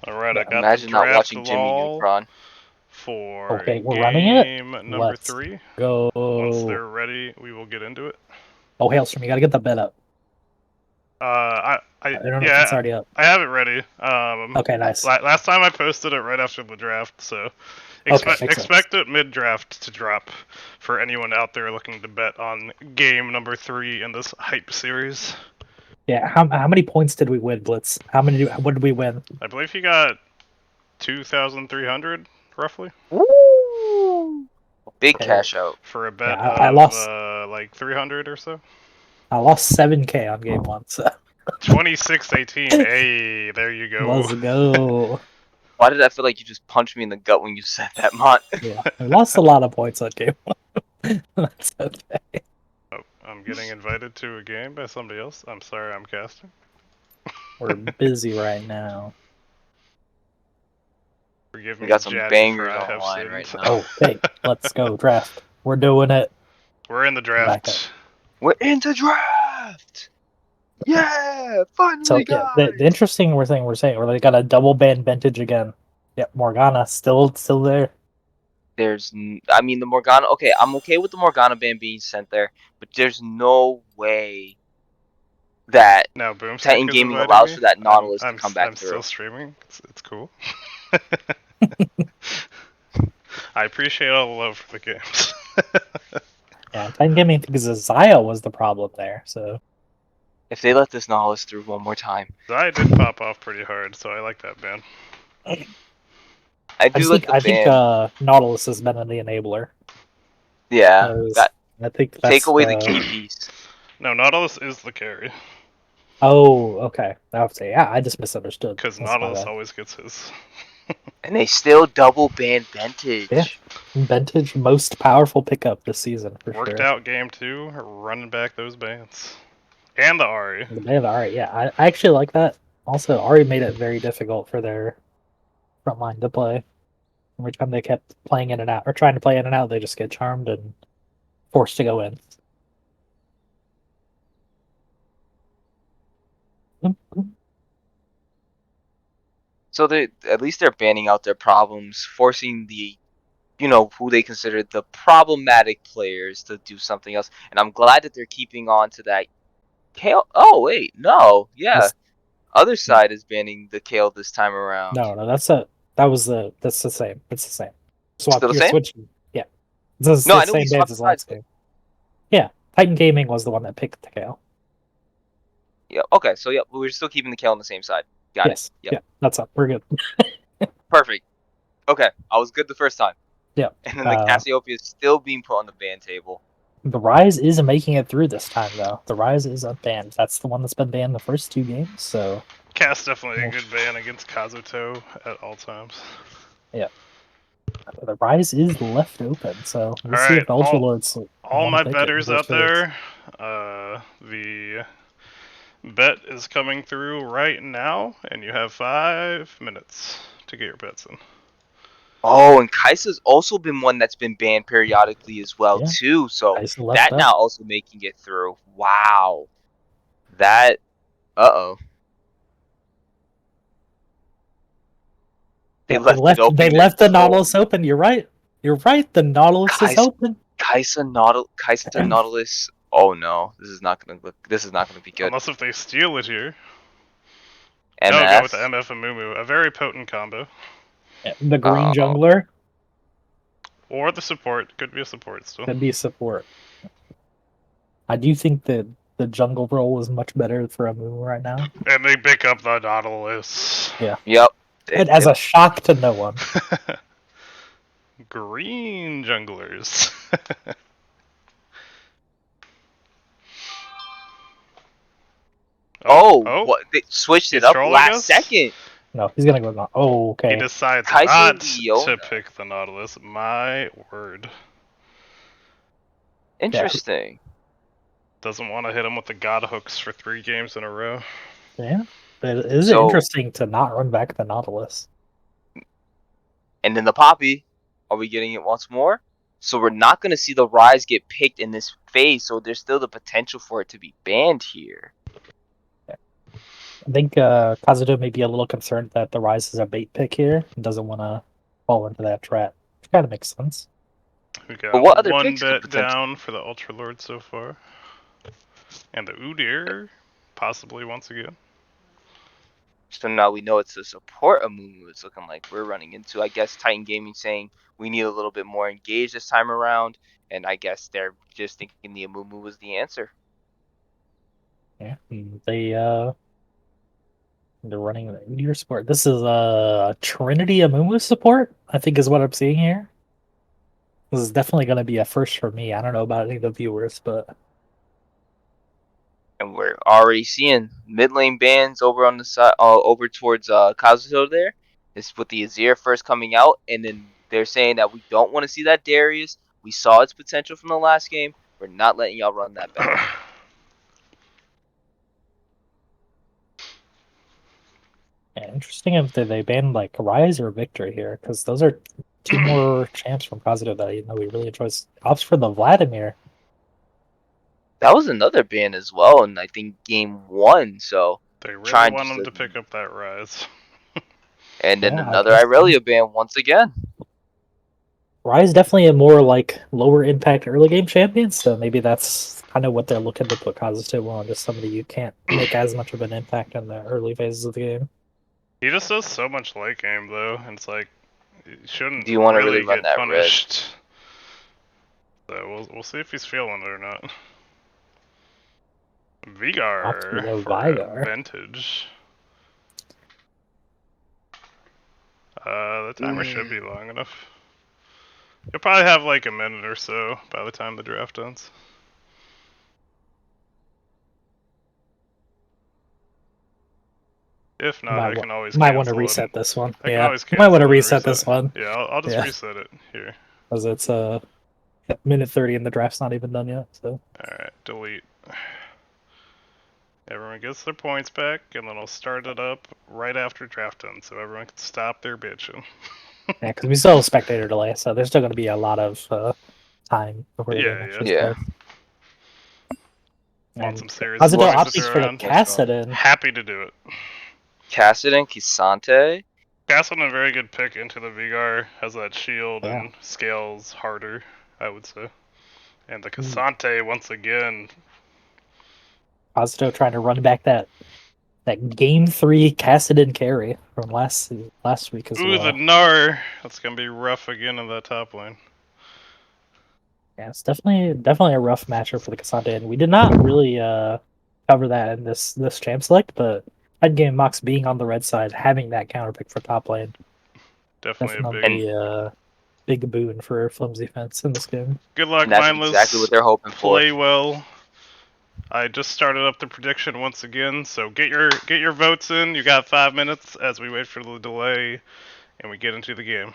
All right, I Yeah. got the Imagine not draft watching Jimmy wall Neutron. for Okay, we're running it. game number Let's 3. Once go. they're ready, we will get into it. Oh, Hailstorm, you gotta get the bed up. I don't know if it's Yeah, already up. I have it ready. Okay, nice. Last time I posted it right after the draft, so Okay, makes sense. expect it mid draft to drop for anyone out there looking to bet on game number 3 in this hype series. Yeah, how many points did we win, Blitz? What did we win? I believe he got 2,300 roughly Woo! Big Okay, cash out. for a yeah, bet I of lost. like 300 or so. I lost 7K on game one. So 26-18. Hey, there you go. let's go. Why did I feel like you just punched me in the gut when you said that, Mont? Yeah, we lost a lot of points on game one. That's okay. Oh, I'm getting invited to a game by somebody else. I'm sorry, I'm casting. We're busy right now. Forgive We me, got some Jaddy, for bangers I on the have line right sinned. now. Okay, let's go draft. We're doing it. We're in the Back up. draft. We're into draft. Yeah, So finally, yeah, guys. the interesting we're got a double band vintage again. Yep, Morgana still there. I mean, the Morgana. Okay, I'm okay with the Morgana ban being sent there, but there's no way that Now Boomstick Titan is Gaming inviting allows me. for that Nautilus to come back Titan through. Gaming is Nautilus to I'm come back I'm through. still streaming. It's cool. I appreciate all the love for the games. Yeah, Titan Gaming thinks Zaya was the problem there. So If they let this Nautilus through one more time, Zaya did pop off pretty hard, so I like that ban. I do like the I think ban. Nautilus has been the enabler. Yeah, I think take that's away the key piece. No, Nautilus is the carry Oh, okay. I would say, yeah, I just misunderstood. because That's my Nautilus bad. always gets his. And they still double ban Vintage. Yeah. Vintage, most powerful pickup this season for Worked sure. out game 2, running back those bans. And the Ari. The ban of Ari, yeah, I actually like that. Also, Ari made it very difficult for their front line to play. Every time they kept playing in and out, or trying to play in and out, they just get charmed and forced to go in. So they at least they're banning out their problems, forcing the who they consider the problematic players to do something else. And I'm glad that they're keeping on to that Kale. Oh wait, no, yeah. This- Other side is banning the Kale this time around. No, that's the same. It's the same. Still the You're same? switching. Yeah. It's No, the I know we same bans swapped as sides. last game. Yeah. Titan Gaming was the one that picked the Kale. Yeah. Okay. So yeah, we're still keeping the Kale on the same side. Got Yes. it. Yep. Yeah, that's up. We're good. Perfect. Okay, I was good the first time. Yeah. And then the Cassiopeia is still being put on the ban table. The Rise is making it through this time, though. The Rise is unbanned. That's the one that's been banned the first 2 games, so... Cass definitely a good ban against Kazuto at all times. Yeah. The Rise is left open, so we'll see Alright, if the Ultra Lords all want my to pick it betters before out Spirits. there, the bet is coming through right now, and you have 5 minutes to get your bets in. Oh, and Kaisa's also been one that's been banned periodically as well, Yeah. too. So Kaisa left that up. now also making it through. Wow. That. Uh-oh. They left it open. They left the Nautilus open. You're right. You're right. The Nautilus is open. Kaisa Nautilus. Oh no, this is not gonna be good. Unless if they steal it here. MF. No, go with the MF and Mumu. A very potent combo. The green jungler. Or the support. Could be a support still. Could be a support. I do think that the jungle role is much better for a Mumu right now. And they pick up the Nautilus. Yeah. Yep. As a shock to no one. Green junglers. What? They switched it up last second. No, he's gonna go. Oh, okay. He decides Kaisa not Leona. to pick the Nautilus. My word. Interesting. Doesn't want to hit him with the God hooks for 3 games in a row. Yeah. But it is interesting to not run back the Nautilus. And then the Poppy. Are we getting it once more? So we're not going to see the Rise get picked in this phase, so there's still the potential for it to be banned here. I think Kazuto may be a little concerned that the Rise is a bait pick here and doesn't want to fall into that trap. Which kind of makes sense. We got But what other one picks could bet potentially- down for the Ultra Lord so far. And the Udyr, possibly once again. So now we know it's the support Amumu it's looking like we're running into. I guess Titan Gaming saying we need a little bit more engaged this time around. And I guess they're just thinking the Amumu was the answer. Yeah. They're running the Udyr support. This is a Trinity Amumu support, I think is what I'm seeing here. This is definitely going to be a first for me. I don't know about any of the viewers, but... And we're already seeing mid lane bans over on the side, over towards Kazuto there. It's with the Azir first coming out, and then they're saying that we don't want to see that Darius. We saw its potential from the last game. We're not letting y'all run that back. Yeah, interesting if they ban like Rise or Victory here, because those are 2 more champs from Kazuto that we really enjoys. Opts for the Vladimir. That was another ban as well, and I think game 1. So they really want him to pick up that Rise. And then another Irelia ban once again. Rise definitely a more like lower impact early game champion, so maybe that's kind of what they're looking to put Kazuto on, just somebody you can't make as much of an impact in the early phases of the game. He just does so much late game though, and it's like he shouldn't Do you wanna really really run get that punished. So we'll see if he's feeling it or not. Vigar Optimo for Vigar. vintage. The timer should be long enough. You'll probably have like a minute or so by the time the draft ends. If not, I can always might cancel want to it. reset this one. I can Yeah, always you might want to cancel it and reset this one Yeah, I'll just Yeah. reset it here. because it's minute 30 and the draft's not even done yet. So Alright, delete. Everyone gets their points back, and then I'll start it up right after draft ends, so everyone can stop their bitching. yeah, because we still have spectator delay, so there's still going to be a lot of time before the game actually Yeah. starts. Want And some serious Kazuto points to opts throw for the around? Kassadin. Happy to do it. Kassadin, Kisante. Kassadin, a very good pick into the Vigar, has that shield Yeah. and scales harder, I would say. And the Kasante, once again, Kazuto trying to run back that game 3 Kassadin carry from last week as ooh, well. the Gnar! That's gonna be rough again in that top lane. Yeah, it's definitely a rough matchup for the Kassadin. And we did not really cover that in this champ select, but I'd game Mox being on the red side, having that counter pick for top lane. Definitely a big boon for Flimsy Fence in this game. good luck, And that's mindless. exactly what they're hoping for. Play well. I just started up the prediction once again, so get your votes in. You got 5 minutes as we wait for the delay and we get into the game.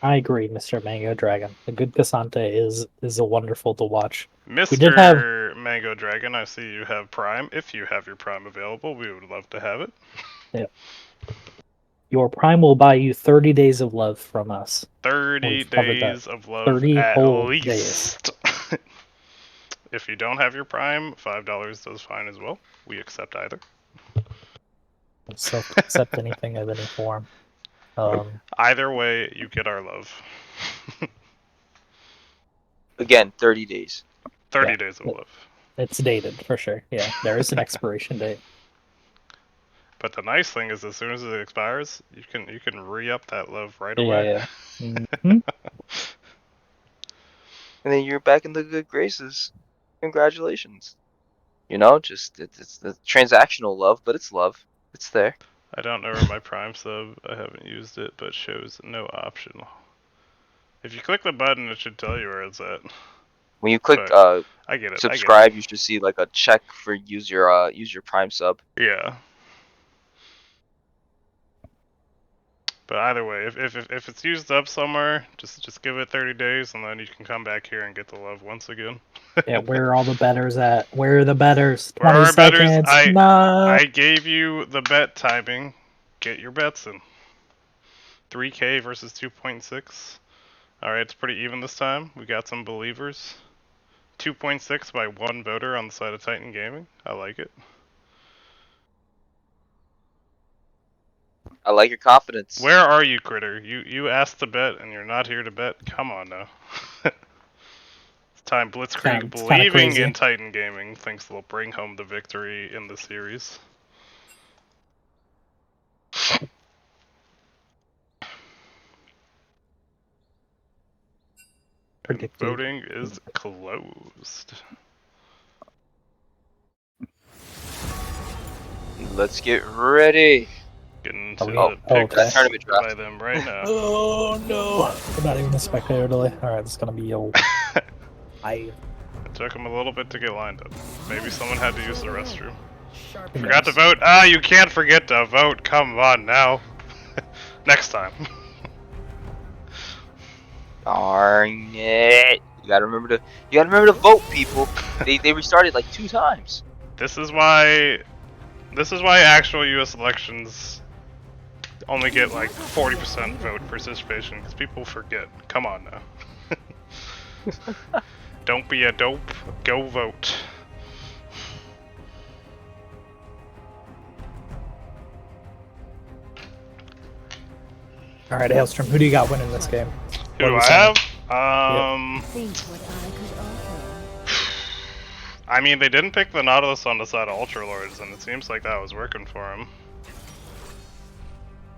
I agree, Mr. Mango Dragon. The good Cassante is a wonderful to watch. Mr. We did have Mango Dragon, I see you have Prime. If you have your Prime available, we would love to have it. Your Prime will buy you 30 days of love from us. 30 We've covered days of love 30 at whole least. If you don't have your Prime, $5 does fine as well. We accept either. So accept anything of any form. Either way, you get our love. Again, 30 days. 30 days of love. It's dated for sure. Yeah, there is an expiration date. But the nice thing is, as soon as it expires, you can re-up that love right away. Yeah. Mm-hmm. And then you're back in the good graces. Congratulations. You know, just it's the transactional love, but it's love. It's there. I don't know where my Prime sub. I haven't used it, but shows no option. If you click the button, it should tell you where it's at. When you click I get it. subscribe, you should see like a check for use your Prime sub. Yeah. But either way, if it's used up somewhere, just give it 30 days, and then you can come back here and get the love once again. Yeah, where are all the betters at? Where are the betters? 20 Where are betters? seconds. No. I gave you the bet timing. Get your bets in. 3K versus 2.6. Alright, it's pretty even this time. We got some believers. 2.6 by one voter on the side of Titan Gaming. I like it. I like your confidence. Where are you, Critter? You asked to bet and you're not here to bet? Come on now. It's time Blitzkrieg It's believing crazy. in Titan Gaming thinks they'll bring home the victory in the series. And voting is closed. Let's get ready. Getting to Oh, the okay. picks Tournament draft. by them right now. Oh no! We're not even a spectator delay. Alright, it's gonna be a It took them a little bit to get lined up. Maybe someone had to use the restroom. Forgot to vote. Ah, you can't forget to vote. Come on now. Next time. Darn it! You gotta remember to vote, people. They restarted like 2 times. This is why actual U.S. elections only get like 40% vote participation, because people forget. Come on now. Don't be a dope. Go vote. Alright, Hailstrom, who do you got winning this game? Who do What I are you have? Think what I could offer. I mean, they didn't pick the Nautilus on the side of Ultra Lords, and it seems like that was working for him.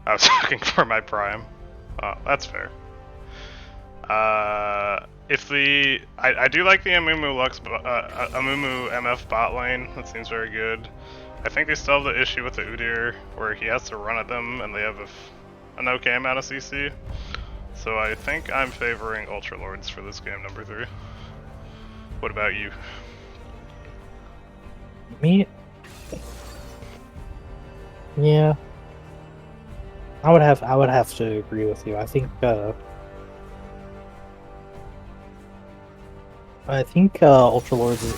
I was looking for my Prime. Oh, that's fair. If the I do like the Amumu Amumu MF bot lane. That seems very good. I think they still have the issue with the Udyr where he has to run at them, and they have an okay amount of CC. So I think I'm favoring Ultra Lords for this game number 3. What about you? Me? Yeah. I would have to agree with you. I think Ultra Lords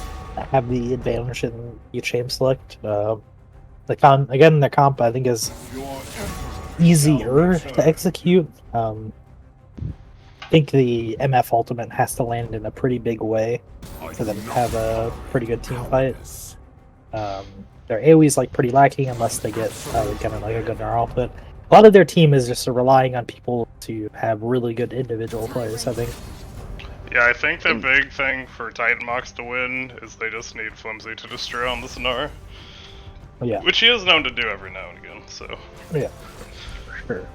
have the advantage in each aim select. Their comp I think is easier to execute. I think the MF ultimate has to land in a pretty big way for them to have a pretty good team fight. Their AoE's like pretty lacking unless they get kind of like a good gnarl, but a lot of their team is just relying on people to have really good individual plays, I think. Yeah, I think the big thing for Titan Mox to win is they just need Flimsy to destroy on the Sonar. Yeah. Which he is known to do every now and again, so. Yeah, for sure.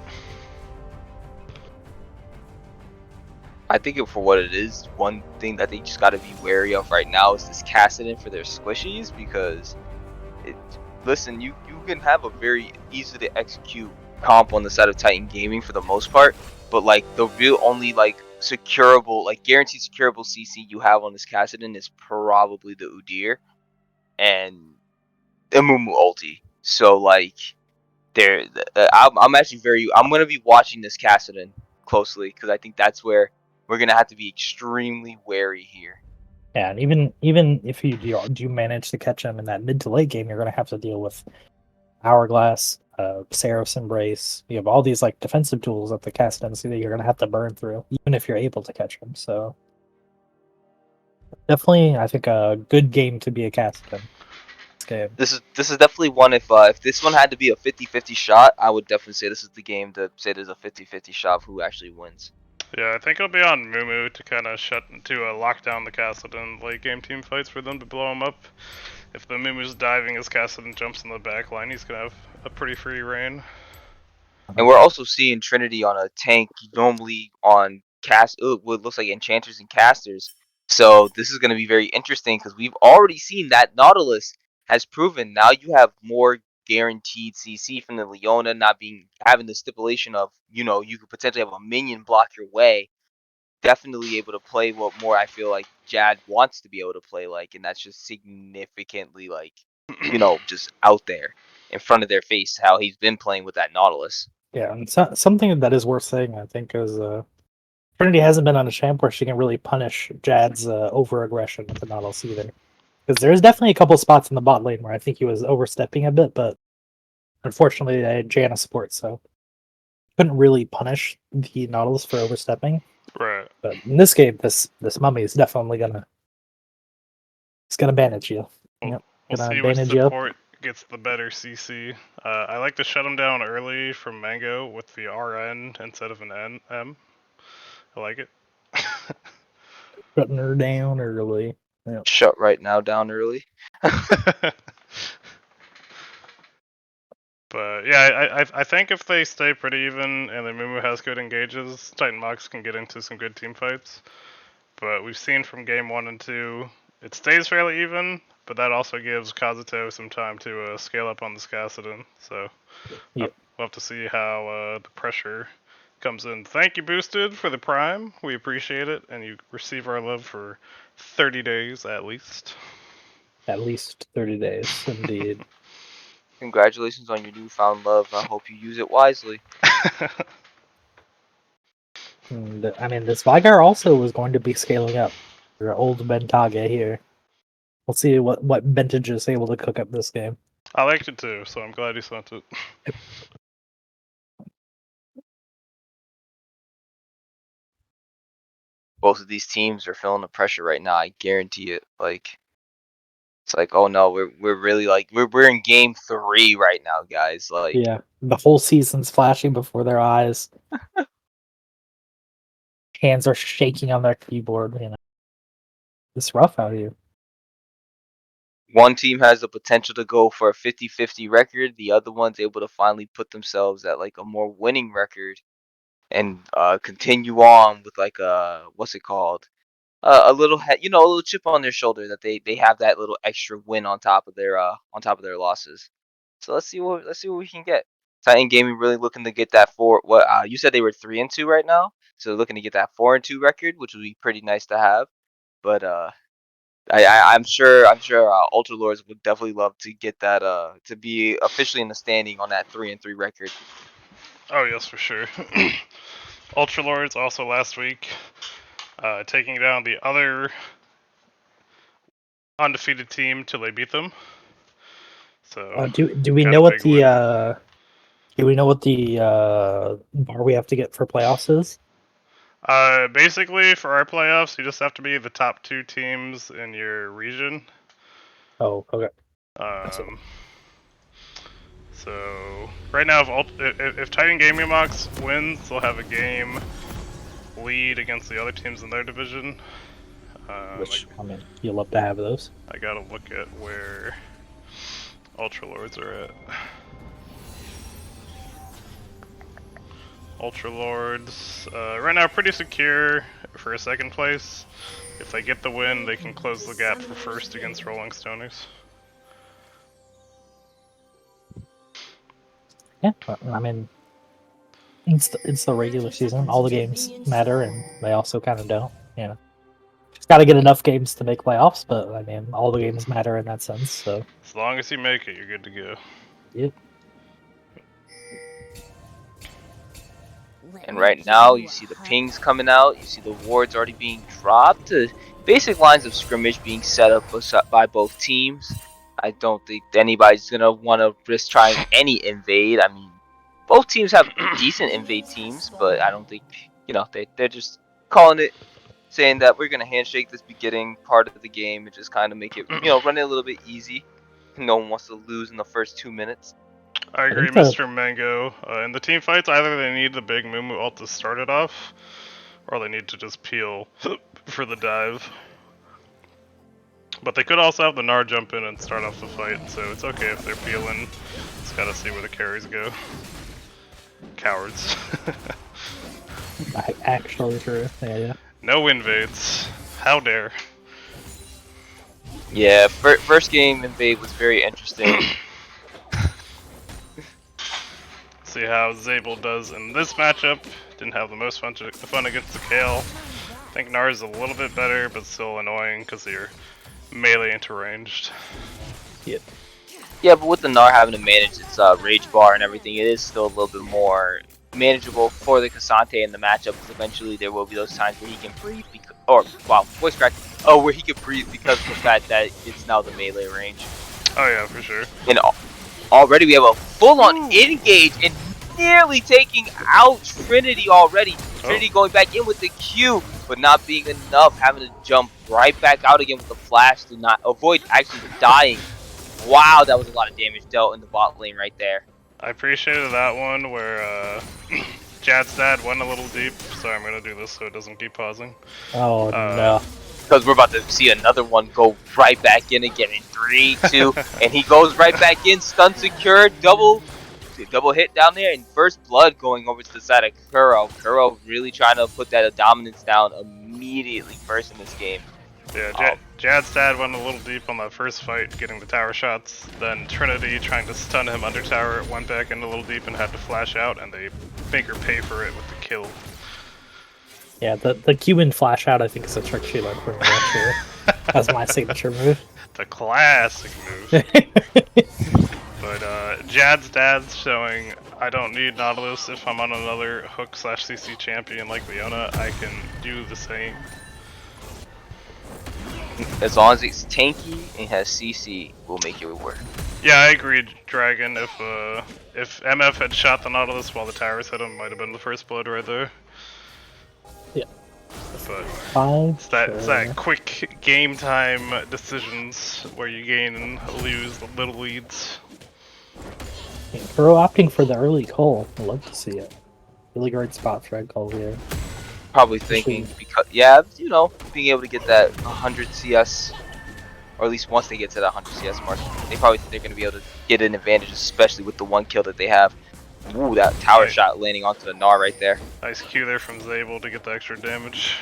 I think for what it is, one thing that they just got to be wary of right now is this Cassidon for their squishies, because listen, you can have a very easy to execute comp on the side of Titan Gaming for the most part, but like the real only like securable, like guaranteed securable CC you have on this Cassidon is probably the Udyr and Amumu ulti. So like I'm actually I'm gonna be watching this Cassidon closely, because I think that's where we're gonna have to be extremely wary here. Yeah, and even if you do manage to catch them in that mid to late game, you're going to have to deal with Hourglass, Seraph's Embrace. You have all these like defensive tools that the Cassidons that you're going to have to burn through, even if you're able to catch them. So definitely, I think a good game to be a Cassidon. Game. This is definitely one, if this one had to be a 50-50 shot, I would definitely say this is the game to say there's a 50-50 shot of who actually wins. Yeah, I think it'll be on Mumu to kind of lock down the Cassidon late game team fights for them to blow him up. If the Mumu's diving as Cassidon jumps in the back line, he's gonna have a pretty free reign. And we're also seeing Trinity on a tank, normally on what looks like enchanters and casters. So this is going to be very interesting, because we've already seen that Nautilus has proven now you have more guaranteed CC from the Leona, not having the stipulation of, you could potentially have a minion block your way. Definitely able to play what more I feel like Jad wants to be able to play like, and that's just significantly like, just out there in front of their face how he's been playing with that Nautilus. Yeah, and something that is worth saying, I think, is Trinity hasn't been on a champ where she can really punish Jad's over aggression with the Nautilus either. Because there's definitely a couple spots in the bot lane where I think he was overstepping a bit, but unfortunately they had Janna support, so couldn't really punish the Nautilus for overstepping. Right. But in this game, this mummy is definitely gonna manage you. We'll Gonna see which manage you. support gets the better CC. I like to shut him down early from Mango with the RN instead of an M. I like it. Shutting her down early. Yeah. Shut right now down early. But yeah, I think if they stay pretty even and the Mumu has good engages, Titan Mox can get into some good team fights. But we've seen from game 1 and 2, it stays fairly even, but that also gives Kazuto some time to scale up on the Cassidon. So Yep. we'll have to see how the pressure comes in. Thank you, Boosted, for the Prime. We appreciate it, and you receive our love for 30 days at least. At least 30 days, indeed. Congratulations on your newfound love. I hope you use it wisely. And, I mean, this Vigar also was going to be scaling up. Your old Bentage here. We'll see what Bentage is able to cook up this game. I liked it too, so I'm glad you sent it. Both of these teams are feeling the pressure right now. I guarantee it. Like, it's like, oh no, we're really like we're in game 3 right now, guys. Like, Yeah, the whole season's flashing before their eyes. Hands are shaking on their keyboard. It's rough out here. one team has the potential to go for a 50-50 record. The other one's able to finally put themselves at like a more winning record and continue on with like a what's it called? A little a little chip on their shoulder that they have that little extra win on top of their losses. So let's see what we can get. Titan Gaming really looking to get that you said they were 3-2 right now, so looking to get that 4-2 record, which would be pretty nice to have. But I'm sure Ultra Lords would definitely love to get that to be officially in the standing on that 3-3 record. Oh yes, for sure. Ultra Lords also last week, taking down the other undefeated team till they beat them. So do we got know a what big the win. do we know what the bar we have to get for playoffs is? Basically, for our playoffs, you just have to be the top 2 teams in your region. Oh, okay. So right now, if Titan Gaming Mox wins, they'll have a game lead against the other teams in their division. Which, I mean, you'll love to have those. I gotta look at where Ultra Lords are at. Ultra Lords, right now pretty secure for a second place. If they get the win, they can close the gap for first against Rolling Stonies. Yeah, I mean, it's the regular season. All the games matter, and they also kind of don't. You know, just got to get enough games to make playoffs. But I mean, all the games matter in that sense. So As long as you make it, you're good to go. yep. And right now, you see the pings coming out. You see the wards already being dropped. Basic lines of scrimmage being set up by both teams. I don't think anybody's gonna want to risk trying any invade. I mean, both teams have decent invade teams, but I don't think they're just calling it, saying that we're gonna handshake this beginning part of the game and just kind of make it run it a little bit easy. No one wants to lose in the first 2 minutes. I agree, Mr. Mango. In the team fights, either they need the big Moo ult to start it off, or they need to just peel for the dive. But they could also have the Gnar jump in and start off the fight, so it's okay if they're peeling. Just gotta see where the carries go. Cowards. Actually true. Yeah. No invades. How dare. Yeah, first game invade was very interesting. See how Zabel does in this matchup. Didn't have the most fun against the Kale. I think Gnar is a little bit better, but still annoying because you're melee into ranged. Yep. Yeah, but with the Gnar having to manage its rage bar and everything, it is still a little bit more manageable for the Cassante in the matchup, because eventually there will be those times where he can breathe, voice crack, where he can breathe because of the fact that it's now the melee range. Oh yeah, for sure. And already we have a full-on engage and nearly taking out Trinity already. Trinity going back in with the Q, but not being enough, having to jump right back out again with the flash to not avoid actually dying. Wow, that was a lot of damage dealt in the bot lane right there. I appreciated that one where Jad's dad went a little deep. Sorry, I'm gonna do this so it doesn't keep pausing. Oh no. Because we're about to see another one go right back in again in 3, 2, and he goes right back in, stun secured, double hit down there, and first blood going over to the side of Kuro. Kuro really trying to put that dominance down immediately first in this game. Yeah, Jad's dad went a little deep on that first fight, getting the tower shots. Then Trinity trying to stun him under tower, went back in a little deep and had to flash out, and they make her pay for it with the kill. Yeah, the Cuban flash out I think is a trick she learned from me actually. That's my signature move. The classic move. But Jad's dad's showing I don't need Nautilus if I'm on another hook/CC champion like Leona. I can do the same. As long as it's tanky and has CC, we'll make it work. Yeah, I agree, Dragon. If MF had shot the Nautilus while the towers hit him, might have been the first blood right there. Yeah. But it's that quick game time decisions where you gain and lose the little leads. Kuro opting for the early call. I'd love to see it. Really great spot for Red Call here. Probably thinking because being able to get that 100 CS or at least once they get to that 100 CS mark, they probably think they're going to be able to get an advantage, especially with the 1 kill that they have. Ooh, that tower Right. shot landing onto the Gnar right there. Nice Q there from Zabel to get the extra damage.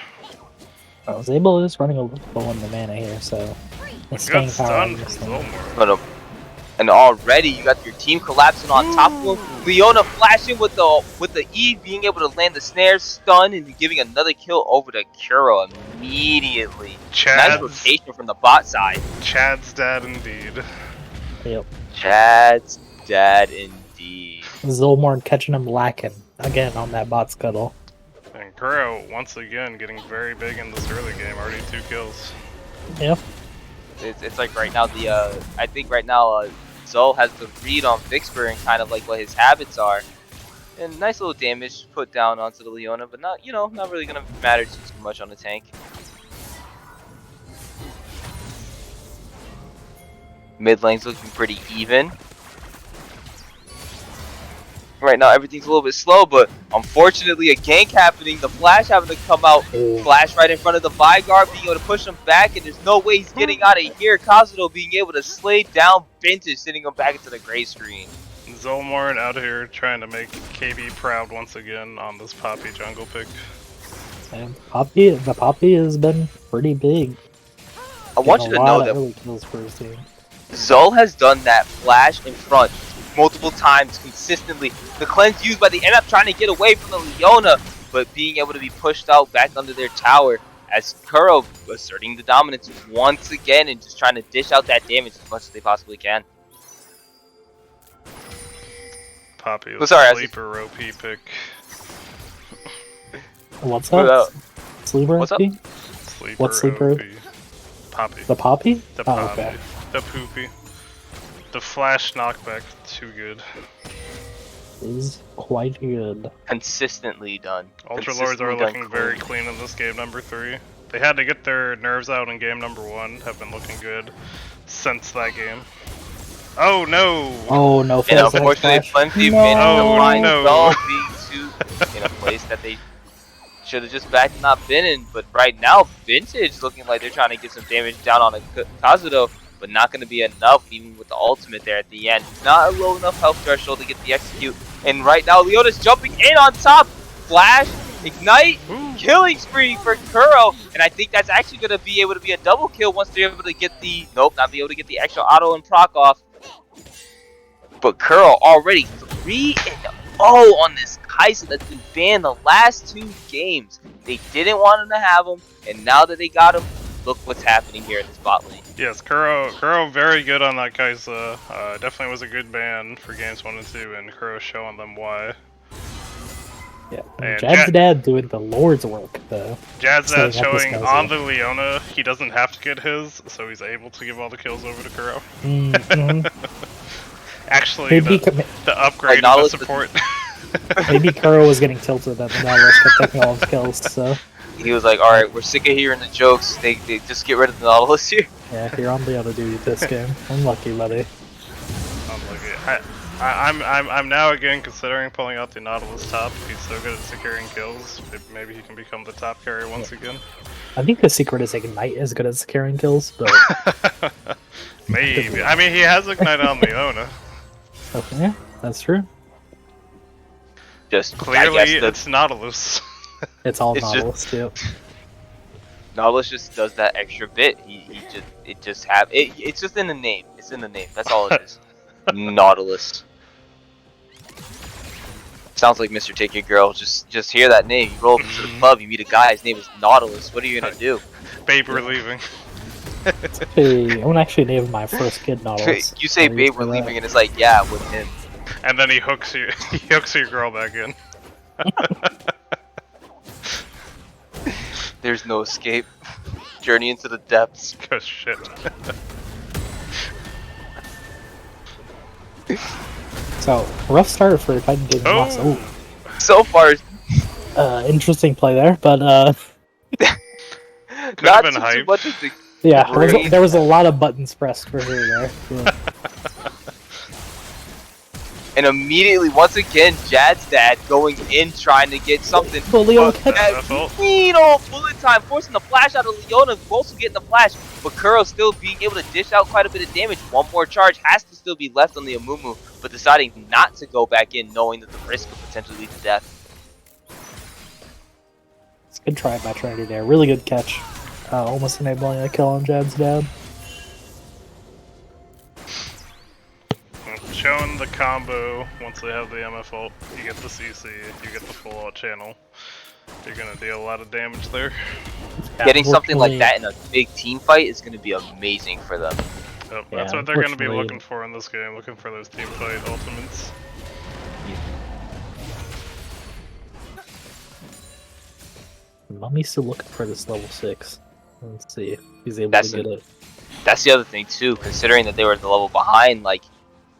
Oh, Zabel is running a little low on the mana here, so the staying Good power stun on from this thing. Zolmor. But, and already you got your team collapsing on top of him. Leona flashing with the E, being able to land the snare, stun, and giving another kill over to Kuro immediately. Nice rotation from the bot side. Chad's dad indeed. Yep. Chad's dad indeed. Zolmorn catching him lacking again on that bot scuttle. And Kuro once again getting very big in this early game. Already 2 kills. Yep. It's like right now I think right now Zol has the read on Vixper and kind of like what his habits are. And nice little damage put down onto the Leona, but not not really gonna matter too much on the tank. Mid lane's looking pretty even. Right now everything's a little bit slow, but unfortunately a gank happening, the flash having to come out, flash right in front of the Vigard, being able to push him back, and there's no way he's getting out of here. Kazuto being able to slay down Vintage, sending him back into the gray screen. Zolmor out here trying to make KB proud once again on this Poppy jungle pick. And the Poppy has been pretty big. I want you to know that early kills for his team. Zol has done that flash in front multiple times consistently. The cleanse used by the NF trying to get away from the Leona, but being able to be pushed out back under their tower as Kuro asserting the dominance once again and just trying to dish out that damage as much as they possibly can. Poppy Oh, sorry, sleeper OP pick. What's up? Sleeper What's up? OP? Sleeper What sleeper? OP. Poppy. The Poppy? The Oh, Poppy. okay. The Poopy. The flash knockback, too good. Is quite good. Consistently done. Ultra Lords Consistently are done looking very clean in this game number 3. They had to get their nerves out in game number 1. Have been looking good since that game. Oh no! Oh no! And fails the unfortunately, flash. Plenty No. managed to find no. Zol being too in a place that they should have just back not been in. But right now, Vintage looking like they're trying to get some damage down on a Kazuto, but not going to be enough even with the ultimate there at the end. Not a low enough health threshold to get the execute. And right now, Leona's jumping in on top. Flash, ignite, killing spree for Kuro. And I think that's actually going to be able to be a double kill once they're able to get the... Nope, not be able to get the extra auto and proc off. But Kuro already 3-0 on this Kai'Sa that's been banned the last 2 games. They didn't want him to have him, and now that they got him, look what's happening here in this bot lane. Yes, Kuro very good on that Kai'Sa. Definitely was a good ban for games 1 and 2, and Kuro showing them why. Yeah, And Jad's dad doing the Lord's work though. Jad's dad Setting up this showing Kai'Sa. on the Leona, he doesn't have to get his, so he's able to give all the kills over to Kuro. Mhm. Actually, Maybe, the upgrade Like, of the support. maybe Kuro was getting tilted at the Nautilus kept taking all his kills, so He was like, alright, we're sick of hearing the jokes. They just get rid of the Nautilus here. yeah, you're on the other duty this game. Unlucky, buddy. Unlucky. I'm now again considering pulling out the Nautilus top. He's so good at securing kills. Maybe he can become the top carry once again. I think the secret is Ignite is good at securing kills, but Maybe. I mean, he has Ignite on Leona. okay, yeah, that's true. Just Clearly, I guess it's Nautilus. It's all It's just- Nautilus too. Nautilus just does that extra bit. It's just in the name. It's in the name. That's all it is. Nautilus. Sounds like Mr. Take Your Girl. Just hear that name. You roll up into the club. You meet a guy. His name is Nautilus. What are you gonna do? Babe, we're leaving. Hey, I'm gonna actually name my first kid Nautilus. You say, I'll babe, use we're for leaving, that. and it's like, yeah, with him. And then he hooks you. He hooks your girl back in. There's no escape. Journey into the depths. Cause shit. So rough start for Titan Gaming Box. Oh. Oh, So far, interesting play there, but Could not have been too hype. much of the yeah, Great. there was a lot of buttons pressed for her there. Yeah. And immediately, once again, Jad's dad going in trying to get something. Leona But that clean old bullet time, forcing the flash out of Leona, also getting the flash. But Kuro still being able to dish out quite a bit of damage. One more charge has to still be left on the Amumu, but deciding not to go back in, knowing that the risk could potentially lead to death. It's a good try by Trinity there. Really good catch. Almost enabling a kill on Jad's dad. Showing the combo, once they have the MF ult, you get the CC, you get the full out channel. You're gonna deal a lot of damage there. Yeah, Getting something like that in a big team fight is gonna be amazing for them. Yep, Yeah, that's what they're gonna be unfortunately- looking for in this game, looking for those team fight ultimates. Mummy's still looking for this level 6. Let's see if he's able That's to get it. That's the other thing too, considering that they were the level behind, like,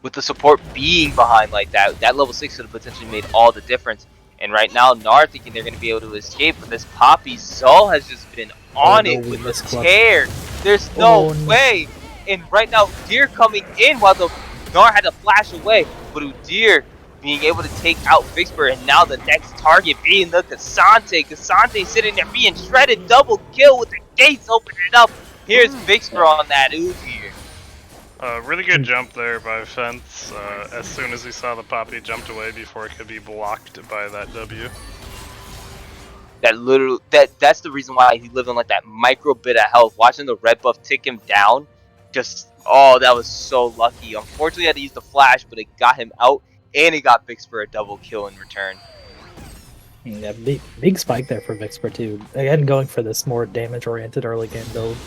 with the support being behind like that, that level 6 could have potentially made all the difference. And right now, Gnar thinking they're going to be able to escape, but this Poppy Soul has just been on it with the tear. There's no way. And right now, Udyr coming in while the Gnar had to flash away, but Udyr being able to take out Vixper, and now the next target being the Cassante. Cassante sitting there being shredded, double kill with the gates opening up. Here's Vixper on that Udyr. Really good jump there by Fence. As soon as he saw the Poppy, jumped away before it could be blocked by that W. That's the reason why he lived on like that micro bit of health. Watching the red buff tick him down, just that was so lucky. Unfortunately, he had to use the flash, but it got him out, and it got Vix for a double kill in return. Yeah, big spike there for Vixper too. Again, going for this more damage-oriented early game build.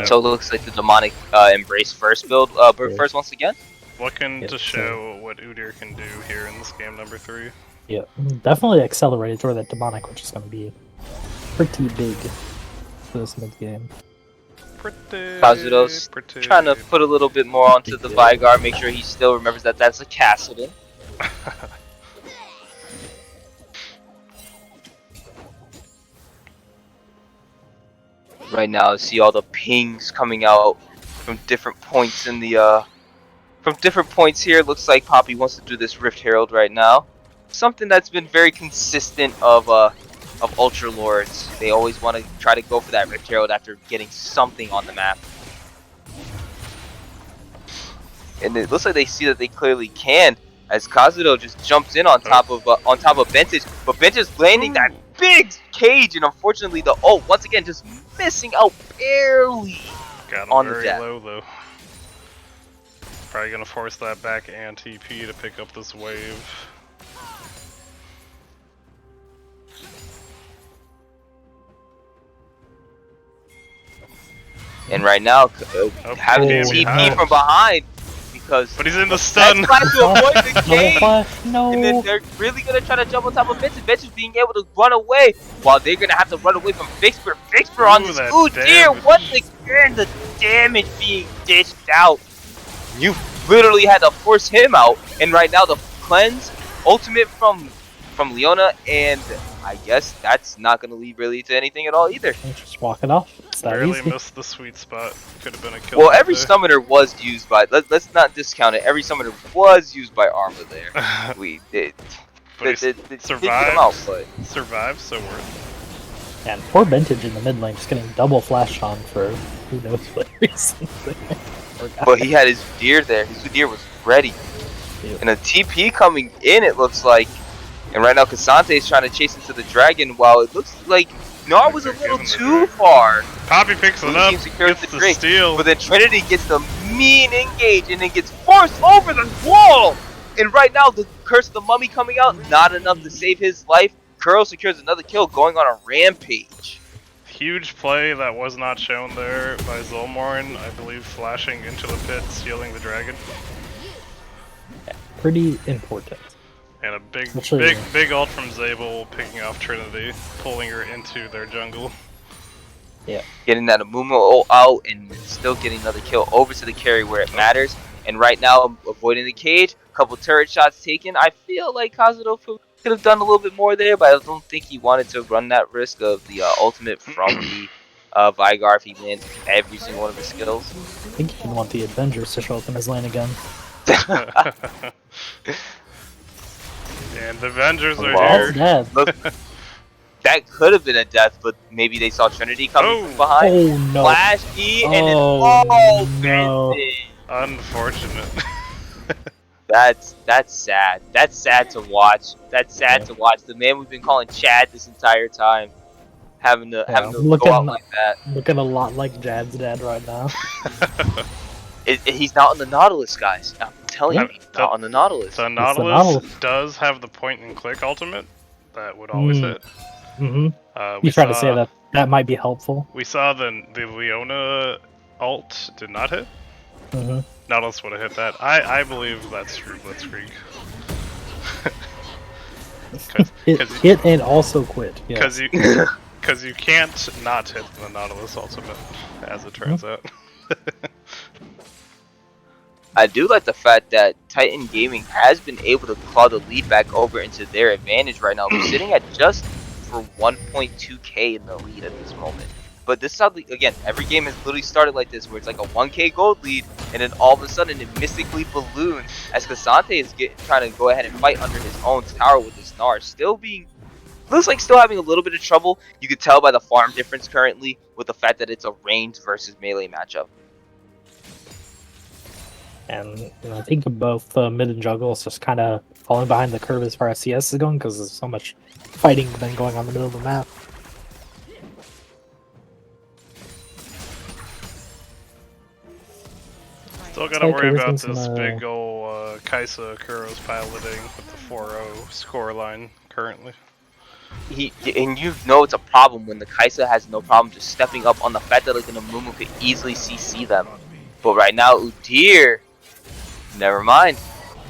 So it looks like the demonic embrace first build, first once again. Looking to show what Udyr can do here in this game number 3. Yeah, definitely accelerated toward that demonic, which is going to be pretty big for this mid game. Kazuto's trying to put a little bit more onto the Vygar, make sure he still remembers that that's a Cassidon. Right now, I see all the pings coming out from different points in the here. Looks like Poppy wants to do this Rift Herald right now. Something that's been very consistent of Ultra Lords. They always want to try to go for that Rift Herald after getting something on the map. And it looks like they see that they clearly can, as Kazuto just jumps in on top of Vintage, but Vintage landing that big cage, and unfortunately the ult once again just missing out barely. Got him on very the death. low though. Probably gonna force that back and TP to pick up this wave. And right now, having damn, TP behind. from behind, because But he's in the stun. that's trying to avoid the cage. No. And then they're really going to try to jump on top of Vintage. Vintage being able to run away, while they're going to have to run away from Vixper. Vixper on this. that Oh dear, damage. once again, the damage being dished out. You literally had to force him out. And right now, the cleanse, ultimate from Leona, and I guess that's not going to lead really to anything at all either. Just walk it off. It's that Barely easy. missed the sweet spot. Could have been a kill. Well, right every there. summoner was used by, let's not discount it, every summoner was used by Arma there. We did. But he They didn't get him survived. out, but Survived, so worth And poor Vintage in the mid lane just getting double flashed on for who knows what reason. But he had his deer there. His deer was ready. Yeah. And a TP coming in, it looks like. And right now, Cassante is trying to chase into the dragon, while it looks like Gnar was a little too far. it. Poppy picks it Blue up, team secures gets the the drink, steal. But then Trinity gets the mean engage, and then gets forced over the wall. And right now, the Curse of the Mummy coming out, not enough to save his life. Kuro secures another kill, going on a rampage. Huge play that was not shown there by Zolmorn, I believe, flashing into the pit, stealing the dragon. Pretty important. And a big Especially- big ult from Zabel, picking off Trinity, pulling her into their jungle. Getting that Amumu out and still getting another kill over to the carry where it matters. And right now, avoiding the cage, a couple turret shots taken. I feel like Kazuto could have done a little bit more there, but I don't think he wanted to run that risk of the ultimate from the Vygar if he lands every single one of his skills. I think he didn't want the Avengers to show up in his lane again. And the Avengers are That's here. dead. Look, that could have been a death, but maybe they saw Trinity coming Oh. from behind. Oh no. Flash E and then Oh, no. Vincent. Unfortunate. That's sad. That's sad to watch. That's sad to watch. The man we've been calling Chad this entire time, having to go out like that. Looking a lot like Jad's dad right now. He's not on the Nautilus, guys. I'm telling you, he's not on the Nautilus. The the Nautilus Nautilus. does have the point and click ultimate that would always hit. Mm-hmm. You tried to say that might be helpful. We saw the Leona ult did not hit. Mm-hmm. Nautilus would have hit that. I believe that's true. Blitzkrieg. Hit and also quit. Because you can't not hit the Nautilus ultimate, as it turns out. I do like the fact that Titan Gaming has been able to claw the lead back over into their advantage right now. They're sitting at just for 1.2k in the lead at this moment. But this is how, again, every game has literally started like this, where it's like a 1k gold lead, and then all of a sudden it mystically balloons as Cassante is trying to go ahead and fight under his own tower with his Gnar. Looks like still having a little bit of trouble. You could tell by the farm difference currently with the fact that it's a ranged versus melee matchup. And I think both mid and jungle is just kind of falling behind the curve as far as CS is going, because there's so much fighting been going on in the middle of the map. Still gotta worry about this big ol' Kaisa Kuro's piloting with the 4-0 score line currently. And you know it's a problem when the Kaisa has no problem just stepping up on the fact that like an Amumu could easily CC them. But right now Udyr, never mind.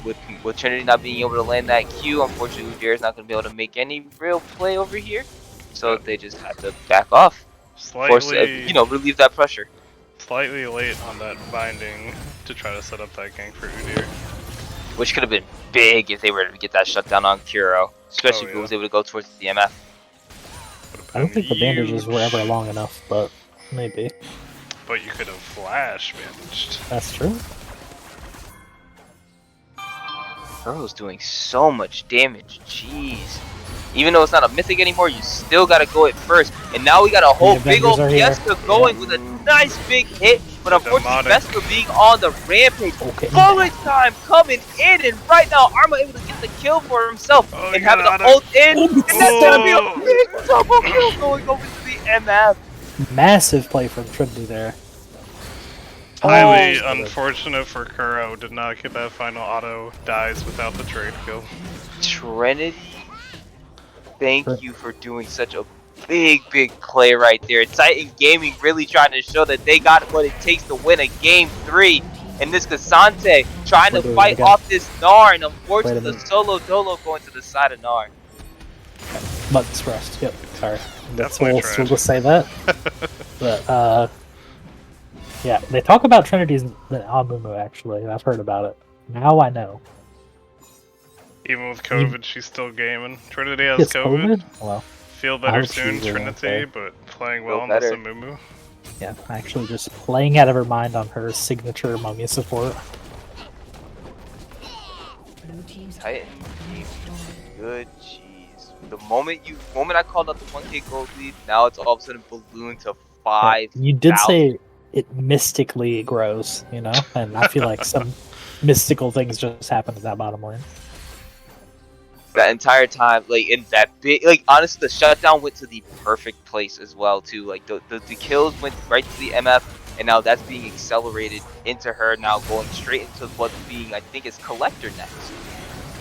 With Trinity not being able to land that Q, unfortunately Udyr is not going to be able to make any real play over here. So they just have to back off. Slightly, relieve that pressure. Slightly late on that binding to try to set up that gank for Udyr. Which could have been big if they were to get that shutdown on Kuro. Especially if he was able to go towards the DMF. I don't think the bandages were ever long enough, but maybe. But you could have flash bandaged. That's true. Kuro's doing so much damage. Jeez. Even though it's not a mythic anymore, you still gotta go it first. And now we got a whole big old Fiesta going with a nice big hit. But unfortunately, Vespa being on the rampage. Bullet time coming in, and right now Arma able to get the kill for himself and having the ult in. And that's gonna be a big double kill going over to the MF. Massive play from Trinity there. Highly unfortunate for Kuro. Did not get that final auto. Dies without the trade kill. Trinity, thank you for doing such a big play right there. Titan Gaming really trying to show that they got what it takes to win a game 3. And this Cassante trying to fight off this Gnar, and unfortunately the solo dolo going to the side of Gnar. Buttons rest. Yep. Sorry. Definitely we'll just say that. But yeah, they talk about Trinity's Amumu actually. I've heard about it. Now I know. Even with COVID, she's still gaming. Trinity has COVID. Well, feel better soon, Trinity, but playing well on this Amumu. Yeah, actually just playing out of her mind on her signature mummy support. Titan good, jeez. The moment I called out the 1k gold lead, now it's all of a sudden ballooned to 5. You did say it mystically grows, and I feel like some mystical things just happen at that bottom lane. That entire time, in that big, honestly, the shutdown went to the perfect place as well too. The kills went right to the MF, and now that's being accelerated into her now going straight into what's being, I think, is Collector next.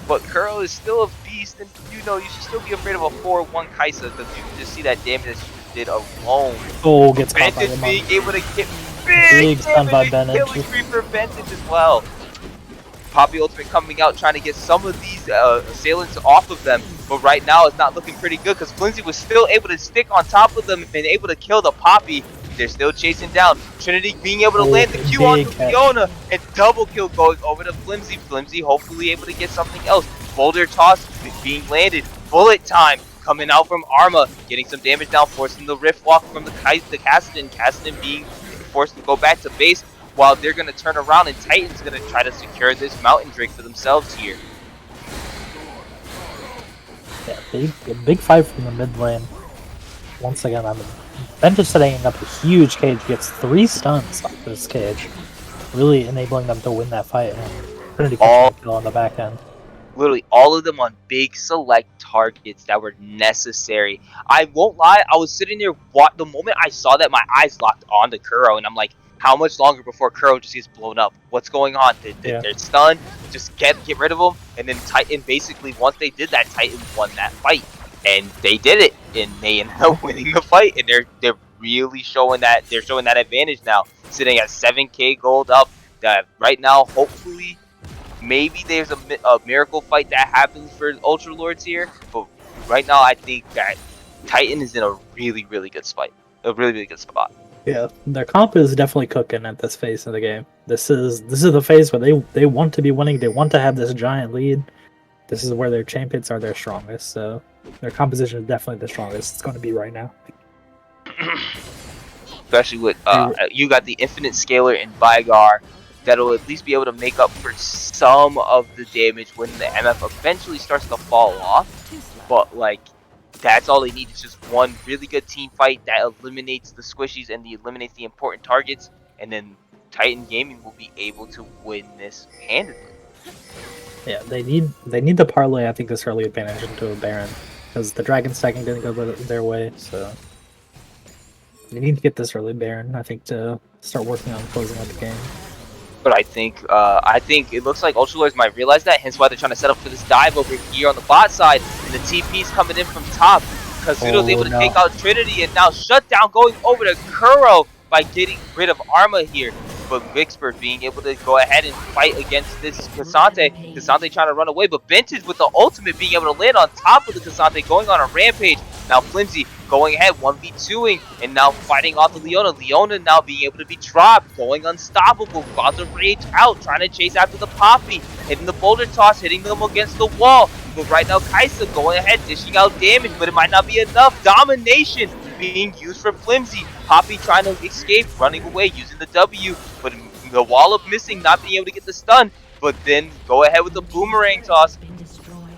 But Kuro is still a beast, and you should still be afraid of a 4-1 Kaisa, because you can just see that damage that she did alone. Oh, gets caught by the being able to get big stun by Bennett. Killing spree for Ventage as well. Poppy Ultimate coming out trying to get some of these assailants off of them, but right now it's not looking pretty good because Flimsy was still able to stick on top of them and able to kill the Poppy. They're still chasing down. Trinity being able to land the Q onto Fiona and double kill going over to Flimsy. Flimsy hopefully able to get something else. Boulder toss being landed. Bullet time coming out from Arma, getting some damage down, forcing the Rift Walk from the Kassadin. Kassadin being forced to go back to base. while they're going to turn around and Titan's going to try to secure this Mountain Drake for themselves here. Yeah, big fight from the mid lane. Once again, Bench is setting up a huge cage, gets 3 stuns off this cage, really enabling them to win that fight, and Trinity catching a kill on the back end. Literally all of them on big select targets that were necessary. I won't lie, I was sitting there, the moment I saw that, my eyes locked on to Kuro, and I'm like, how much longer before Kuro just gets blown up? What's going on? They're stunned, just get rid of them, and then Titan basically, once they did that, Titan won that fight. And they did it, and they ended up winning the fight, and they're really showing that advantage now, sitting at 7k gold up. That right now, hopefully, maybe there's a miracle fight that happens for Ultra Lords here, but right now I think that Titan is in a really good spot. Yeah, their comp is definitely cooking at this phase of the game. This is the phase where they want to be winning. They want to have this giant lead. This is where their champions are their strongest. So their composition is definitely the strongest it's going to be right now. Especially with you got the infinite scaler in Vigar that'll at least be able to make up for some of the damage when the MF eventually starts to fall off. But like, that's all they need is just one really good team fight that eliminates the squishies and eliminates the important targets, and then Titan Gaming will be able to win this handedly. Yeah, they need to parlay, I think, this early advantage into a Baron, because the Dragon stacking didn't go their way, so they need to get this early Baron, I think, to start working on closing out the game. But I think it looks like Ultra Lords might realize that, hence why they're trying to set up for this dive over here on the bot side, and the TP's coming in from top. Kazuto's able to take out Trinity, and now Shutdown going over to Kuro by getting rid of Arma here. But Vixper being able to go ahead and fight against this Cassante. Cassante trying to run away, but Vintage with the ultimate being able to land on top of the Cassante, going on a rampage. Now Flimsy going ahead, 1v2ing, and now fighting off the Leona. Leona now being able to be dropped, going unstoppable, about to rage out, trying to chase after the Poppy, hitting the boulder toss, hitting them against the wall. But right now Kaisa going ahead, dishing out damage, but it might not be enough. Domination being used for Flimsy. Poppy trying to escape, running away, using the W, but the wall of missing, not being able to get the stun, but then go ahead with the boomerang toss.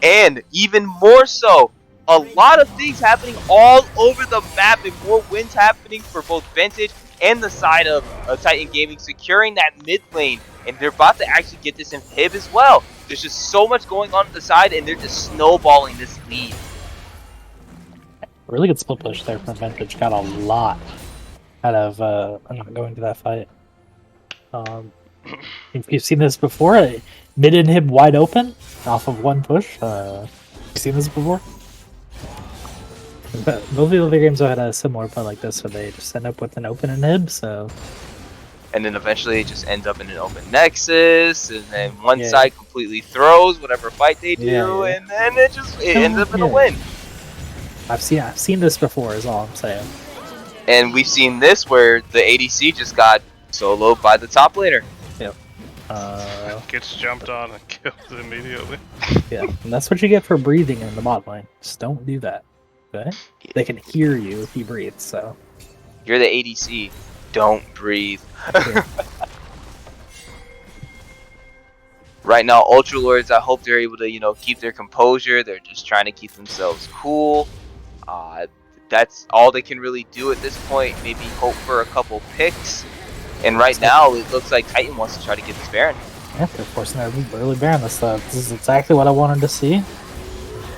And even more so, a lot of things happening all over the map, and more wins happening for both Vintage and the side of Titan Gaming, securing that mid lane, and they're about to actually get this inhib as well. There's just so much going on the side, and they're just snowballing this lead. Really good split push there from Vintage. Got a lot out of not going to that fight. If you've seen this before, mid inhib wide open off of one push. You've seen this before? But both of the other games have had a similar play like this, where they just end up with an open inhib. So, and then eventually it just ends up in an open nexus, and then one side completely throws whatever fight they do, and then it ends up in a win. I've seen this before, is all I'm saying. And we've seen this where the ADC just got soloed by the top laner. Yep. Gets jumped on and killed immediately. Yeah, and that's what you get for breathing in the bot lane. Just don't do that. Okay? They can hear you if you breathe, so. You're the ADC. Don't breathe. Yeah. Right now, Ultra Lords, I hope they're able to, keep their composure. They're just trying to keep themselves cool. That's all they can really do at this point. Maybe hope for a couple picks. And right now, it looks like Titan wants to try to get this Baron. Yeah, they're forcing their early Baron this stuff. This is exactly what I wanted to see.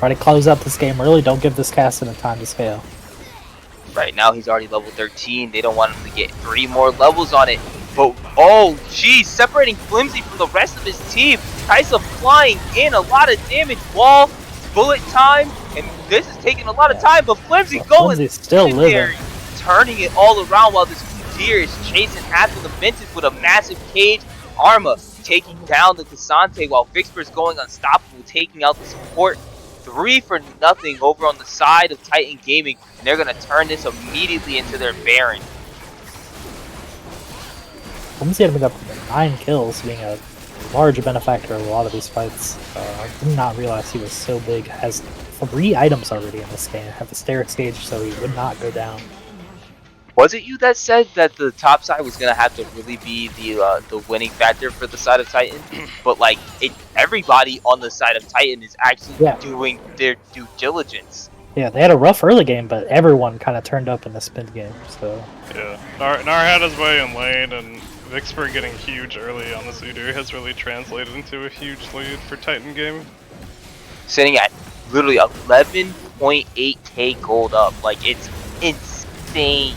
Try to close out this game early. Don't give this cast a time to scale. Right now, he's already level 13. They don't want him to get 3 more levels on it. But, oh, geez, separating Flimsy from the rest of his team. Kaisa flying in, a lot of damage. Wall, bullet time, and this is taking a lot of time, but Flimsy going Flimsy's still living there, turning it all around while this deer is chasing after the Vintage with a massive cage. Arma taking down the Cassante while Vixper's going unstoppable, taking out the support. 3-0 over on the side of Titan Gaming, and they're going to turn this immediately into their Baron. Flimsy ended up with 9 kills, being a large benefactor of a lot of these fights. I did not realize he was so big. Has 3 items already in this game. Have the stair stage, so he would not go down. Was it you that said that the top side was gonna have to really be the winning factor for the side of Titan? But like everybody on the side of Titan is actually Yeah. doing their due diligence. Yeah, they had a rough early game, but everyone kind of turned up in the spin game. So Yeah. Nar had his way in lane, and Vicksburg getting huge early on the Udyr has really translated into a huge lead for Titan Gaming. Sitting at literally 11.8k gold up. Like, it's insane.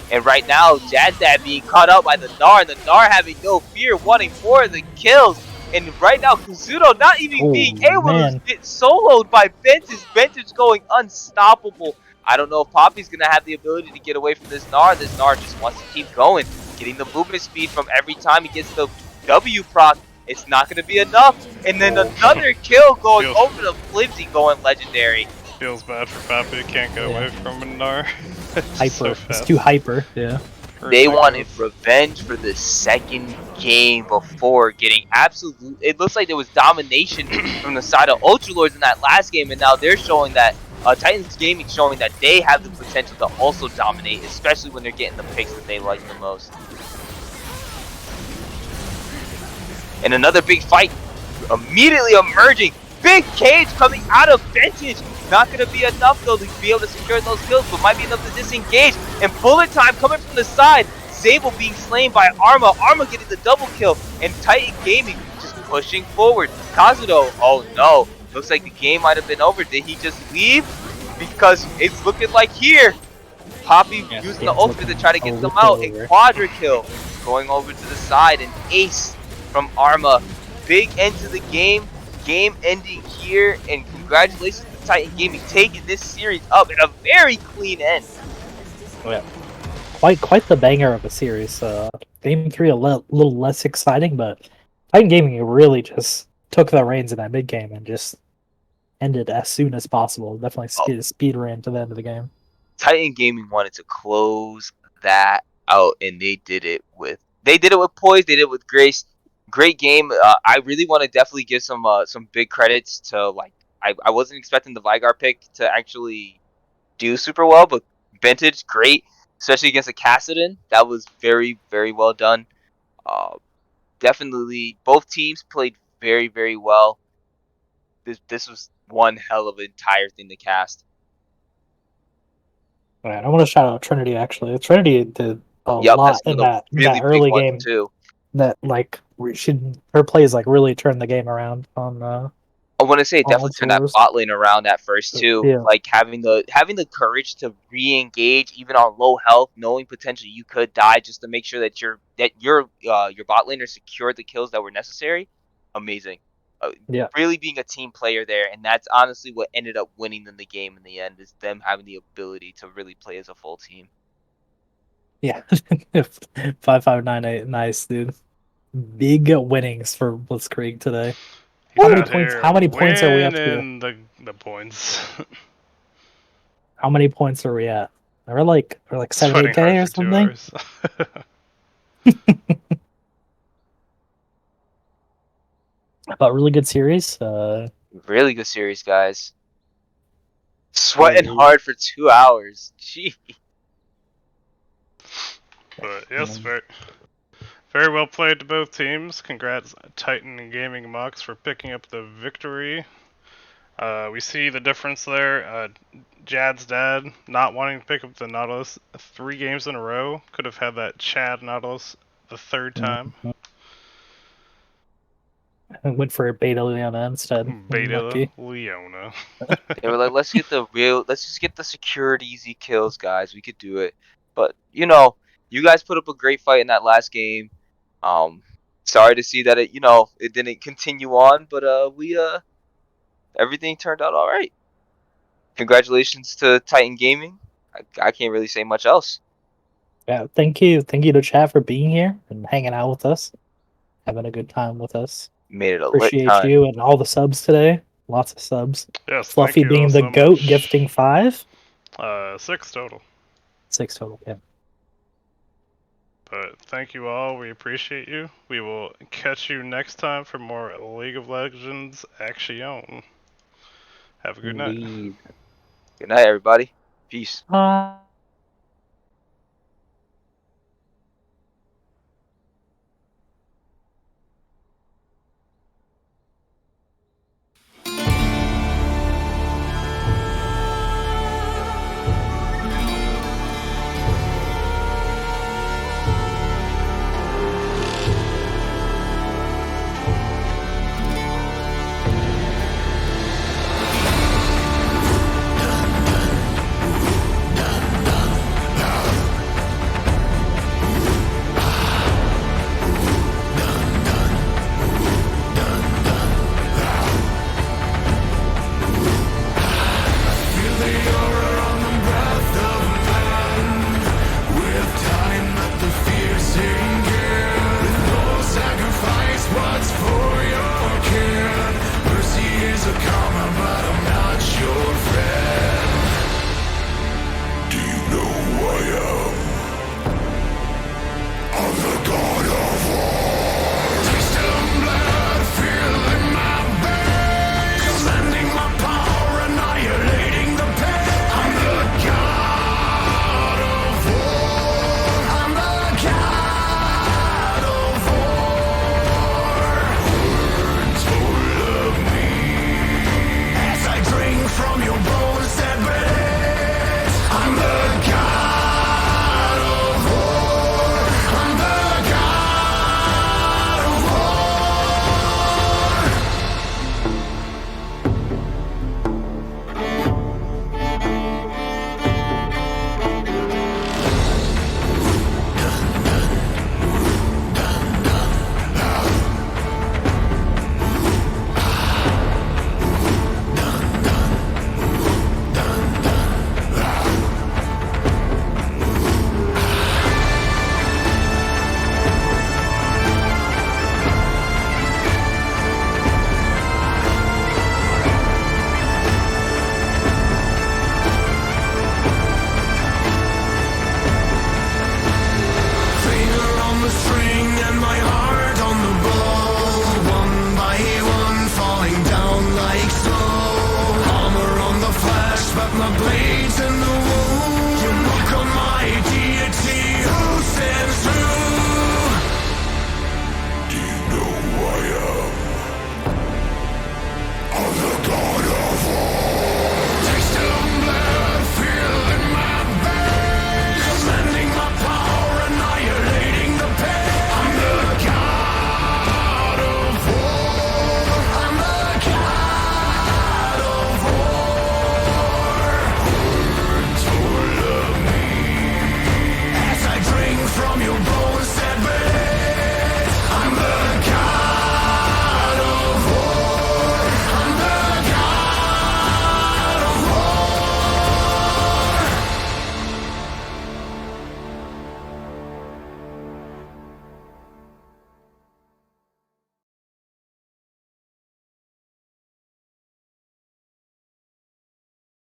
And right now, Jazz Dad being caught up by the Gnar, and the Gnar having no fear, wanting more of the kills. And right now, Kazuto not even being able to get soloed by Ventus. Ventus going unstoppable. I don't know if Poppy's going to have the ability to get away from this Gnar. This Gnar just wants to keep going, getting the movement speed from every time he gets the W proc. It's not going to be enough. And then another kill going over to Flimsy, going legendary. Feels bad for Poppy, can't get away from a Gnar. hyper. It's too hyper. Yeah. They wanted revenge for the second game before getting absolute. It looks like there was domination from the side of Ultralords in that last game, and now they're showing that Titans Gaming showing that they have the potential to also dominate, especially when they're getting the picks that they like the most. And another big fight immediately emerging. Big cage coming out of Vintage. Not going to be enough, though, to be able to secure those kills, but might be enough to disengage. And bullet time coming from the side. Zabel being slain by Arma. Arma getting the double kill. And Titan Gaming just pushing forward. Kazuto, oh no. Looks like the game might have been over. Did he just leave? Because it's looking like here. Poppy using the ultimate to try to get them out. A quadra kill going over to the side. An ace from Arma. Big end to the game. Game ending here. And congratulations to Titan Gaming taking this series up in a very clean end. Oh, yeah. Quite the banger of a series. Game 3 a little less exciting, but Titan Gaming really just took the reins in that mid game and just ended as soon as possible. Definitely speed ran to the end of the game. Titan Gaming wanted to close that out, and they did it with poise. They did it with grace. Great game. I really want to definitely give some big credits to, like, I wasn't expecting the Vigar pick to actually do super well, but Vintage, great, especially against a Kassadin. That was very, very well done. Definitely, both teams played very, very well. This was one hell of an entire thing to cast. Right, I want to shout out Trinity, actually. Trinity did a lot in that early game. Too. That, like, her plays, like, really turned the game around on I want to say it definitely turned that bot lane around at first too. Yeah. Like having the courage to re-engage even on low health, knowing potentially you could die, just to make sure that your bot laner secured the kills that were necessary. Amazing. Yeah. Really being a team player there, and that's honestly what ended up winning them the game in the end, is them having the ability to really play as a full team. Yeah. 5598, nice, dude. Big winnings for Blitzkrieg today. How many points are we up to? The points. How many points are we at? We're like 70K or something. But really good series. Really good series, guys. Sweating hard for 2 hours. Gee. But yes, very well played to both teams. Congrats, Titan and Gaming Mox, for picking up the victory. We see the difference there. Jad's dad not wanting to pick up the Nautilus 3 games in a row. Could have had that Chad Nautilus the third time. I went for Beta Leona instead. Beta Leona. They were like, let's just get the secured easy kills, guys. We could do it. But you guys put up a great fight in that last game. Sorry to see that it didn't continue on, but everything turned out all right. Congratulations to Titan Gaming. I can't really say much else. Yeah, thank you to chat for being here and hanging out with us, having a good time with us. Made it a Appreciate lit time. you and all the subs today. Lots of subs. Yes, Fluffy being the GOAT, gifting 5. 6 total. 6 total, yeah. But thank you all. We appreciate you. We will catch you next time for more League of Legends action. Have a good night. Good night, everybody. Peace. the